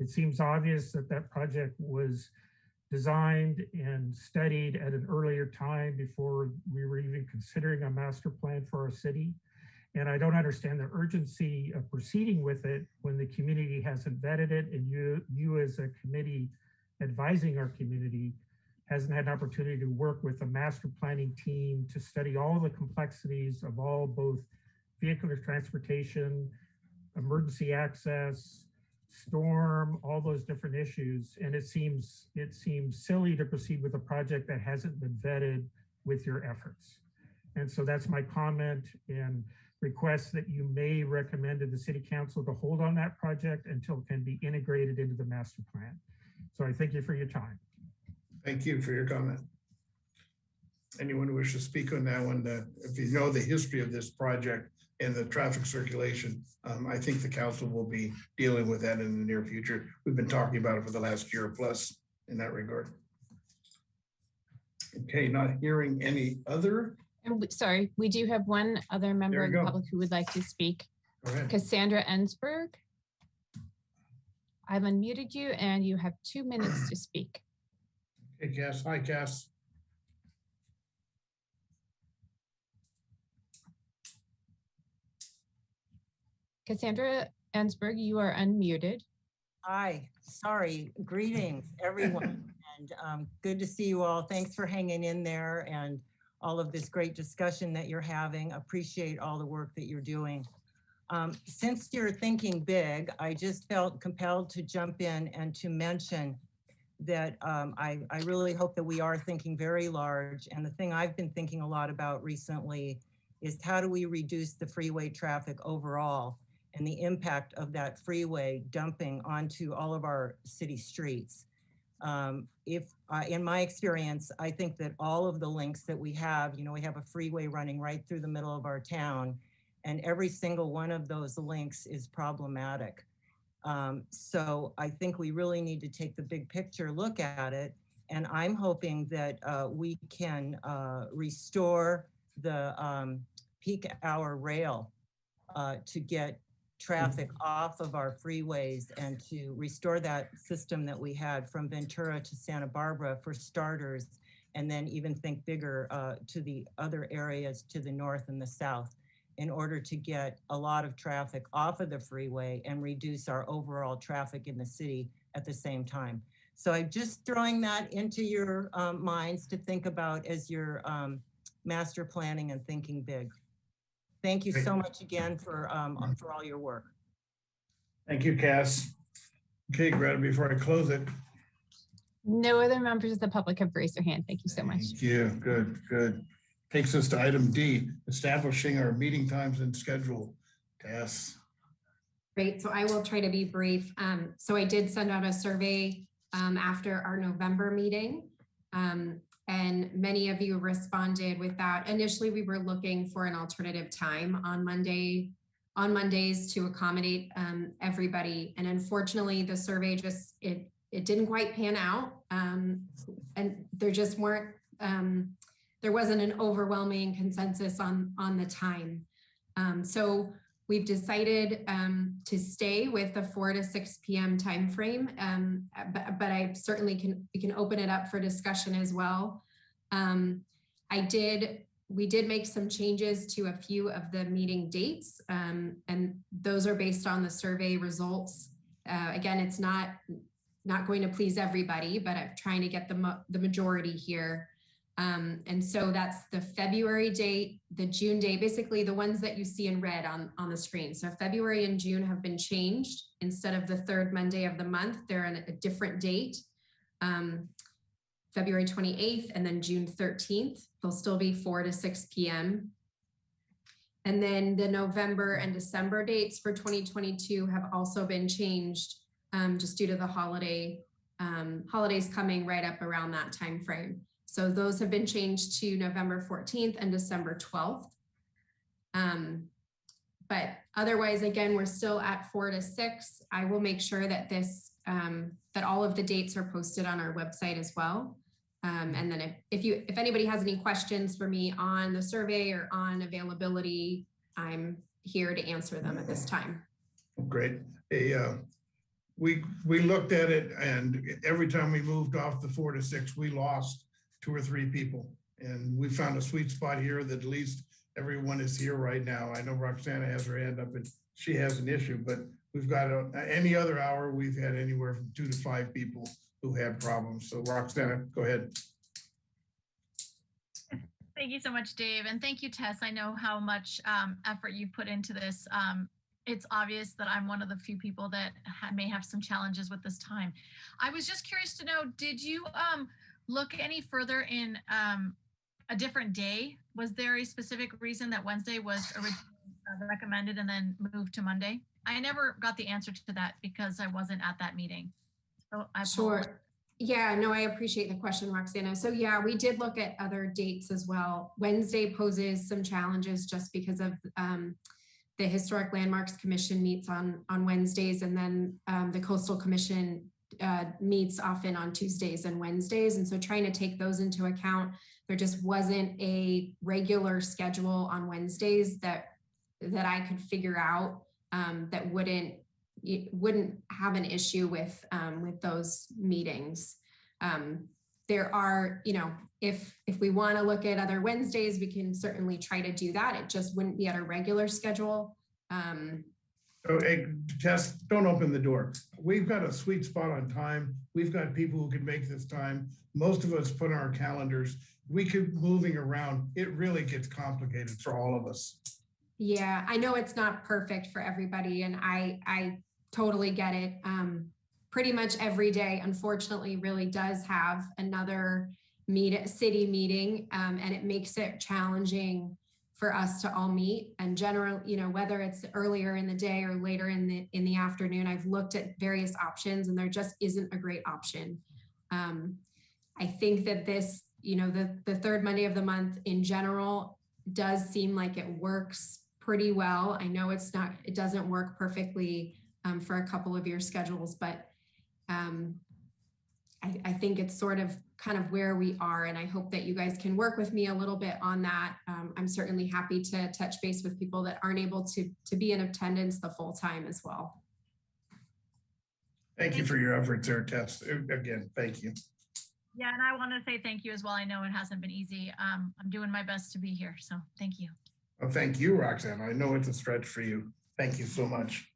It seems obvious that that project was designed and studied at an earlier time before we were even considering a master plan for our city. And I don't understand the urgency of proceeding with it when the community hasn't vetted it, and you as a committee advising our community hasn't had an opportunity to work with a master planning team to study all the complexities of all both vehicular transportation, emergency access, storm, all those different issues. And it seems silly to proceed with a project that hasn't been vetted with your efforts. And so that's my comment and request that you may recommend to the city council to hold on that project until it can be integrated into the master plan. So I thank you for your time. Thank you for your comment. Anyone who wishes to speak on that one, if you know the history of this project and the traffic circulation, I think the council will be dealing with that in the near future. We've been talking about it for the last year plus in that regard. Okay, not hearing any other. Sorry, we do have one other member of the public who would like to speak. Go ahead. Cassandra Ensberg. I've unmuted you and you have 2 minutes to speak. Hey, Cass. Hi, Cass. Cassandra Ensberg, you are unmuted. Hi, sorry. Greetings, everyone. And good to see you all. Thanks for hanging in there and all of this great discussion that you're having. Appreciate all the work that you're doing. Since you're thinking big, I just felt compelled to jump in and to mention that I really hope that we are thinking very large. And the thing I've been thinking a lot about recently is how do we reduce the freeway traffic overall and the impact of that freeway dumping onto all of our city streets. In my experience, I think that all of the links that we have, we have a freeway running right through the middle of our town, and every single one of those links is problematic. So I think we really need to take the big picture look at it. And I'm hoping that we can restore the peak hour rail to get traffic off of our freeways and to restore that system that we had from Ventura to Santa Barbara for starters, and then even think bigger to the other areas to the north and the south in order to get a lot of traffic off of the freeway and reduce our overall traffic in the city at the same time. So I'm just throwing that into your minds to think about as you're master planning and thinking big. Thank you so much again for all your work. Thank you, Cass. Okay, Greta, before I close it. No other members of the public have raised their hand. Thank you so much. Thank you. Good, good. Takes us to item D, establishing our meeting times and schedule. Cass. Great. So I will try to be brief. So I did send out a survey after our November meeting. And many of you responded with that. Initially, we were looking for an alternative time on Mondays to accommodate everybody. And unfortunately, the survey just, it didn't quite pan out. And there just weren't, there wasn't an overwhelming consensus on the time. So we've decided to stay with the 4 to 6 p.m. timeframe, but I certainly we can open it up for discussion as well. I did we did make some changes to a few of the meeting dates, and those are based on the survey results. Again, it's not going to please everybody, but I'm trying to get the majority here. And so that's the February date, the June date, basically the ones that you see in red on the screen. So February and June have been changed. Instead of the third Monday of the month, they're on a different date. February 28th and then June 13th. They'll still be 4 to 6 p.m. And then the November and December dates for 2022 have also been changed just due to the holidays coming right up around that time frame. So those have been changed to November 14th and December 12th. But otherwise, again, we're still at 4 to 6. I will make sure that that all of the dates are posted on our website as well. And then if anybody has any questions for me on the survey or on availability, I'm here to answer them at this time. Great. We looked at it, and every time we moved off the 4 to 6, we lost 2 or 3 people. And we found a sweet spot here that at least everyone is here right now. I know Roxana has her hand up and she has an issue, but we've got any other hour, we've had anywhere from 2 to 5 people who had problems. So Roxana, go ahead. Thank you so much, Dave. And thank you, Tess. I know how much effort you put into this. It's obvious that I'm one of the few people that may have some challenges with this time. I was just curious to know, did you look any further in a different day? Was there a specific reason that Wednesday was originally recommended and then moved to Monday? I never got the answer to that because I wasn't at that meeting. So I apologize. Sure. Yeah, no, I appreciate the question, Roxana. So yeah, we did look at other dates as well. Wednesday poses some challenges just because of the Historic Landmarks Commission meets on Wednesdays, and then the Coastal Commission meets often on Tuesdays and Wednesdays. And so trying to take those into account, there just wasn't a regular schedule on Wednesdays that I could figure out that wouldn't have an issue with those meetings. There are, if we want to look at other Wednesdays, we can certainly try to do that. It just wouldn't be at a regular schedule. So, hey, Tess, don't open the door. We've got a sweet spot on time. We've got people who can make this time. Most of us put on our calendars. We keep moving around. It really gets complicated for all of us. Yeah, I know it's not perfect for everybody, and I totally get it. Pretty much every day, unfortunately, really does have another city meeting, and it makes it challenging for us to all meet. And general, whether it's earlier in the day or later in the afternoon, I've looked at various options, and there just isn't a great option. I think that this, the third Monday of the month in general does seem like it works pretty well. I know it doesn't work perfectly for a couple of your schedules, but I think it's sort of kind of where we are, and I hope that you guys can work with me a little bit on that. I'm certainly happy to touch base with people that aren't able to be in attendance the full time as well. Thank you for your efforts there, Tess. Again, thank you. Yeah, and I want to say thank you as well. I know it hasn't been easy. I'm doing my best to be here, so thank you. Well, thank you, Roxanne. I know it's a stretch for you. Thank you so much.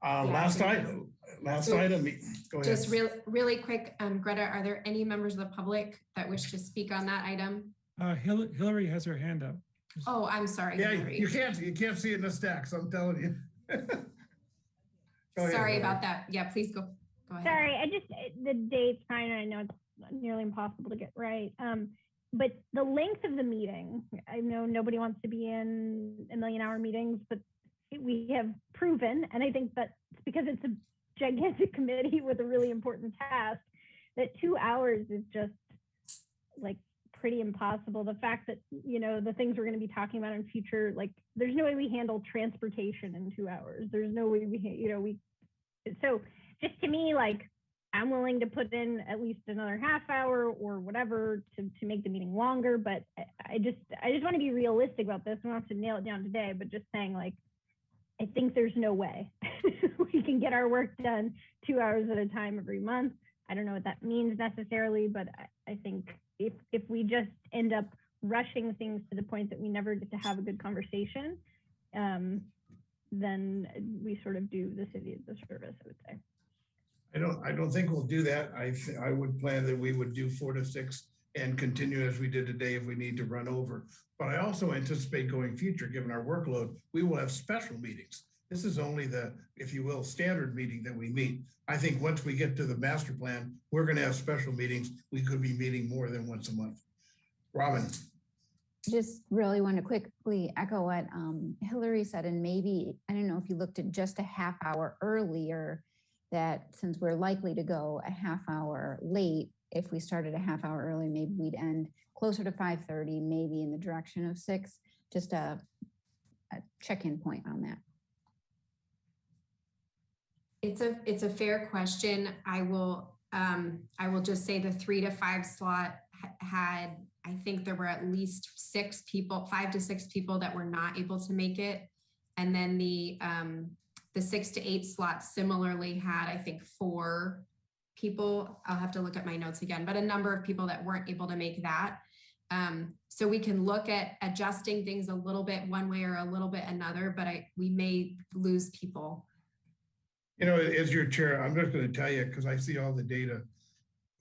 Last item, go ahead. Just really quick, Greta, are there any members of the public that wish to speak on that item? Hillary has her hand up. Oh, I'm sorry. Yeah, Hillary. you can't see it in the stacks, I'm telling you. Sorry about that. Yeah, please go ahead. Sorry, the date's fine. I know it's nearly impossible to get right. But the length of the meeting, I know nobody wants to be in a million-hour meetings, but we have proven, and I think that's because it's a gigantic committee with a really important task, that 2 hours is just like pretty impossible. The fact that, the things we're going to be talking about in future, like there's no way we handle transportation in 2 hours. There's no way so just to me, like, I'm willing to put in at least another half hour or whatever to make the meeting longer, but I just want to be realistic about this. We don't have to nail it down today, but just saying, like, I think there's no way we can get our work done 2 hours at a time every month. I don't know what that means necessarily, but I think if we just end up rushing things to the point that we never get to have a good conversation, then we sort of do the city a disservice, I would say. I don't think we'll do that. I would plan that we would do 4 to 6 and continue as we did today if we need to run over. But I also anticipate going future, given our workload, we will have special meetings. This is only the, if you will, standard meeting that we meet. I think once we get to the master plan, we're going to have special meetings. We could be meeting more than once a month. Robin. Just really want to quickly echo what Hillary said, and maybe, I don't know if you looked at just a half hour earlier, that since we're likely to go a half hour late, if we started a half hour early, maybe we'd end closer to 5:30, maybe in the direction of 6, just a check-in point on that. It's a fair question. I will just say the 3 to 5 slot had, I think there were at least 6 people, 5 to 6 people that were not able to make it. And then the 6 to 8 slot similarly had, I think, 4 people. I'll have to look at my notes again, but a number of people that weren't able to make that. So we can look at adjusting things a little bit one way or a little bit another, but we may lose people. You know, as your chair, I'm just going to tell you, because I see all the data.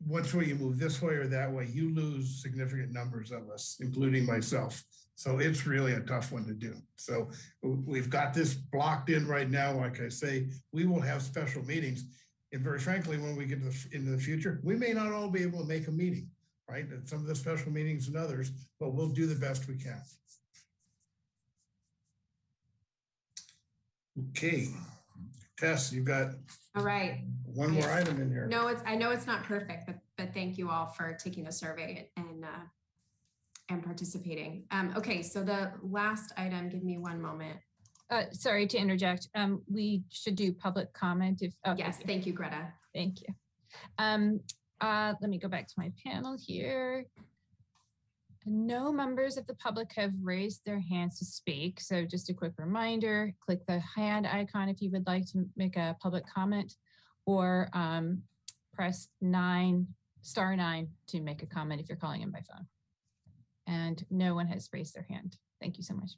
Once you move this way or that way, you lose significant numbers of us, including myself. So it's really a tough one to do. So we've got this blocked in right now. Like I say, we will have special meetings. And very frankly, when we get into the future, we may not all be able to make a meeting, right? At some of the special meetings and others, but we'll do the best we can. Okay. Tess, you've got all right. One more item in here. No, I know it's not perfect, but thank you all for taking the survey and participating. Okay, so the last item, give me one moment. Sorry to interject. We should do public comment if. Oh, yes, thank you, Greta. Thank you. Let me go back to my panel here. No members of the public have raised their hands to speak. So just a quick reminder, click the hand icon if you would like to make a public comment, or press star 9 to make a comment if you're calling in by phone. And no one has raised their hand. Thank you so much.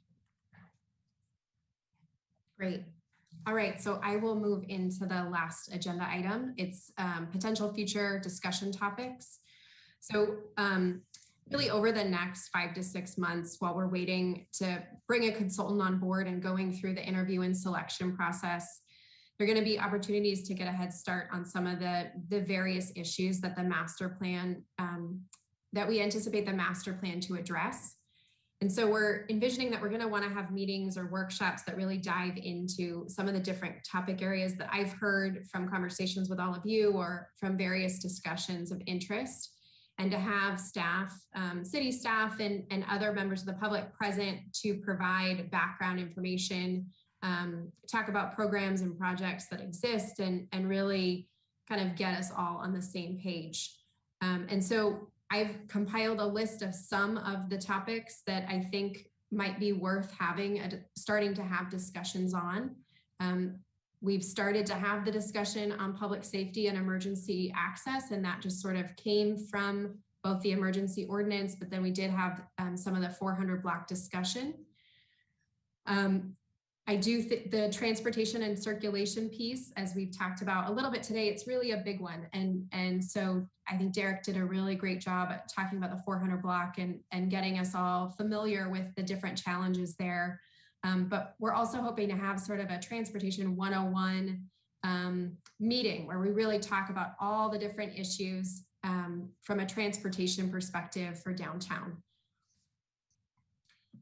Great. All right, so I will move into the last agenda item. It's potential future discussion topics. So really over the next 5 to 6 months, while we're waiting to bring a consultant on board and going through the interview and selection process, there are going to be opportunities to get a head start on some of the various issues that the master plan, that we anticipate the master plan to address. And so we're envisioning that we're going to want to have meetings or workshops that really dive into some of the different topic areas that I've heard from conversations with all of you or from various discussions of interest, and to have staff, city staff and other members of the public present to provide background information, talk about programs and projects that exist, and really kind of get us all on the same page. And so I've compiled a list of some of the topics that I think might be worth starting to have discussions on. We've started to have the discussion on public safety and emergency access, and that just sort of came from both the emergency ordinance, but then we did have some of the 400 block discussion. I do think the transportation and circulation piece, as we've talked about a little bit today, it's really a big one. And so I think Derek did a really great job at talking about the 400 block and getting us all familiar with the different challenges there. But we're also hoping to have sort of a transportation 101 meeting where we really talk about all the different issues from a transportation perspective for downtown.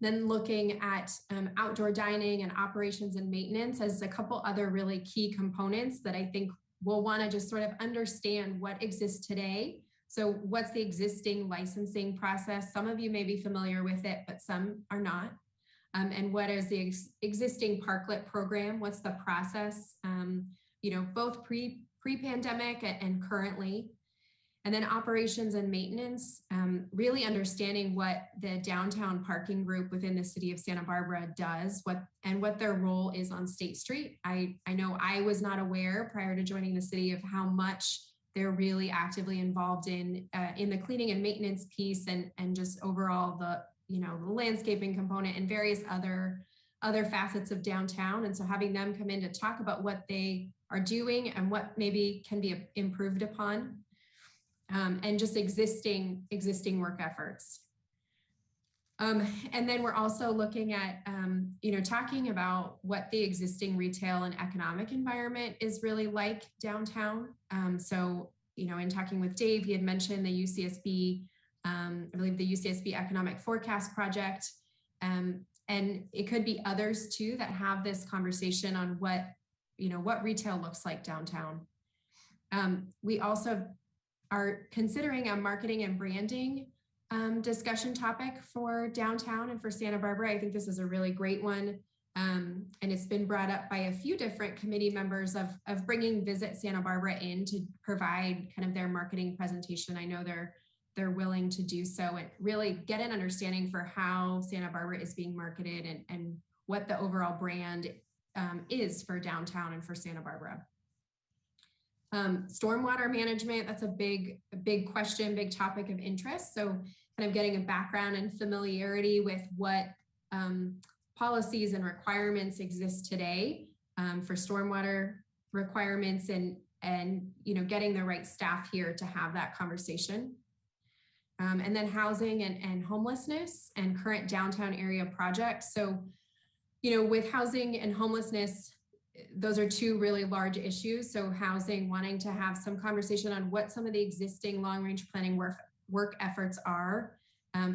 Then looking at outdoor dining and operations and maintenance as a couple other really key components that I think we'll want to just sort of understand what exists today. So what's the existing licensing process? Some of you may be familiar with it, but some are not. And what is the existing parklet program? What's the process, both pre-pandemic and currently? And then operations and maintenance, really understanding what the downtown parking group within the city of Santa Barbara does, what their role is on State Street. I know I was not aware prior to joining the city of how much they're really actively involved in the cleaning and maintenance piece and just overall the landscaping component and various other facets of downtown. And so having them come in to talk about what they are doing and what maybe can be improved upon, and just existing work efforts. And then we're also looking at, talking about what the existing retail and economic environment is really like downtown. So, in talking with Dave, he had mentioned the UCSB, I believe the UCSB Economic Forecast Project. And it could be others too that have this conversation on what retail looks like downtown. We also are considering a marketing and branding discussion topic for downtown and for Santa Barbara. I think this is a really great one. And it's been brought up by a few different committee members of bringing Visit Santa Barbara in to provide kind of their marketing presentation. I know they're willing to do so and really get an understanding for how Santa Barbara is being marketed and what the overall brand is for downtown and for Santa Barbara. Stormwater management, that's a big question, big topic of interest. So kind of getting a background and familiarity with what policies and requirements exist today for stormwater requirements and getting the right staff here to have that conversation. And then housing and homelessness and current downtown area projects. So, with housing and homelessness, those are two really large issues. So housing, wanting to have some conversation on what some of the existing long-range planning work efforts are.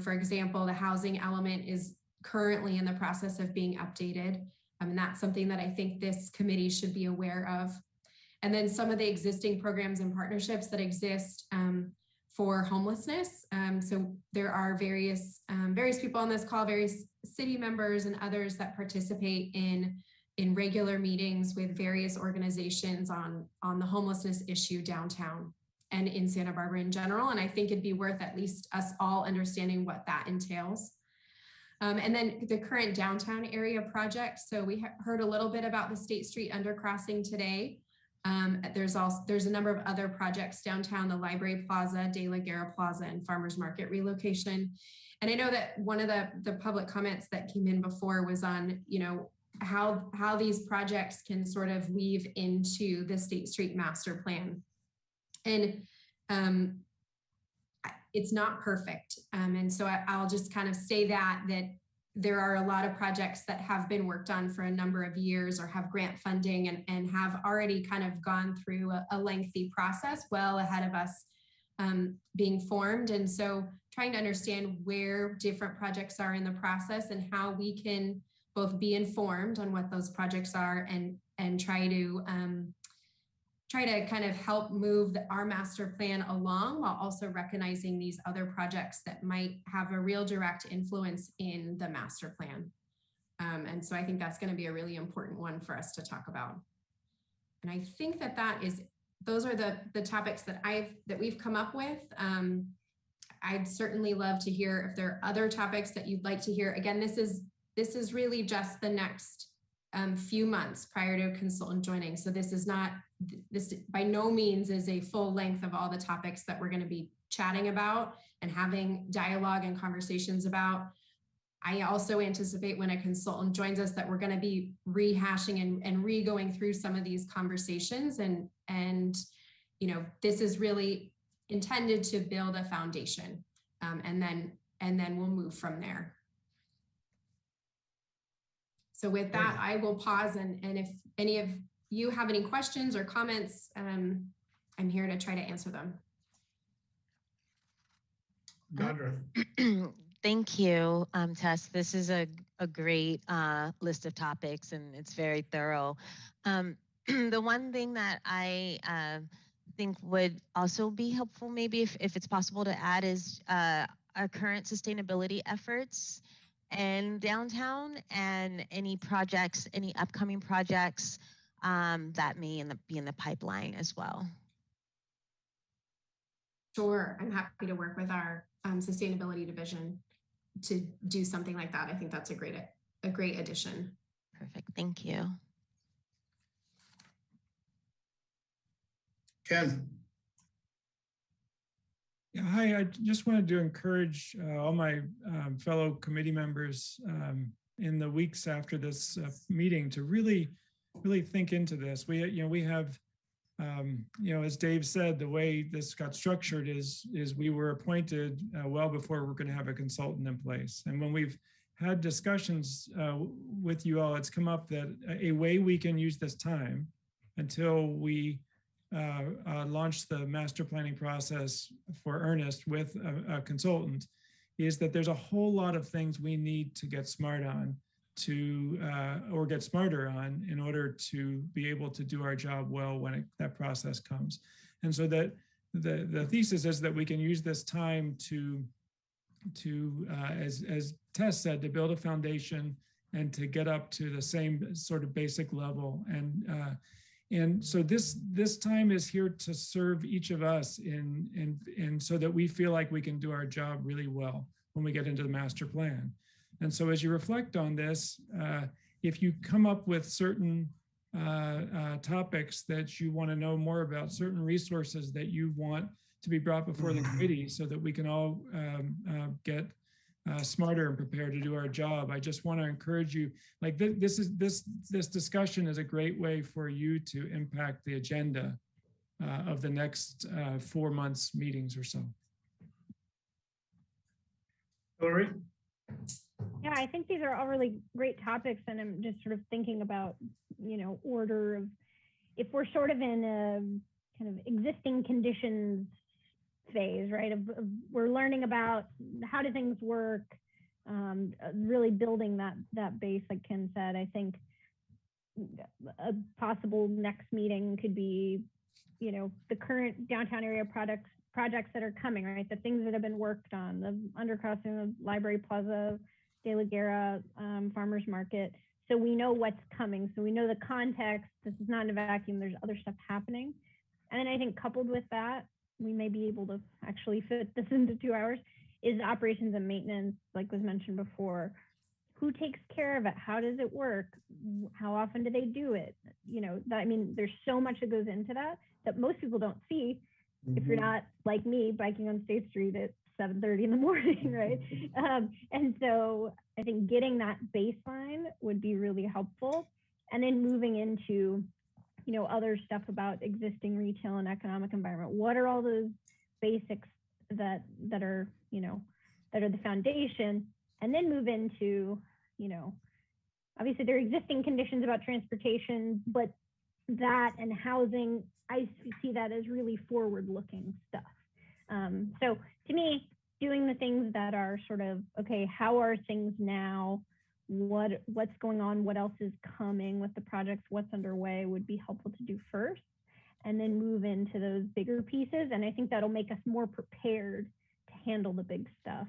For example, the housing element is currently in the process of being updated. And that's something that I think this committee should be aware of. And then some of the existing programs and partnerships that exist for homelessness. So there are various people on this call, various city members and others that participate in regular meetings with various organizations on the homelessness issue downtown and in Santa Barbara in general. And I think it'd be worth at least us all understanding what that entails. And then the current downtown area project. So we heard a little bit about the State Street undercrossing today. There's a number of other projects downtown, the Library Plaza, De La Guerra Plaza, and Farmers Market relocation. And I know that one of the public comments that came in before was on, how these projects can sort of weave into the State Street Master Plan. And it's not perfect. And so I'll just kind of say that there are a lot of projects that have been worked on for a number of years or have grant funding and have already kind of gone through a lengthy process well ahead of us being formed. And so trying to understand where different projects are in the process and how we can both be informed on what those projects are and try to kind of help move our master plan along while also recognizing these other projects that might have a real direct influence in the master plan. And so I think that's going to be a really important one for us to talk about. And I think those are the topics that we've come up with. I'd certainly love to hear if there are other topics that you'd like to hear. Again, this is really just the next few months prior to a consultant joining. So this by no means is a full length of all the topics that we're going to be chatting about and having dialogue and conversations about. I also anticipate when a consultant joins us that we're going to be rehashing and re-going through some of these conversations. And this is really intended to build a foundation. And then we'll move from there. So with that, I will pause and if any of you have any questions or comments, I'm here to try to answer them. Dondra. Thank you, Tess. This is a great list of topics and it's very thorough. The one thing that I think would also be helpful, maybe if it's possible to add, is our current sustainability efforts in downtown and any projects, any upcoming projects that may be in the pipeline as well. Sure, I'm happy to work with our sustainability division to do something like that. I think that's a great addition. Perfect, thank you. Ken. Yeah, hi, I just wanted to encourage all my fellow committee members in the weeks after this meeting to really think into this. We have, as Dave said, the way this got structured is we were appointed well before we're going to have a consultant in place. And when we've had discussions with you all, it's come up that a way we can use this time until we launch the master planning process for earnest with a consultant is that there's a whole lot of things we need to get smart on or get smarter on in order to be able to do our job well when that process comes. And so that the thesis is that we can use this time to as Tess said, to build a foundation and to get up to the same sort of basic level. And so this time is here to serve each of us and so that we feel like we can do our job really well when we get into the master plan. And so as you reflect on this, if you come up with certain topics that you want to know more about, certain resources that you want to be brought before the committee so that we can all get smarter and prepared to do our job. I just want to encourage you, like this discussion is a great way for you to impact the agenda of the next 4 months meetings or so. Hillary? Yeah, I think these are all really great topics, and I'm just sort of thinking about, order of if we're sort of in a kind of existing conditions phase, right? We're learning about how do things work, really building that base, like Ken said. I think a possible next meeting could be, the current downtown area projects that are coming, right? The things that have been worked on, the undercrossing of Library Plaza, De La Guerra, Farmers Market. So we know what's coming. So we know the context. This is not in a vacuum. There's other stuff happening. And then I think coupled with that, we may be able to actually fit this into 2 hours, is operations and maintenance, like was mentioned before. Who takes care of it? How does it work? How often do they do it? There's so much that goes into that most people don't see if you're not like me biking on State Street at 7:30 in the morning, right? And so I think getting that baseline would be really helpful. And then moving into other stuff about existing retail and economic environment. What are all those basics that are, that are the foundation? And then move into, obviously there are existing conditions about transportation, but that and housing, I see that as really forward-looking stuff. So to me, doing the things that are sort of, okay, how are things now? What's going on, what else is coming with the projects, what's underway would be helpful to do first, and then move into those bigger pieces. And I think that'll make us more prepared to handle the big stuff.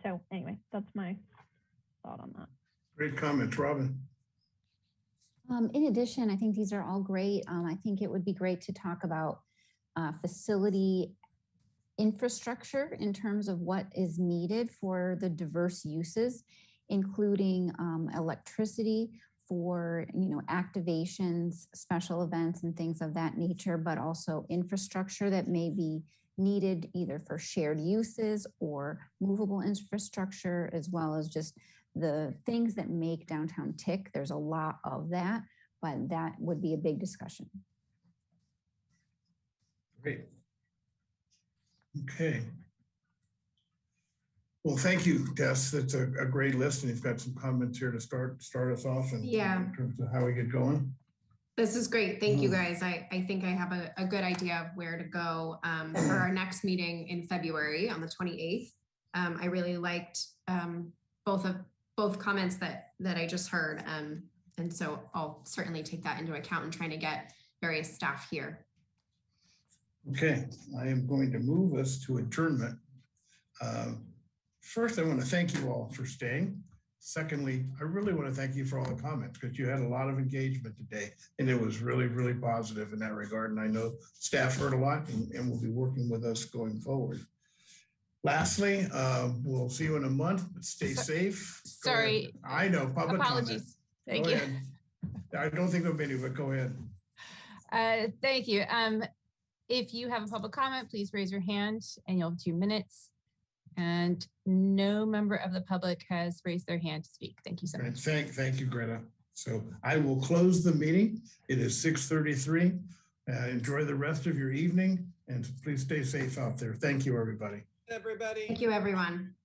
So anyway, that's my thought on that. Great comments, Robin. In addition, I think these are all great. I think it would be great to talk about facility infrastructure in terms of what is needed for the diverse uses, including electricity for activations, special events and things of that nature, but also infrastructure that may be needed either for shared uses or movable infrastructure, as well as just the things that make downtown tick. There's a lot of that, but that would be a big discussion. Great. Okay. Well, thank you, Tess. That's a great list, and you've got some comments here to start us off in terms of how we get going. This is great. Thank you, guys. I think I have a good idea of where to go for our next meeting in February on the 28th. I really liked both comments that I just heard. And so I'll certainly take that into account in trying to get various staff here. Okay, I am going to move us to adjournment. First, I want to thank you all for staying. Secondly, I really want to thank you for all the comments because you had a lot of engagement today and it was really, really positive in that regard. And I know staff heard a lot and will be working with us going forward. Lastly, we'll see you in a month, but stay safe. Sorry. I know, public Apologies. comment. Thank you. Ahead. I don't think there'll be any, but go ahead. Thank you. If you have a public comment, please raise your hand and you'll have 2 minutes. And no member of the public has raised their hand to speak. Thank you so Right, much. thank you, Greta. So I will close the meeting. It is 6:33. Enjoy the rest of your evening and please stay safe out there. Thank you, everybody. Everybody. Thank you, everyone.